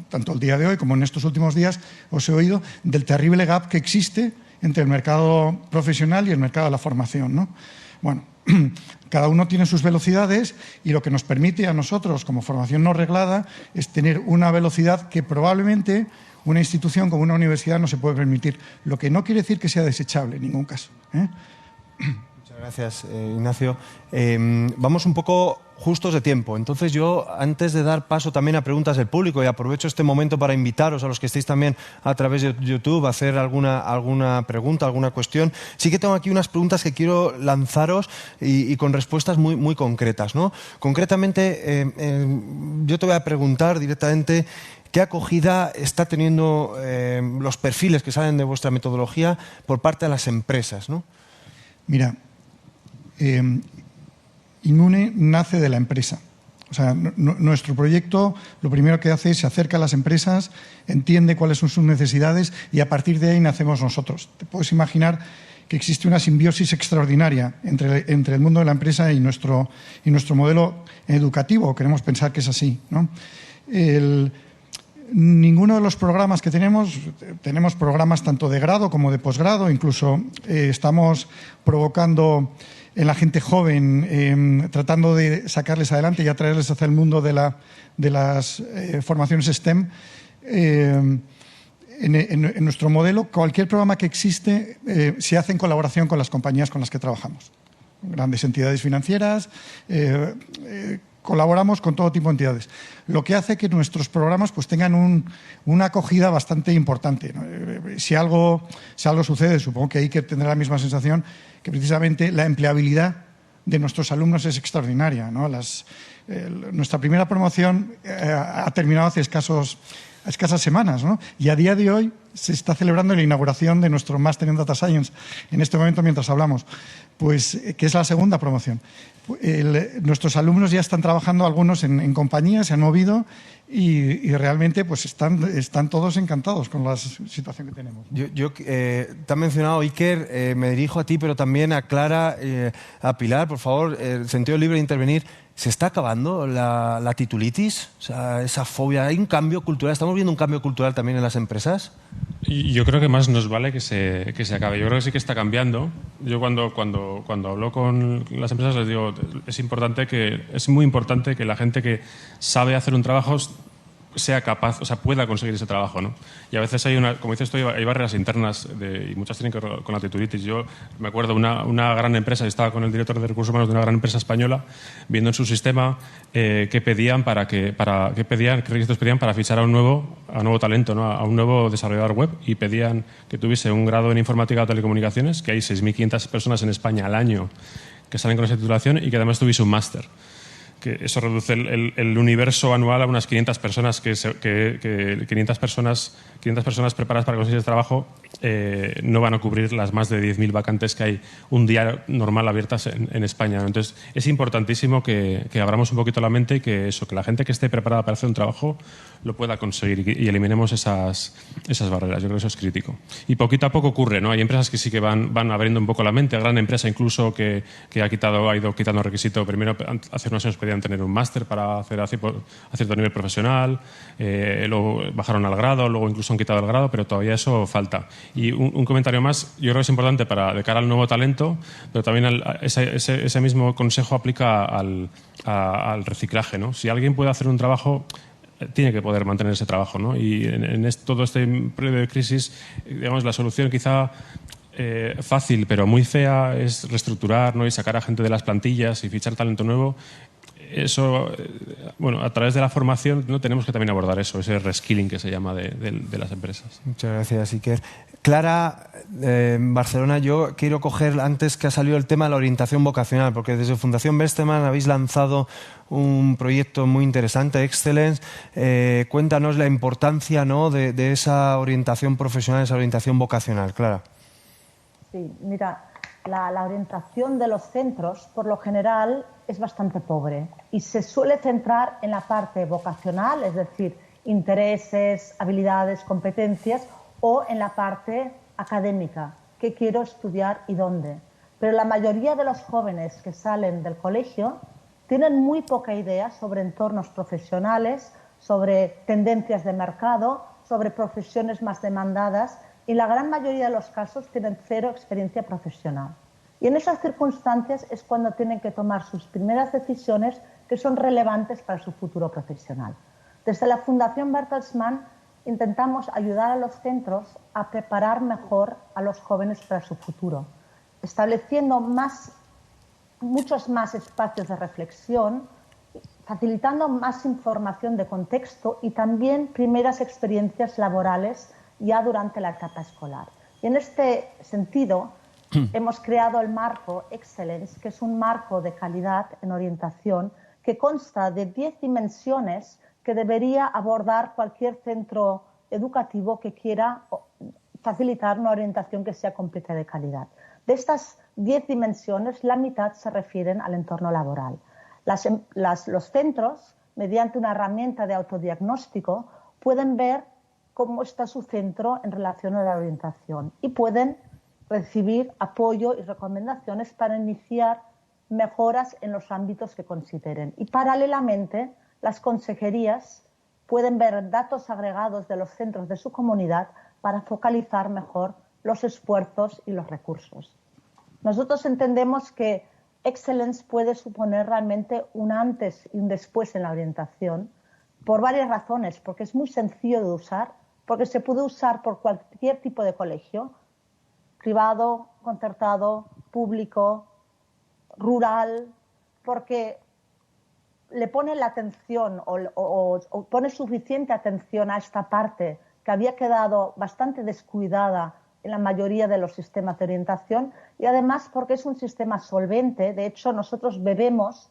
tanto el día de hoy como en estos últimos días, os he oído del terrible gap que existe entre el mercado profesional y el mercado de la formación, ¿no? Bueno, cada uno tiene sus velocidades, y lo que nos permite a nosotros, como formación no reglada, es tener una velocidad que probablemente una institución como una universidad no se puede permitir, lo que no quiere decir que sea desechable en ningún caso, ¿eh? Muchas gracias, Ignacio. Vamos un poco justos de tiempo. Entonces yo, antes de dar paso también a preguntas del público, y aprovecho este momento para invitaros a los que estéis también a través de YouTube a hacer alguna pregunta, alguna cuestión, sí que tengo aquí unas preguntas que quiero lanzaros y con respuestas muy concretas, ¿no? Concretamente, yo te voy a preguntar directamente ¿qué acogida está teniendo los perfiles que salen de vuestra metodología por parte de las empresas, ¿no? Mira, Inmune nace de la empresa. O sea, nuestro proyecto lo primero que hace es se acerca a las empresas, entiende cuáles son sus necesidades, y a partir de ahí nacemos nosotros. Te puedes imaginar que existe una simbiosis extraordinaria entre el mundo de la empresa y nuestro modelo educativo. Queremos pensar que es así, ¿no? Ninguno de los programas que tenemos programas tanto de grado como de posgrado, incluso estamos provocando en la gente joven, tratando de sacarles adelante y atraerles hacia el mundo de las formaciones STEM. En nuestro modelo, cualquier programa que existe se hace en colaboración con las compañías con las que trabajamos. Grandes entidades financieras, colaboramos con todo tipo de entidades, lo que hace que nuestros programas pues, tengan una acogida bastante importante, ¿no? Si algo sucede, supongo que Iker tendrá la misma sensación, que precisamente la empleabilidad de nuestros alumnos es extraordinaria, ¿no? Nuestra primera promoción ha terminado hace escasas semanas, ¿no? Y a día de hoy se está celebrando la inauguración de nuestro máster en Data Science, en este momento mientras hablamos, pues que es la segunda promoción. Nuestros alumnos ya están trabajando, algunos en compañías, se han movido y realmente pues están todos encantados con la situación que tenemos. Te ha mencionado Iker, me dirijo a ti, pero también a Clara, a Pilar, por favor, el sentido libre de intervenir. ¿Se está acabando la titulitis? O sea, esa fobia. ¿Hay un cambio cultural? ¿Estamos viendo un cambio cultural también en las empresas? Yo creo que más nos vale que se acabe. Yo creo que sí que está cambiando. Yo cuando hablo con las empresas les digo, es muy importante que la gente que sabe hacer un trabajo sea capaz, o sea, pueda conseguir ese trabajo, ¿no? Y a veces hay como dices tú, hay barreras internas y muchas tienen que ver con la tituritis. Yo me acuerdo una gran empresa, yo estaba con el director de recursos humanos de una gran empresa española, viendo en su sistema qué requisitos pedían para fichar a un nuevo talento, ¿no? A un nuevo desarrollador web, y pedían que tuviese un grado en informática o telecomunicaciones, que hay 6.500 personas en España al año que salen con esa titulación, y que además tuviese un máster. Que eso reduce el universo anual a unas 500 personas 500 personas preparadas para conseguir ese trabajo no van a cubrir las más de 10.000 vacantes que hay un día normal abiertas en España. Entonces, es importantísimo que abramos un poquito la mente y que la gente que esté preparada para hacer un trabajo lo pueda conseguir y eliminemos esas barreras. Yo creo que eso es crítico. Y poquito a poco ocurre, ¿no? Hay empresas que sí que van abriendo un poco la mente. Gran empresa incluso que ha ido quitando requisito. Primero, hace unos años pedían tener un máster para hacer a cierto nivel profesional, luego bajaron al grado, luego incluso han quitado el grado, pero todavía eso falta. Y un comentario más, yo creo que es importante de cara al nuevo talento, pero también ese mismo consejo aplica al reciclaje, ¿no? Si alguien puede hacer un trabajo, tiene que poder mantener ese trabajo, ¿no? Y en todo este periodo de crisis, digamos, la solución quizá fácil pero muy fea es reestructurar, ¿no? Y sacar a gente de las plantillas y fichar talento nuevo. Eso, bueno, a través de la formación no tenemos que también abordar eso, ese reskilling que se llama de las empresas. Muchas gracias, Iker. Clara, en Barcelona, yo quiero coger, antes que ha salido el tema de la orientación vocacional, porque desde Fundación Besteman habéis lanzado un proyecto muy interesante, Excellence. Cuéntanos la importancia, ¿no?, de esa orientación profesional, esa orientación vocacional. Clara. Sí, mira, la orientación de los centros, por lo general, es bastante pobre y se suele centrar en la parte vocacional, es decir, intereses, habilidades, competencias, o en la parte académica, qué quiero estudiar y dónde. Pero la mayoría de los jóvenes que salen del colegio tienen muy poca idea sobre entornos profesionales, sobre tendencias de mercado, sobre profesiones más demandadas, y la gran mayoría de los casos tienen cero experiencia profesional. Y en esas circunstancias es cuando tienen que tomar sus primeras decisiones que son relevantes para su futuro profesional. Desde la Fundación Bertelsmann intentamos ayudar a los centros a preparar mejor a los jóvenes para su futuro, estableciendo muchos más espacios de reflexión, facilitando más información de contexto y también primeras experiencias laborales ya durante la etapa escolar. Y en este sentido, hemos creado el marco Excellence, que es un marco de calidad en orientación que consta de 10 dimensiones que debería abordar cualquier centro educativo que quiera facilitar una orientación que sea completa de calidad. De estas 10 dimensiones, la mitad se refieren al entorno laboral. Los centros, mediante una herramienta de autodiagnóstico, pueden ver cómo está su centro en relación a la orientación y pueden recibir apoyo y recomendaciones para iniciar mejoras en los ámbitos que consideren. Y paralelamente, las consejerías pueden ver datos agregados de los centros de su comunidad para focalizar mejor los esfuerzos y los recursos. Nosotros entendemos que Excellence puede suponer realmente un antes y un después en la orientación por varias razones, porque es muy sencillo de usar, porque se puede usar por cualquier tipo de colegio, privado, concertado, público, rural, porque le pone la atención o pone suficiente atención a esta parte que había quedado bastante descuidada en la mayoría de los sistemas de orientación y además porque es un sistema solvente. De hecho, nosotros bebemos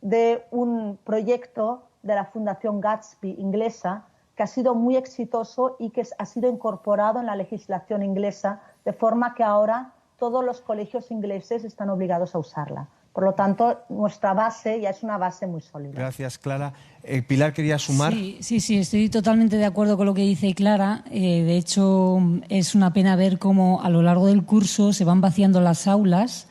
de un proyecto de la Fundación Gatsby inglesa que ha sido muy exitoso y que ha sido incorporado en la legislación inglesa, de forma que ahora todos los colegios ingleses están obligados a usarla. Por lo tanto, nuestra base ya es una base muy sólida. Gracias, Clara. Pilar, ¿quería sumar? Sí, estoy totalmente de acuerdo con lo que dice Clara. De hecho, es una pena ver cómo a lo largo del curso se van vaciando las aulas.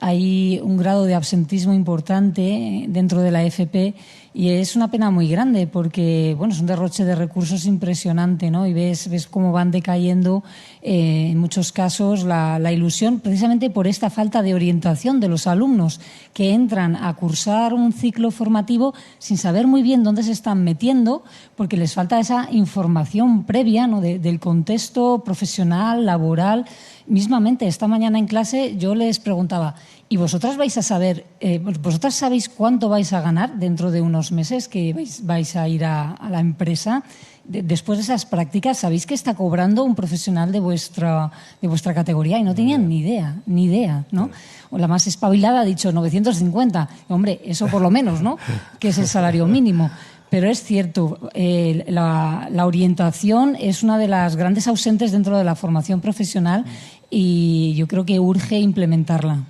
Hay un grado de absentismo importante dentro de la FP Y es una pena muy grande porque, bueno, es un derroche de recursos impresionante, ¿no? Y ves cómo van decayendo en muchos casos la ilusión, precisamente por esta falta de orientación de los alumnos que entran a cursar un ciclo formativo sin saber muy bien dónde se están metiendo, porque les falta esa información previa, ¿no? del contexto profesional, laboral. Mismamente, esta mañana en clase yo les preguntaba, ¿y vosotras vais a saber, vosotras sabéis cuánto vais a ganar dentro de unos meses que vais a ir a la empresa? Después de esas prácticas, ¿sabéis que está cobrando un profesional de vuestra categoría? Y no tenían ni idea, ¿no? O la más espabilada ha dicho 950. Hombre, eso por lo menos, ¿no? Que es el salario mínimo. Pero es cierto, la orientación es una de las grandes ausentes dentro de la formación profesional y yo creo que urge implementarla.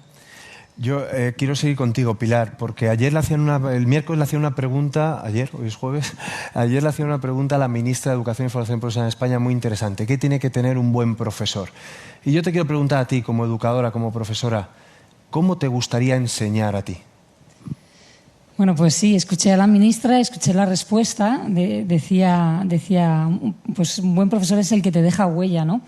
Yo quiero seguir contigo, Pilar, porque el miércoles le hacía una pregunta, hoy es jueves, ayer le hacía una pregunta a la ministra de Educación y Formación Profesional en España muy interesante. ¿Qué tiene que tener un buen profesor? Y yo te quiero preguntar a ti, como educadora, como profesora, ¿cómo te gustaría enseñar a ti? Bueno, pues sí, escuché a la ministra, escuché la respuesta, decía, pues un buen profesor es el que te deja huella, ¿no?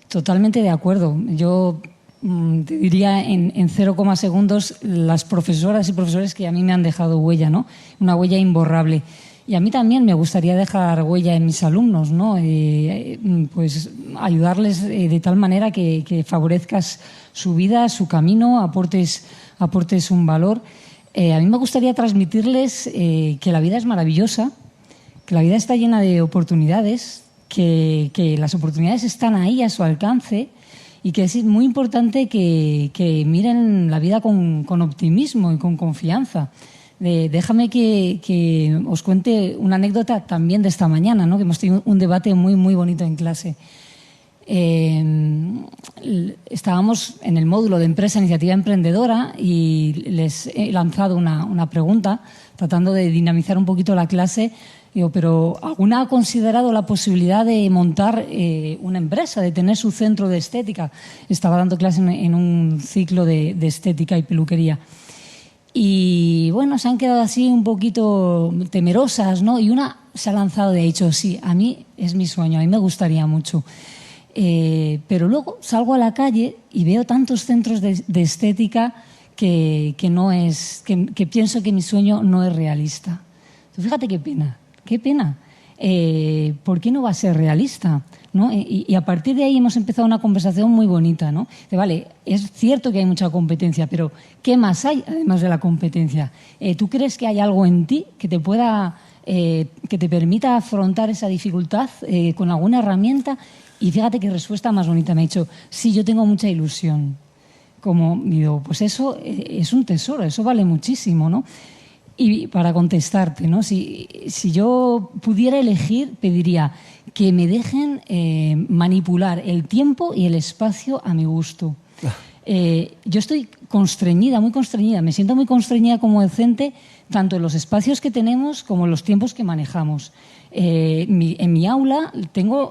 Totalmente de acuerdo. Yo te diría en 0, segundos las profesoras y profesores que a mí me han dejado huella, ¿no? Una huella imborrable. Y a mí también me gustaría dejar huella en mis alumnos, ¿no? Pues ayudarles de tal manera que favorezcas su vida, su camino, aportes un valor. A mí me gustaría transmitirles que la vida es maravillosa, que la vida está llena de oportunidades, que las oportunidades están ahí a su alcance y que es muy importante que miren la vida con optimismo y con confianza. Déjame que os cuente una anécdota también de esta mañana, ¿no? Que hemos tenido un debate muy, muy bonito en clase. Estábamos en el módulo de empresa iniciativa emprendedora y les he lanzado una pregunta tratando de dinamizar un poquito la clase. Digo, pero ¿alguna ha considerado la posibilidad de montar una empresa, de tener su centro de estética? Estaba dando clase en un ciclo de estética y peluquería. Y bueno, se han quedado así un poquito temerosas, ¿no? Y una se ha lanzado y ha dicho, sí, a mí es mi sueño, a mí me gustaría mucho. Pero luego salgo a la calle y veo tantos centros de estética que pienso que mi sueño no es realista. Fíjate qué pena. ¿Por qué no va a ser realista? ¿No? Y a partir de ahí hemos empezado una conversación muy bonita, ¿no? Vale, es cierto que hay mucha competencia, pero ¿qué más hay además de la competencia? ¿Tú crees que hay algo en ti que te permita afrontar esa dificultad con alguna herramienta? Y fíjate qué respuesta más bonita me ha dicho. Sí, yo tengo mucha ilusión. Digo, pues eso es un tesoro, eso vale muchísimo, ¿no? Y para contestarte, ¿no? Si yo pudiera elegir, pediría que me dejen manipular el tiempo y el espacio a mi gusto. Yo estoy constreñida, muy constreñida, me siento muy constreñida como docente, tanto en los espacios que tenemos como en los tiempos que manejamos. En mi aula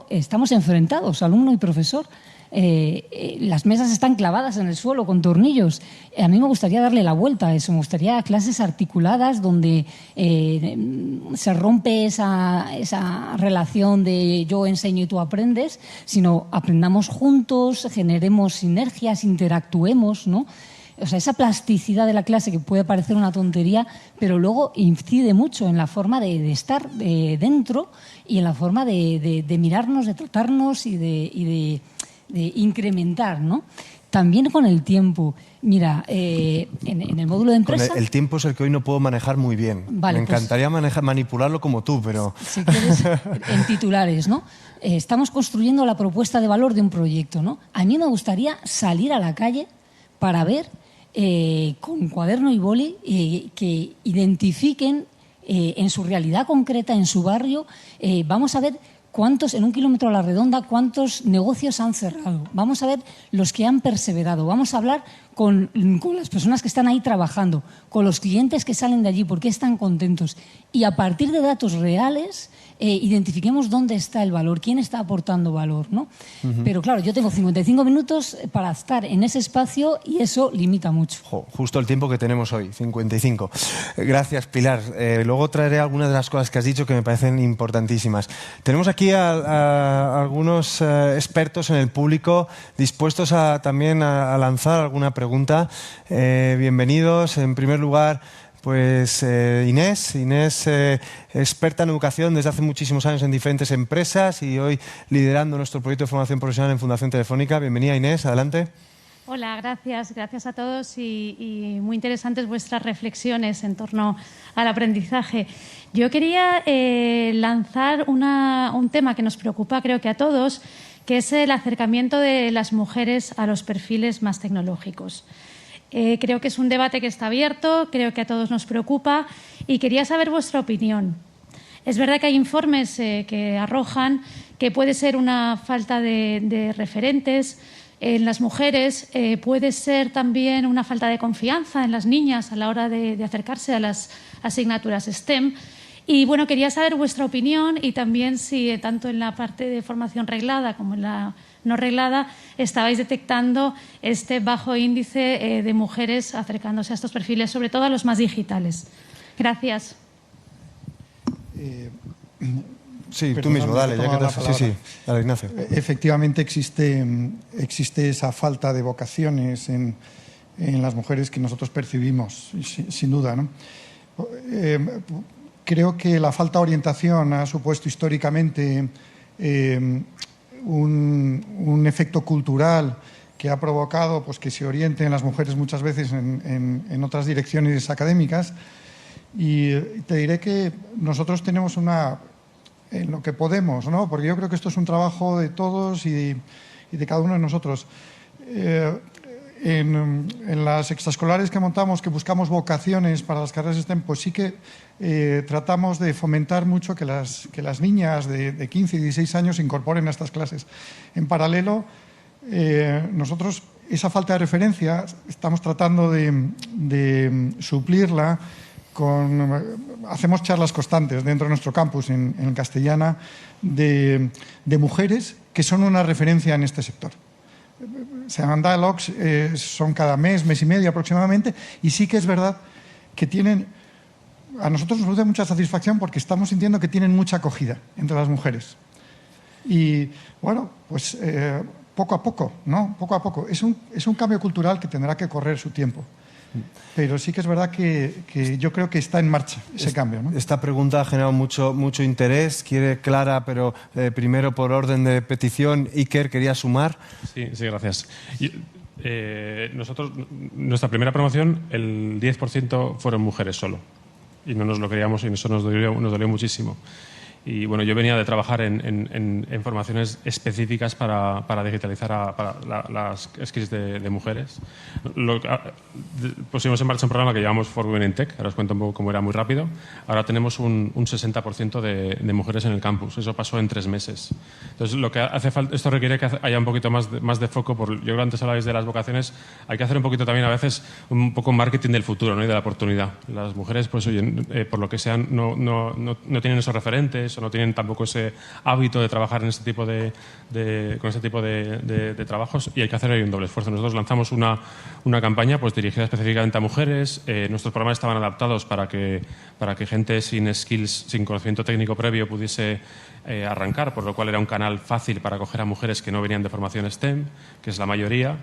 estamos enfrentados, alumno y profesor. Las mesas están clavadas en el suelo con tornillos. A mí me gustaría darle la vuelta a eso, me gustaría clases articuladas donde se rompe esa relación de yo enseño y tú aprendes, sino aprendamos juntos, generemos sinergias, interactuemos, ¿no? O sea, esa plasticidad de la clase que puede parecer una tontería, pero luego incide mucho en la forma de estar dentro y en la forma de mirarnos, de tratarnos y de incrementar, ¿no? También con el tiempo. Mira, en el módulo de empresa... El tiempo es el que hoy no puedo manejar muy bien. Vale, me encantaría manipularlo como tú, pero... Si quieres, en titulares, ¿no? Estamos construyendo la propuesta de valor de un proyecto, ¿no? A mí me gustaría salir a la calle para ver con cuaderno y boli que identifiquen en su realidad concreta, en su barrio, vamos a ver cuántos, en 1 kilómetro a la redonda, cuántos negocios han cerrado. Vamos a ver los que han perseverado. Vamos a hablar con las personas que están ahí trabajando, con los clientes que salen de allí, por qué están contentos. Y a partir de datos reales, identifiquemos dónde está el valor, quién está aportando valor, ¿no? Pero claro, yo tengo 55 minutos para estar en ese espacio y eso limita mucho. Justo el tiempo que tenemos hoy, 55. Gracias, Pilar. Luego traeré algunas de las cosas que has dicho que me parecen importantísimas. Tenemos aquí a algunos expertos en el público dispuestos también a lanzar alguna pregunta. Bienvenidos. En primer lugar, pues Inés, experta en educación desde hace muchísimos años en diferentes empresas y hoy liderando nuestro proyecto de formación profesional en Fundación Telefónica. Bienvenida, Inés, adelante. Hola, gracias a todos y muy interesantes vuestras reflexiones en torno al aprendizaje. Yo quería lanzar un tema que nos preocupa, creo que a todos, que es el acercamiento de las mujeres a los perfiles más tecnológicos. Creo que es un debate que está abierto, creo que a todos nos preocupa y quería saber vuestra opinión. Es verdad que hay informes que arrojan que puede ser una falta de referentes en las mujeres, puede ser también una falta de confianza en las niñas a la hora de acercarse a las asignaturas STEM. Y bueno, quería saber vuestra opinión y también si tanto en la parte de formación reglada como en la no reglada estabais detectando este bajo índice de mujeres acercándose a estos perfiles, sobre todo a los más digitales. Gracias. Sí, tú mismo, dale. Sí, dale, Ignacio. Efectivamente existe esa falta de vocaciones en las mujeres que nosotros percibimos, sin duda, ¿no? Creo que la falta de orientación ha supuesto históricamente un efecto cultural que ha provocado pues, que se orienten las mujeres muchas veces en otras direcciones académicas. Y te diré que nosotros tenemos en lo que podemos, ¿no? Porque yo creo que esto es un trabajo de todos y de cada uno de nosotros. En las extraescolares que montamos, que buscamos vocaciones para las carreras STEM, pues sí que tratamos de fomentar mucho que las niñas de 15 y 16 años se incorporen a estas clases. En paralelo, nosotros esa falta de referencia estamos tratando de suplirla hacemos charlas constantes dentro de nuestro campus en Castellana de mujeres que son una referencia en este sector. Se llaman dialogues, son cada mes y medio aproximadamente, y sí que es verdad que a nosotros nos da mucha satisfacción porque estamos sintiendo que tienen mucha acogida entre las mujeres. Y bueno, pues poco a poco, ¿no? Poco a poco. Es un cambio cultural que tendrá que correr su tiempo. Pero sí que es verdad que yo creo que está en marcha ese cambio, ¿no? Esta pregunta ha generado mucho interés. Quiere Clara, pero primero por orden de petición, Iker quería sumar. Sí, gracias. Nosotros, nuestra primera promoción, el 10% fueron mujeres solo. Y no nos lo creíamos y eso nos dolió muchísimo. Y bueno, yo venía de trabajar en formaciones específicas para digitalizar las skills de mujeres. Pusimos en marcha un programa que llamamos For Women in Tech, ahora os cuento un poco cómo era muy rápido. Ahora tenemos un 60% de mujeres en el campus, eso pasó en 3 meses. Entonces, lo que hace falta, esto requiere que haya un poquito más de foco. Yo creo que antes hablabais de las vocaciones, hay que hacer un poquito también a veces un poco marketing del futuro, ¿no? Y de la oportunidad. Las mujeres, pues oye, por lo que sean, no tienen esos referentes, o no tienen tampoco ese hábito de trabajar en este tipo con este tipo de trabajos, y hay que hacer ahí un doble esfuerzo. Nosotros lanzamos una campaña pues dirigida específicamente a mujeres. Nuestros programas estaban adaptados para que gente sin skills, sin conocimiento técnico previo pudiese arrancar, por lo cual era un canal fácil para acoger a mujeres que no venían de formación STEM, que es la mayoría,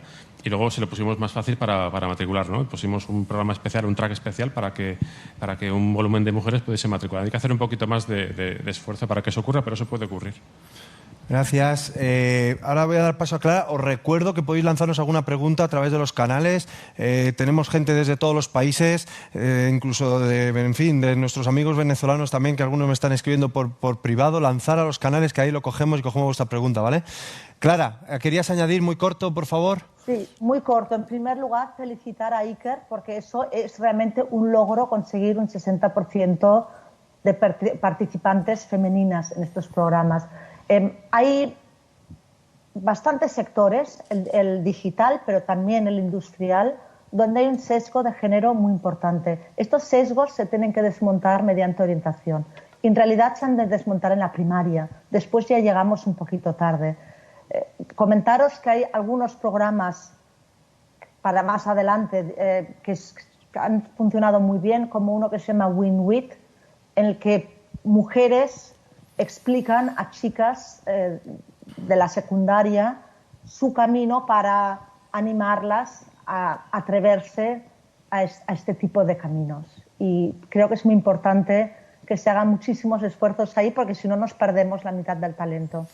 y luego se lo pusimos más fácil para matricular, ¿no? Pusimos un programa especial, un track especial para que un volumen de mujeres pudiese matricular. Hay que hacer un poquito más de esfuerzo para que eso ocurra, pero eso puede ocurrir. Gracias. Ahora voy a dar paso a Clara. Os recuerdo que podéis lanzarnos alguna pregunta a través de los canales. Tenemos gente desde todos los países, incluso de nuestros amigos venezolanos también, que algunos me están escribiendo por privado. Lanzar a los canales, que ahí lo cogemos y cogemos vuestra pregunta, ¿vale? Clara, ¿querías añadir muy corto, por favor? Sí, muy corto. En primer lugar, felicitar a Iker, porque eso es realmente un logro, conseguir un 60% de participantes femeninas en estos programas. bastantes sectores, el digital, pero también el industrial, donde hay un sesgo de género muy importante. Estos sesgos se tienen que desmontar mediante orientación. En realidad se han de desmontar en la primaria, después ya llegamos un poquito tarde. Comentaros que hay algunos programas para más adelante que han funcionado muy bien, como uno que se llama WinWit, en el que mujeres explican a chicas de la secundaria su camino para animarlas a atreverse a este tipo de caminos. Y creo que es muy importante que se hagan muchísimos esfuerzos ahí, porque si no nos perdemos la mitad del talento.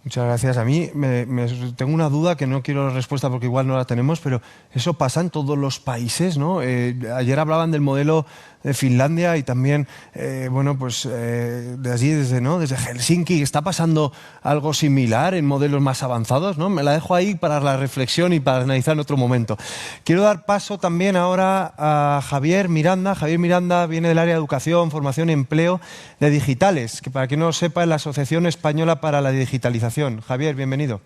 Muchas gracias. A mí tengo una duda que no quiero respuesta porque igual no la tenemos, pero eso pasa en todos los países, ¿no? Ayer hablaban del modelo de Finlandia y también, bueno, pues de allí, desde Helsinki, ¿está pasando algo similar en modelos más avanzados, ¿no? Me la dejo ahí para la reflexión y para analizar en otro momento. Quiero dar paso también ahora a Javier Miranda. Javier Miranda viene del área de Educación, Formación y Empleo de Digitales, que para quien no lo sepa es la Asociación Española para la Digitalización. Javier, bienvenido.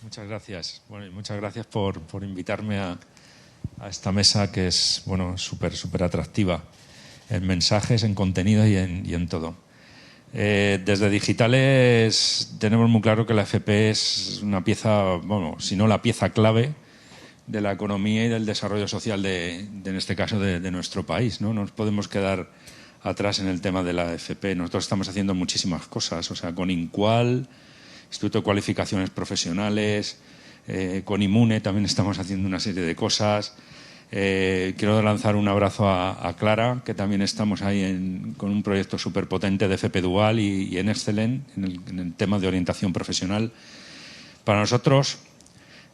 Muchas gracias. Bueno, y muchas gracias por invitarme a esta mesa que es, bueno, súper atractiva en mensajes, en contenido y en todo. Desde Digitales tenemos muy claro que la FP es una pieza, bueno, si no la pieza clave de la economía y del desarrollo social en este caso de nuestro país, ¿no? No nos podemos quedar atrás en el tema de la FP. Nosotros estamos haciendo muchísimas cosas, o sea, con INCUAL, Instituto de Cualificaciones Profesionales, con Imune también estamos haciendo una serie de cosas. Quiero lanzar un abrazo a Clara, que también estamos ahí con un proyecto súper potente de FP Dual y en Excellent, en el tema de orientación profesional. Para nosotros,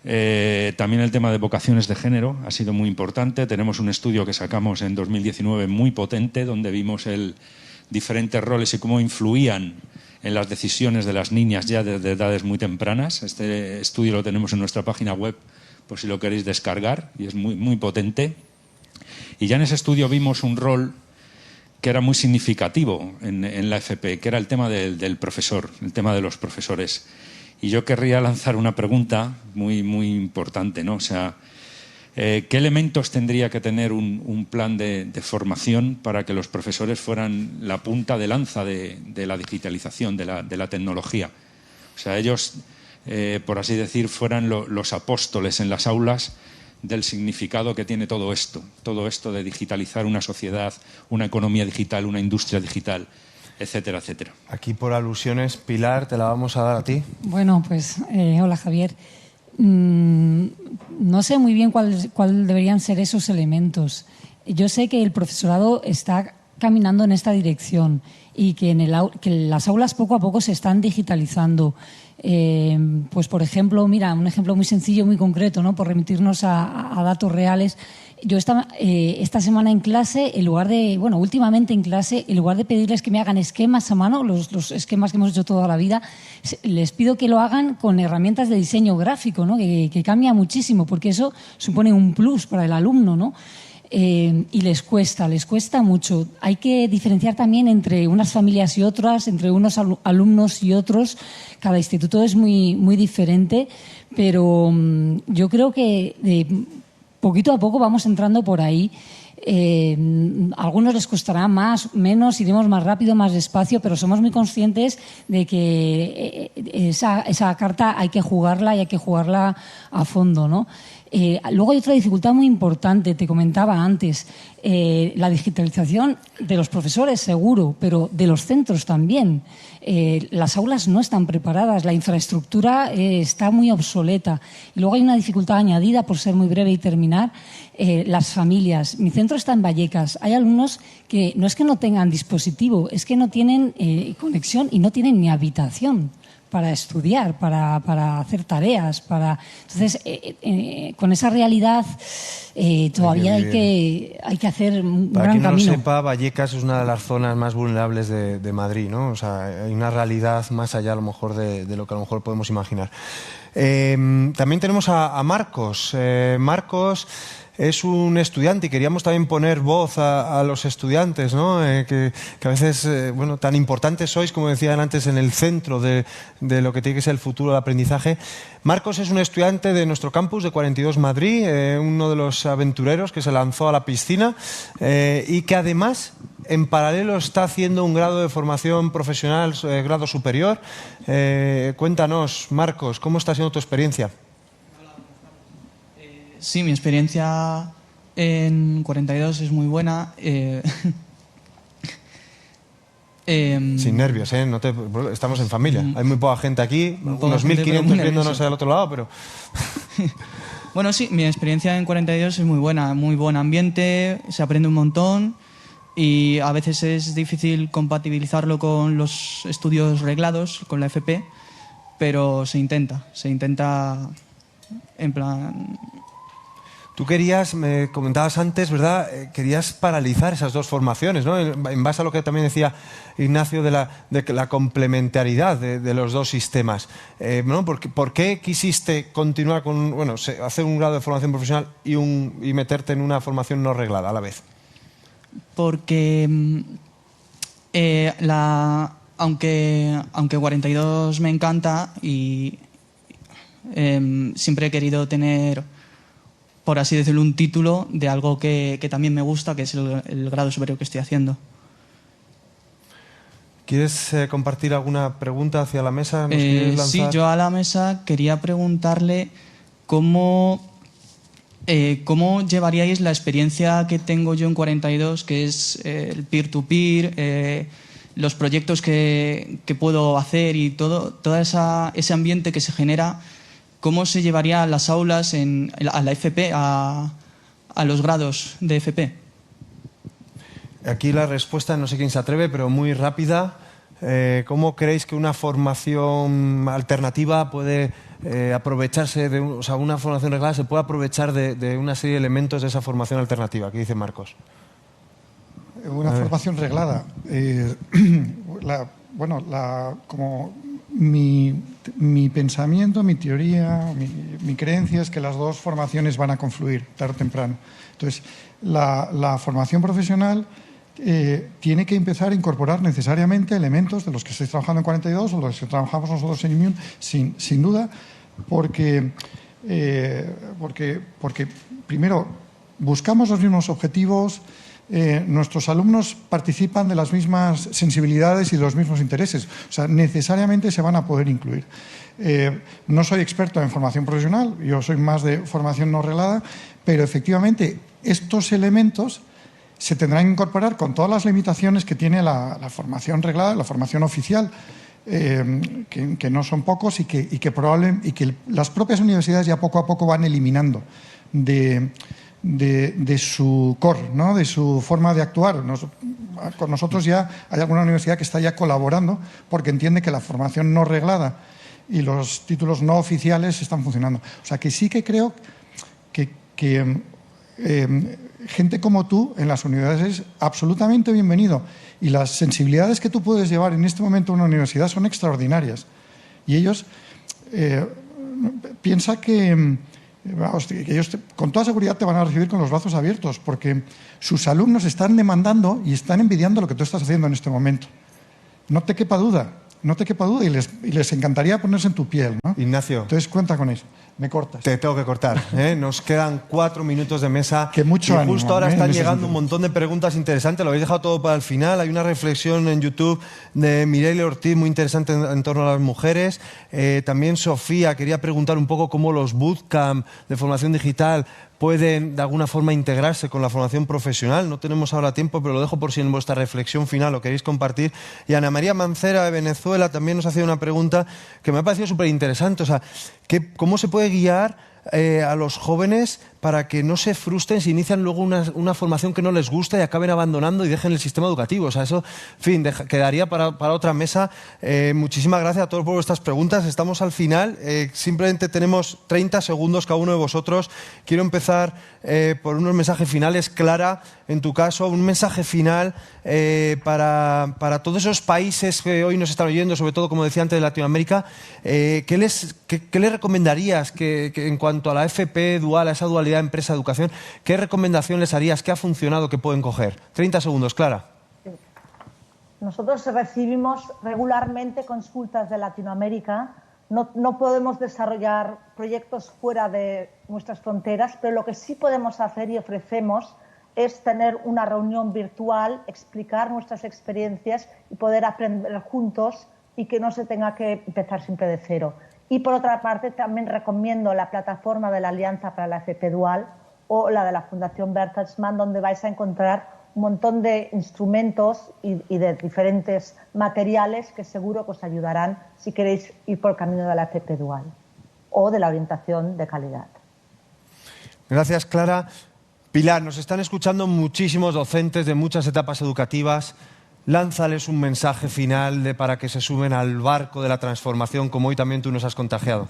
también el tema de vocaciones de género ha sido muy importante. Tenemos un estudio que sacamos en 2019 muy potente, donde vimos diferentes roles y cómo influían en las decisiones de las niñas ya desde edades muy tempranas. Este estudio lo tenemos en nuestra página web, por si lo queréis descargar, y es muy potente. Y ya en ese estudio vimos un rol que era muy significativo en la FP, que era el tema del profesor, el tema de los profesores. Y yo querría lanzar una pregunta muy importante, ¿no? O sea, ¿qué elementos tendría que tener un plan de formación para que los profesores fueran la punta de lanza de la digitalización, de la tecnología? O sea, ellos, por así decir, fueran los apóstoles en las aulas del significado que tiene todo esto de digitalizar una sociedad, una economía digital, una industria digital, etcétera, etcétera. Aquí por alusiones, Pilar, te la vamos a dar a ti. Bueno, pues hola Javier. No sé muy bien cuál deberían ser esos elementos. Yo sé que el profesorado está caminando en esta dirección y que las aulas poco a poco se están digitalizando. Pues por ejemplo, mira, un ejemplo muy sencillo, muy concreto, ¿no? Por remitirnos a datos reales. Yo esta semana en clase, últimamente en clase, en lugar de pedirles que me hagan esquemas a mano, los esquemas que hemos hecho toda la vida, les pido que lo hagan con herramientas de diseño gráfico, ¿no? Que cambia muchísimo, porque eso supone un plus para el alumno, ¿no? Y les cuesta mucho. Hay que diferenciar también entre unas familias y otras, entre unos alumnos y otros. Cada instituto es muy diferente, pero yo creo que poquito a poco vamos entrando por ahí. A algunos les costará más, menos, iremos más rápido, más despacio, pero somos muy conscientes de que esa carta hay que jugarla y hay que jugarla a fondo, ¿no? Luego hay otra dificultad muy importante, te comentaba antes, la digitalización de los profesores seguro, pero de los centros también. Las aulas no están preparadas, la infraestructura está muy obsoleta. Y luego hay una dificultad añadida, por ser muy breve y terminar, las familias. Mi centro está en Vallecas. Hay alumnos que no es que no tengan dispositivo, es que no tienen conexión y no tienen ni habitación para estudiar, para hacer tareas, Entonces, con esa realidad todavía hay que hacer un gran camino. Para quien no lo sepa, Vallecas es una de las zonas más vulnerables de Madrid, ¿no? O sea, hay una realidad más allá a lo mejor de lo que a lo mejor podemos imaginar. También tenemos a Marcos. Marcos es un estudiante y queríamos también poner voz a los estudiantes, ¿no? Que a veces, bueno, tan importantes sois, como decían antes, en el centro de lo que tiene que ser el futuro del aprendizaje. Marcos es un estudiante de nuestro campus de 42 Madrid, uno de los aventureros que se lanzó a la piscina y que además en paralelo está haciendo un grado de formación profesional, grado superior. Cuéntanos, Marcos, ¿cómo está siendo tu experiencia? Sí, mi experiencia en 42 es muy buena. Sin nervios, ¿eh? Estamos en familia. Hay muy poca gente aquí, unos 1.500 viéndonos al otro lado, pero... Bueno, sí, mi experiencia en 42 es muy buena, muy buen ambiente, se aprende un montón y a veces es difícil compatibilizarlo con los estudios reglados, con la FP, pero se intenta en plan... Tú querías, me comentabas antes, ¿verdad? Querías paralizar esas dos formaciones, ¿no? En base a lo que también decía Ignacio de la complementariedad de los dos sistemas. ¿No? ¿Por qué quisiste continuar con, bueno, hacer un grado de formación profesional y meterte en una formación no reglada a la vez? Porque aunque 42 me encanta y siempre he querido tener, por así decirlo, un título de algo que también me gusta, que es el grado superior que estoy haciendo. ¿Quieres compartir alguna pregunta hacia la mesa? Sí, yo a la mesa quería preguntarle cómo llevaríais la experiencia que tengo yo en 42, que es el peer-to-peer, los proyectos que puedo hacer y todo ese ambiente que se genera. ¿Cómo se llevaría a las aulas, a la FP, a los grados de FP? Aquí la respuesta, no sé quién se atreve, pero muy rápida. ¿Cómo creéis que una formación alternativa puede aprovecharse o sea, una formación reglada se puede aprovechar de una serie de elementos de esa formación alternativa? ¿Qué dice Marcos? Una formación reglada. Como mi pensamiento, mi teoría, mi creencia es que las dos formaciones van a confluir tarde o temprano. Entonces, la formación profesional tiene que empezar a incorporar necesariamente elementos de los que estáis trabajando en 42 o los que trabajamos nosotros en Immune, sin duda, porque primero buscamos los mismos objetivos. Nuestros alumnos participan de las mismas sensibilidades y de los mismos intereses. O sea, necesariamente se van a poder incluir. No soy experto en formación profesional, yo soy más de formación no reglada, pero efectivamente estos elementos se tendrán que incorporar con todas las limitaciones que tiene la formación reglada, la formación oficial, que no son pocos y que las propias universidades ya poco a poco van eliminando de su core, ¿no? De su forma de actuar. Con nosotros ya hay alguna universidad que está ya colaborando porque entiende que la formación no reglada y los títulos no oficiales están funcionando. O sea que sí que creo que gente como tú en las universidades es absolutamente bienvenido y las sensibilidades que tú puedes llevar en este momento a una universidad son extraordinarias y ellos piensa que ellos con toda seguridad te van a recibir con los brazos abiertos porque sus alumnos están demandando y están envidiando lo que tú estás haciendo en este momento. No te quepa duda y les encantaría ponerse en tu piel, ¿no? Ignacio. Entonces cuenta con eso. Me cortas. Te tengo que cortar, ¿eh? Nos quedan 4 minutos de mesa. Que mucho ánimo, justo ahora están llegando sentido. un montón de preguntas interesantes. Lo habéis dejado todo para el final. Hay una reflexión en YouTube de Mireille Ortiz muy interesante en torno a las mujeres. También Sofía quería preguntar un poco cómo los bootcamp de formación digital pueden de alguna forma integrarse con la formación profesional. No tenemos ahora tiempo, pero lo dejo por si en vuestra reflexión final lo queréis compartir. Y Ana María Mancera de Venezuela también nos hacía una pregunta que me ha parecido súper interesante. O sea, ¿cómo se puede guiar a los jóvenes para que no se frustren si inician luego una formación que no les gusta y acaben abandonando y dejen el sistema educativo? O sea, eso, en fin, quedaría para otra mesa. Muchísimas gracias a todos por vuestras preguntas. Estamos al final. Simplemente tenemos 30 segundos cada uno de vosotros. Quiero empezar por unos mensajes finales. Clara, en tu caso, un mensaje final para todos esos países que hoy nos están oyendo, sobre todo, como decía antes, de Latinoamérica. ¿Qué les recomendarías que en cuanto a la FP dual, a esa dualidad modalidad empresa-educación. ¿Qué recomendación les harías? ¿Qué ha funcionado? ¿Qué pueden coger? 30 segundos, Clara. Nosotros recibimos regularmente consultas de Latinoamérica. No podemos desarrollar proyectos fuera de nuestras fronteras, pero lo que sí podemos hacer y ofrecemos es tener una reunión virtual, explicar nuestras experiencias y poder aprender juntos y que no se tenga que empezar siempre de cero. Y por otra parte, también recomiendo la plataforma de la Alianza para la FP Dual o la de la Fundación Bertelsmann, donde vais a encontrar un montón de instrumentos y de diferentes materiales que seguro que os ayudarán si queréis ir por el camino de la FP Dual o de la orientación de calidad. Gracias, Clara. Pilar, nos están escuchando muchísimos docentes de muchas etapas educativas. Lánzales un mensaje final para que se sumen al barco de la transformación, como hoy también tú nos has contagiado.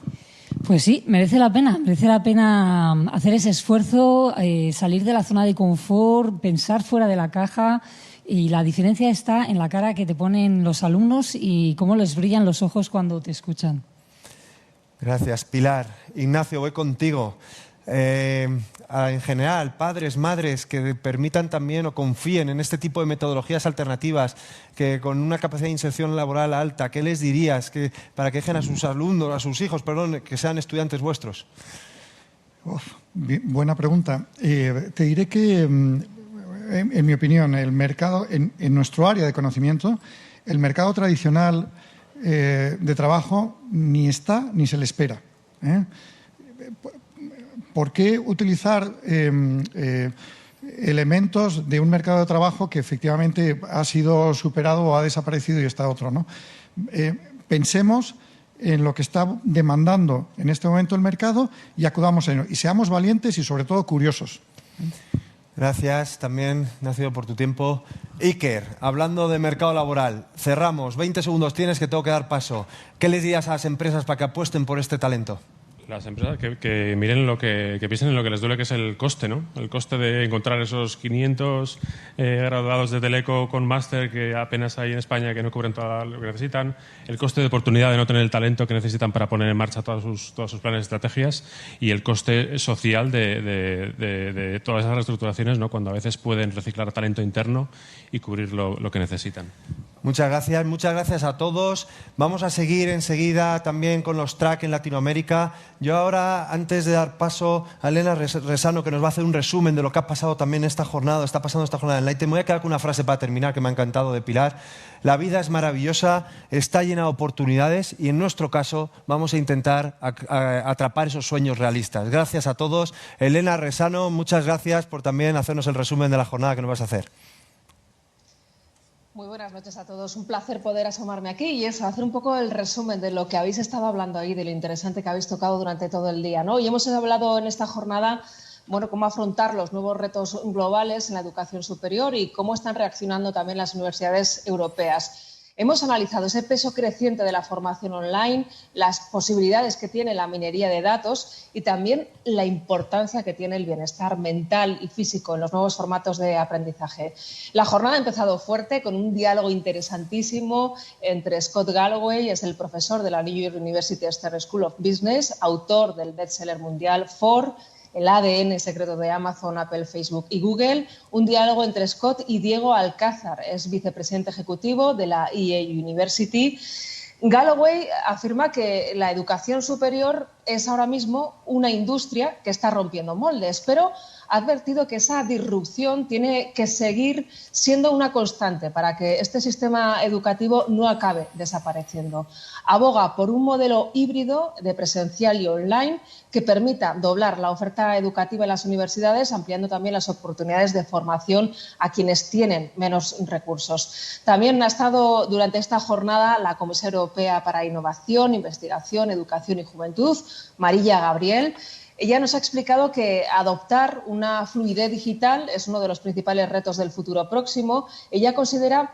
Pues sí, merece la pena hacer ese esfuerzo, salir de la zona de confort, pensar fuera de la caja, y la diferencia está en la cara que te ponen los alumnos y cómo les brillan los ojos cuando te escuchan. Gracias, Pilar. Ignacio, voy contigo. En general, padres, madres que permitan también o confíen en este tipo de metodologías alternativas, que con una capacidad de inserción laboral alta, ¿qué les dirías para que dejen a sus alumnos, a sus hijos, perdón, que sean estudiantes vuestros? Buena pregunta. Te diré que, en mi opinión, el mercado, en nuestro área de conocimiento, el mercado tradicional de trabajo ni está ni se le espera. ¿Por qué utilizar elementos de un mercado de trabajo que efectivamente ha sido superado o ha desaparecido y está otro, ¿no? Pensemos en lo que está demandando en este momento el mercado y acudamos a ello. Y seamos valientes y sobre todo curiosos. Gracias también, Ignacio, por tu tiempo. Iker, hablando de mercado laboral, cerramos. 20 segundos tienes, que tengo que dar paso. ¿Qué les dirías a las empresas para que apuesten por este talento? Las empresas que miren que piensen en lo que les duele, que es el coste, ¿no? El coste de encontrar esos 500 graduados de Teleco con máster que apenas hay en España, que no cubren todo lo que necesitan. El coste de oportunidad de no tener el talento que necesitan para poner en marcha todos sus planes y estrategias. Y el coste social de todas esas reestructuraciones, ¿no? Cuando a veces pueden reciclar talento interno y cubrir lo que necesitan. Muchas gracias a todos. Vamos a seguir enseguida también con los track en Latinoamérica. Yo ahora, antes de dar paso a Elena Resano, que nos va a hacer un resumen de lo que ha pasado también está pasando esta jornada en Light, me voy a quedar con una frase para terminar que me ha encantado de Pilar. La vida es maravillosa, está llena de oportunidades y en nuestro caso vamos a intentar atrapar esos sueños realistas. Gracias a todos. Elena Resano, muchas gracias por también hacernos el resumen de la jornada que nos vas a hacer. Muy buenas noches a todos. Un placer poder asomarme aquí y eso, hacer un poco el resumen de lo que habéis estado hablando ahí, de lo interesante que habéis tocado durante todo el día, ¿no? Y hemos hablado en esta jornada, bueno, cómo afrontar los nuevos retos globales en la educación superior y cómo están reaccionando también las universidades europeas. Hemos analizado ese peso creciente de la formación online, las posibilidades que tiene la minería de datos y también la importancia que tiene el bienestar mental y físico en los nuevos formatos de aprendizaje. La jornada ha empezado fuerte con un diálogo interesantísimo entre Scott Galloway, es el profesor de la New York University Stern School of Business, autor del bestseller mundial For, el ADN secreto de Amazon, Apple, Facebook y Google, un diálogo entre Scott y Diego Alcázar, es vicepresidente ejecutivo de la EA University. Galloway afirma que la educación superior es ahora mismo una industria que está rompiendo moldes, pero ha advertido que esa disrupción tiene que seguir siendo una constante para que este sistema educativo no acabe desapareciendo. Aboga por un modelo híbrido de presencial y online que permita doblar la oferta educativa en las universidades, ampliando también las oportunidades de formación a quienes tienen menos recursos. También ha estado durante esta jornada la Comisaria Europea para Innovación, Investigación, Educación y Juventud, María Gabriel. Ella nos ha explicado que adoptar una fluidez digital es uno de los principales retos del futuro próximo. Ella considera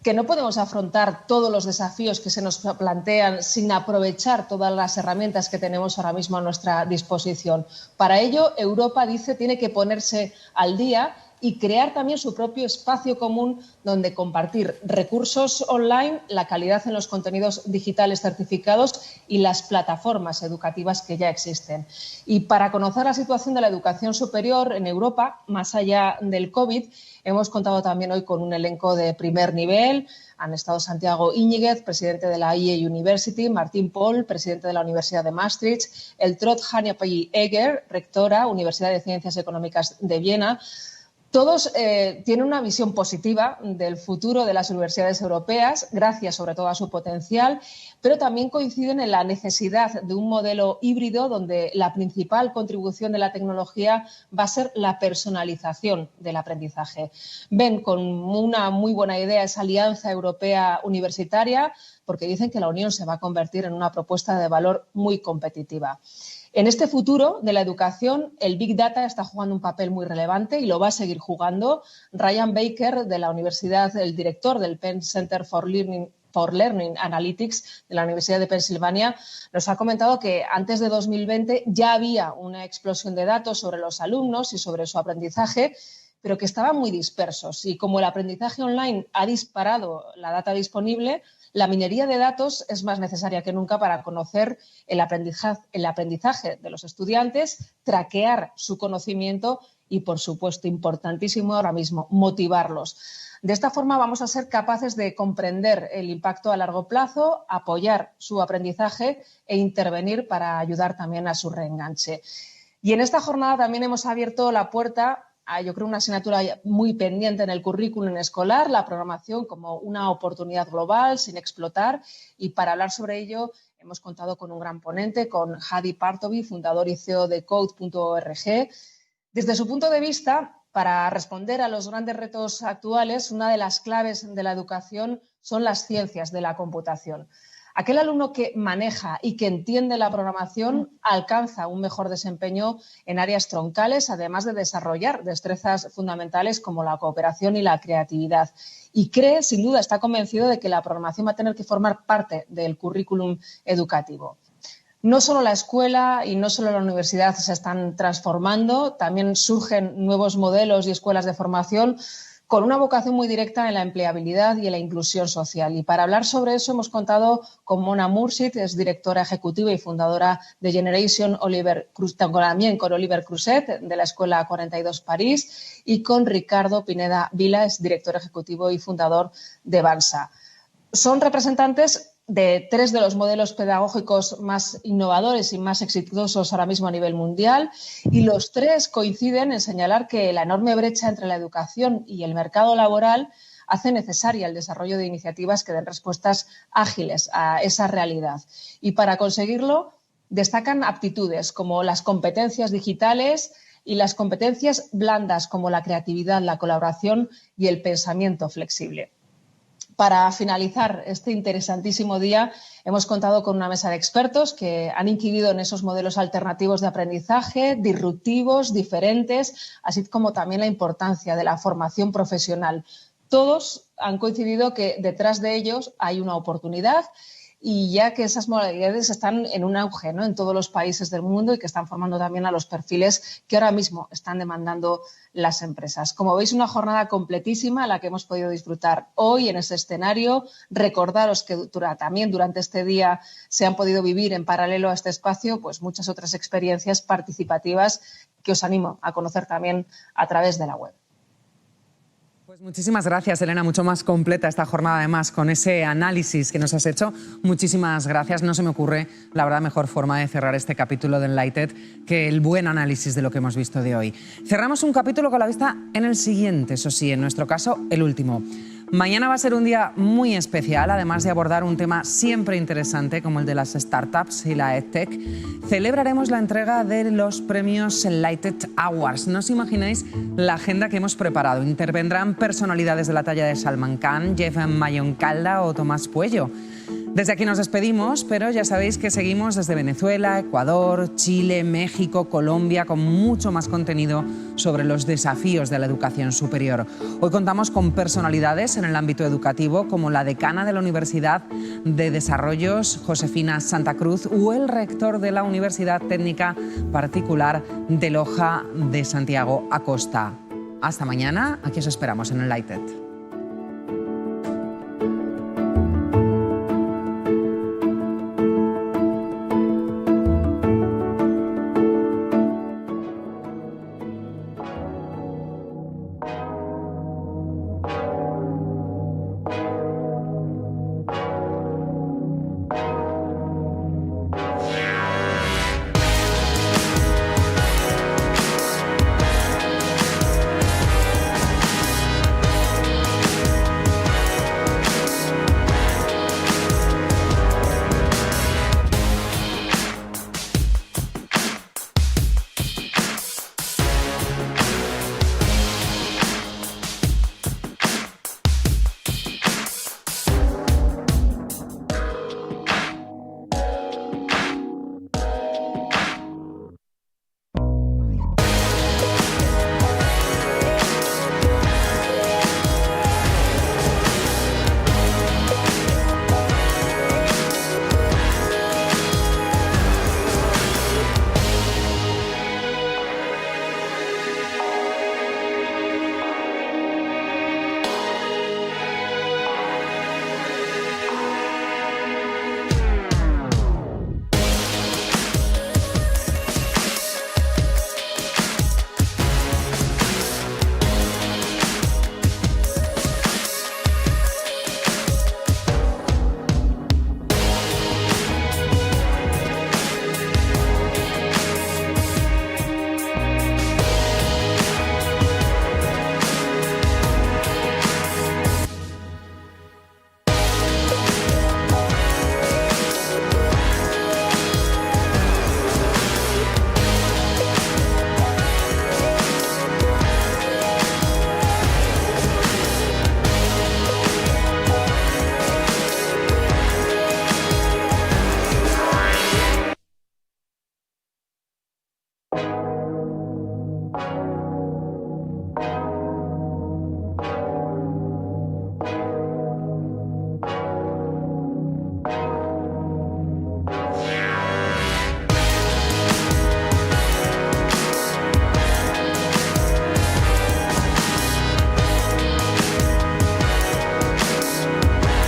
que no podemos afrontar todos los desafíos que se nos plantean sin aprovechar todas las herramientas que tenemos ahora mismo a nuestra disposición. Para ello, Europa, dice, tiene que ponerse al día y crear también su propio espacio común donde compartir recursos online, la calidad en los contenidos digitales certificados y las plataformas educativas que ya existen. Y para conocer la situación de la educación superior en Europa, más allá del COVID, hemos contado también hoy con un elenco de primer nivel. Han estado Santiago Íñiguez, presidente de la IE University, Martín Pol, presidente de la Universidad de Maastricht, Eltrud Hanyapyi-Egger, rectora, Universidad de Ciencias Económicas de Viena. Todos tienen una visión positiva del futuro de las universidades europeas, gracias sobre todo a su potencial, pero también coinciden en la necesidad de un modelo híbrido donde la principal contribución de la tecnología va a ser la personalización del aprendizaje. Ven con una muy buena idea esa alianza europea universitaria porque dicen que la Unión se va a convertir en una propuesta de valor muy competitiva. En este futuro de la educación, el Big Data está jugando un papel muy relevante y lo va a seguir jugando. Ryan Baker, de la Universidad, el director del Penn Center for Learning Analytics de la Universidad de Pensilvania, nos ha comentado que antes de 2020 ya había una explosión de datos sobre los alumnos y sobre su aprendizaje, pero que estaban muy dispersos. Y como el aprendizaje online ha disparado la data disponible, la minería de datos es más necesaria que nunca para conocer el aprendizaje de los estudiantes, traquear su conocimiento y, por supuesto, importantísimo ahora mismo, motivarlos. De esta forma vamos a ser capaces de comprender el impacto a largo plazo, apoyar su aprendizaje e intervenir para ayudar también a su reenganche. Y en esta jornada también hemos abierto la puerta yo creo, una asignatura muy pendiente en el currículum escolar, la programación como una oportunidad global sin explotar. Y para hablar sobre ello hemos contado con un gran ponente, con Hadi Partovi, fundador y CEO de Code.org. Desde su punto de vista, para responder a los grandes retos actuales, una de las claves de la educación son las ciencias de la computación. Aquel alumno que maneja y que entiende la programación alcanza un mejor desempeño en áreas troncales, además de desarrollar destrezas fundamentales como la cooperación y la creatividad. Y cree, sin duda, está convencido de que la programación va a tener que formar parte del currículum educativo. No solo la escuela y no solo la universidad se están transformando, también surgen nuevos modelos y escuelas de formación con una vocación muy directa en la empleabilidad y en la inclusión social. Y para hablar sobre eso hemos contado con Mona Mursid, es directora ejecutiva y fundadora de Generation, también con Oliver Cruzet, de la Escuela 42 París, y con Ricardo Pineda Vila, es director ejecutivo y fundador de Bansa. Son representantes de tres de los modelos pedagógicos más innovadores y más exitosos ahora mismo a nivel mundial, y los tres coinciden en señalar que la enorme brecha entre la educación y el mercado laboral hace necesaria el desarrollo de iniciativas que den respuestas ágiles a esa realidad. Y para conseguirlo destacan aptitudes como las competencias digitales y las competencias blandas como la creatividad, la colaboración y el pensamiento flexible. Para finalizar este interesantísimo día, hemos contado con una mesa de expertos que han incidido en esos modelos alternativos de aprendizaje, disruptivos, diferentes, así como también la importancia de la formación profesional. Todos han coincidido que detrás de ellos hay una oportunidad, y ya que esas modalidades están en un auge, ¿no?, en todos los países del mundo y que están formando también a los perfiles que ahora mismo están demandando las empresas. Como veis, una jornada completísima a la que hemos podido disfrutar hoy en ese escenario. Recordaros que también durante este día se han podido vivir en paralelo a este espacio pues muchas otras experiencias participativas que os animo a conocer también a través de la web. Pues muchísimas gracias, Elena. Mucho más completa esta jornada, además, con ese análisis que nos has hecho. Muchísimas gracias. No se me ocurre, la verdad, mejor forma de cerrar este capítulo de Enlighted que el buen análisis de lo que hemos visto de hoy. Cerramos un capítulo con la vista en el siguiente, eso sí, en nuestro caso, el último. Mañana va a ser un día muy especial, además de abordar un tema siempre interesante como el de las startups y la EdTech. Celebraremos la entrega de los premios Enlighted Awards. No os imagináis la agenda que hemos preparado. Intervendrán personalidades de la talla de Salman Khan, Jeff Mayoncalda o Tomás Puello. Desde aquí nos despedimos, pero ya sabéis que seguimos desde Venezuela, Ecuador, Chile, México, Colombia, con mucho más contenido sobre los desafíos de la educación superior. Hoy contamos con personalidades en el ámbito educativo como la decana de la Universidad de Desarrollos, Josefina Santa Cruz, o el rector de la Universidad Técnica Particular de Loja de Santiago Acosta. Hasta mañana, aquí os esperamos en Enlighted.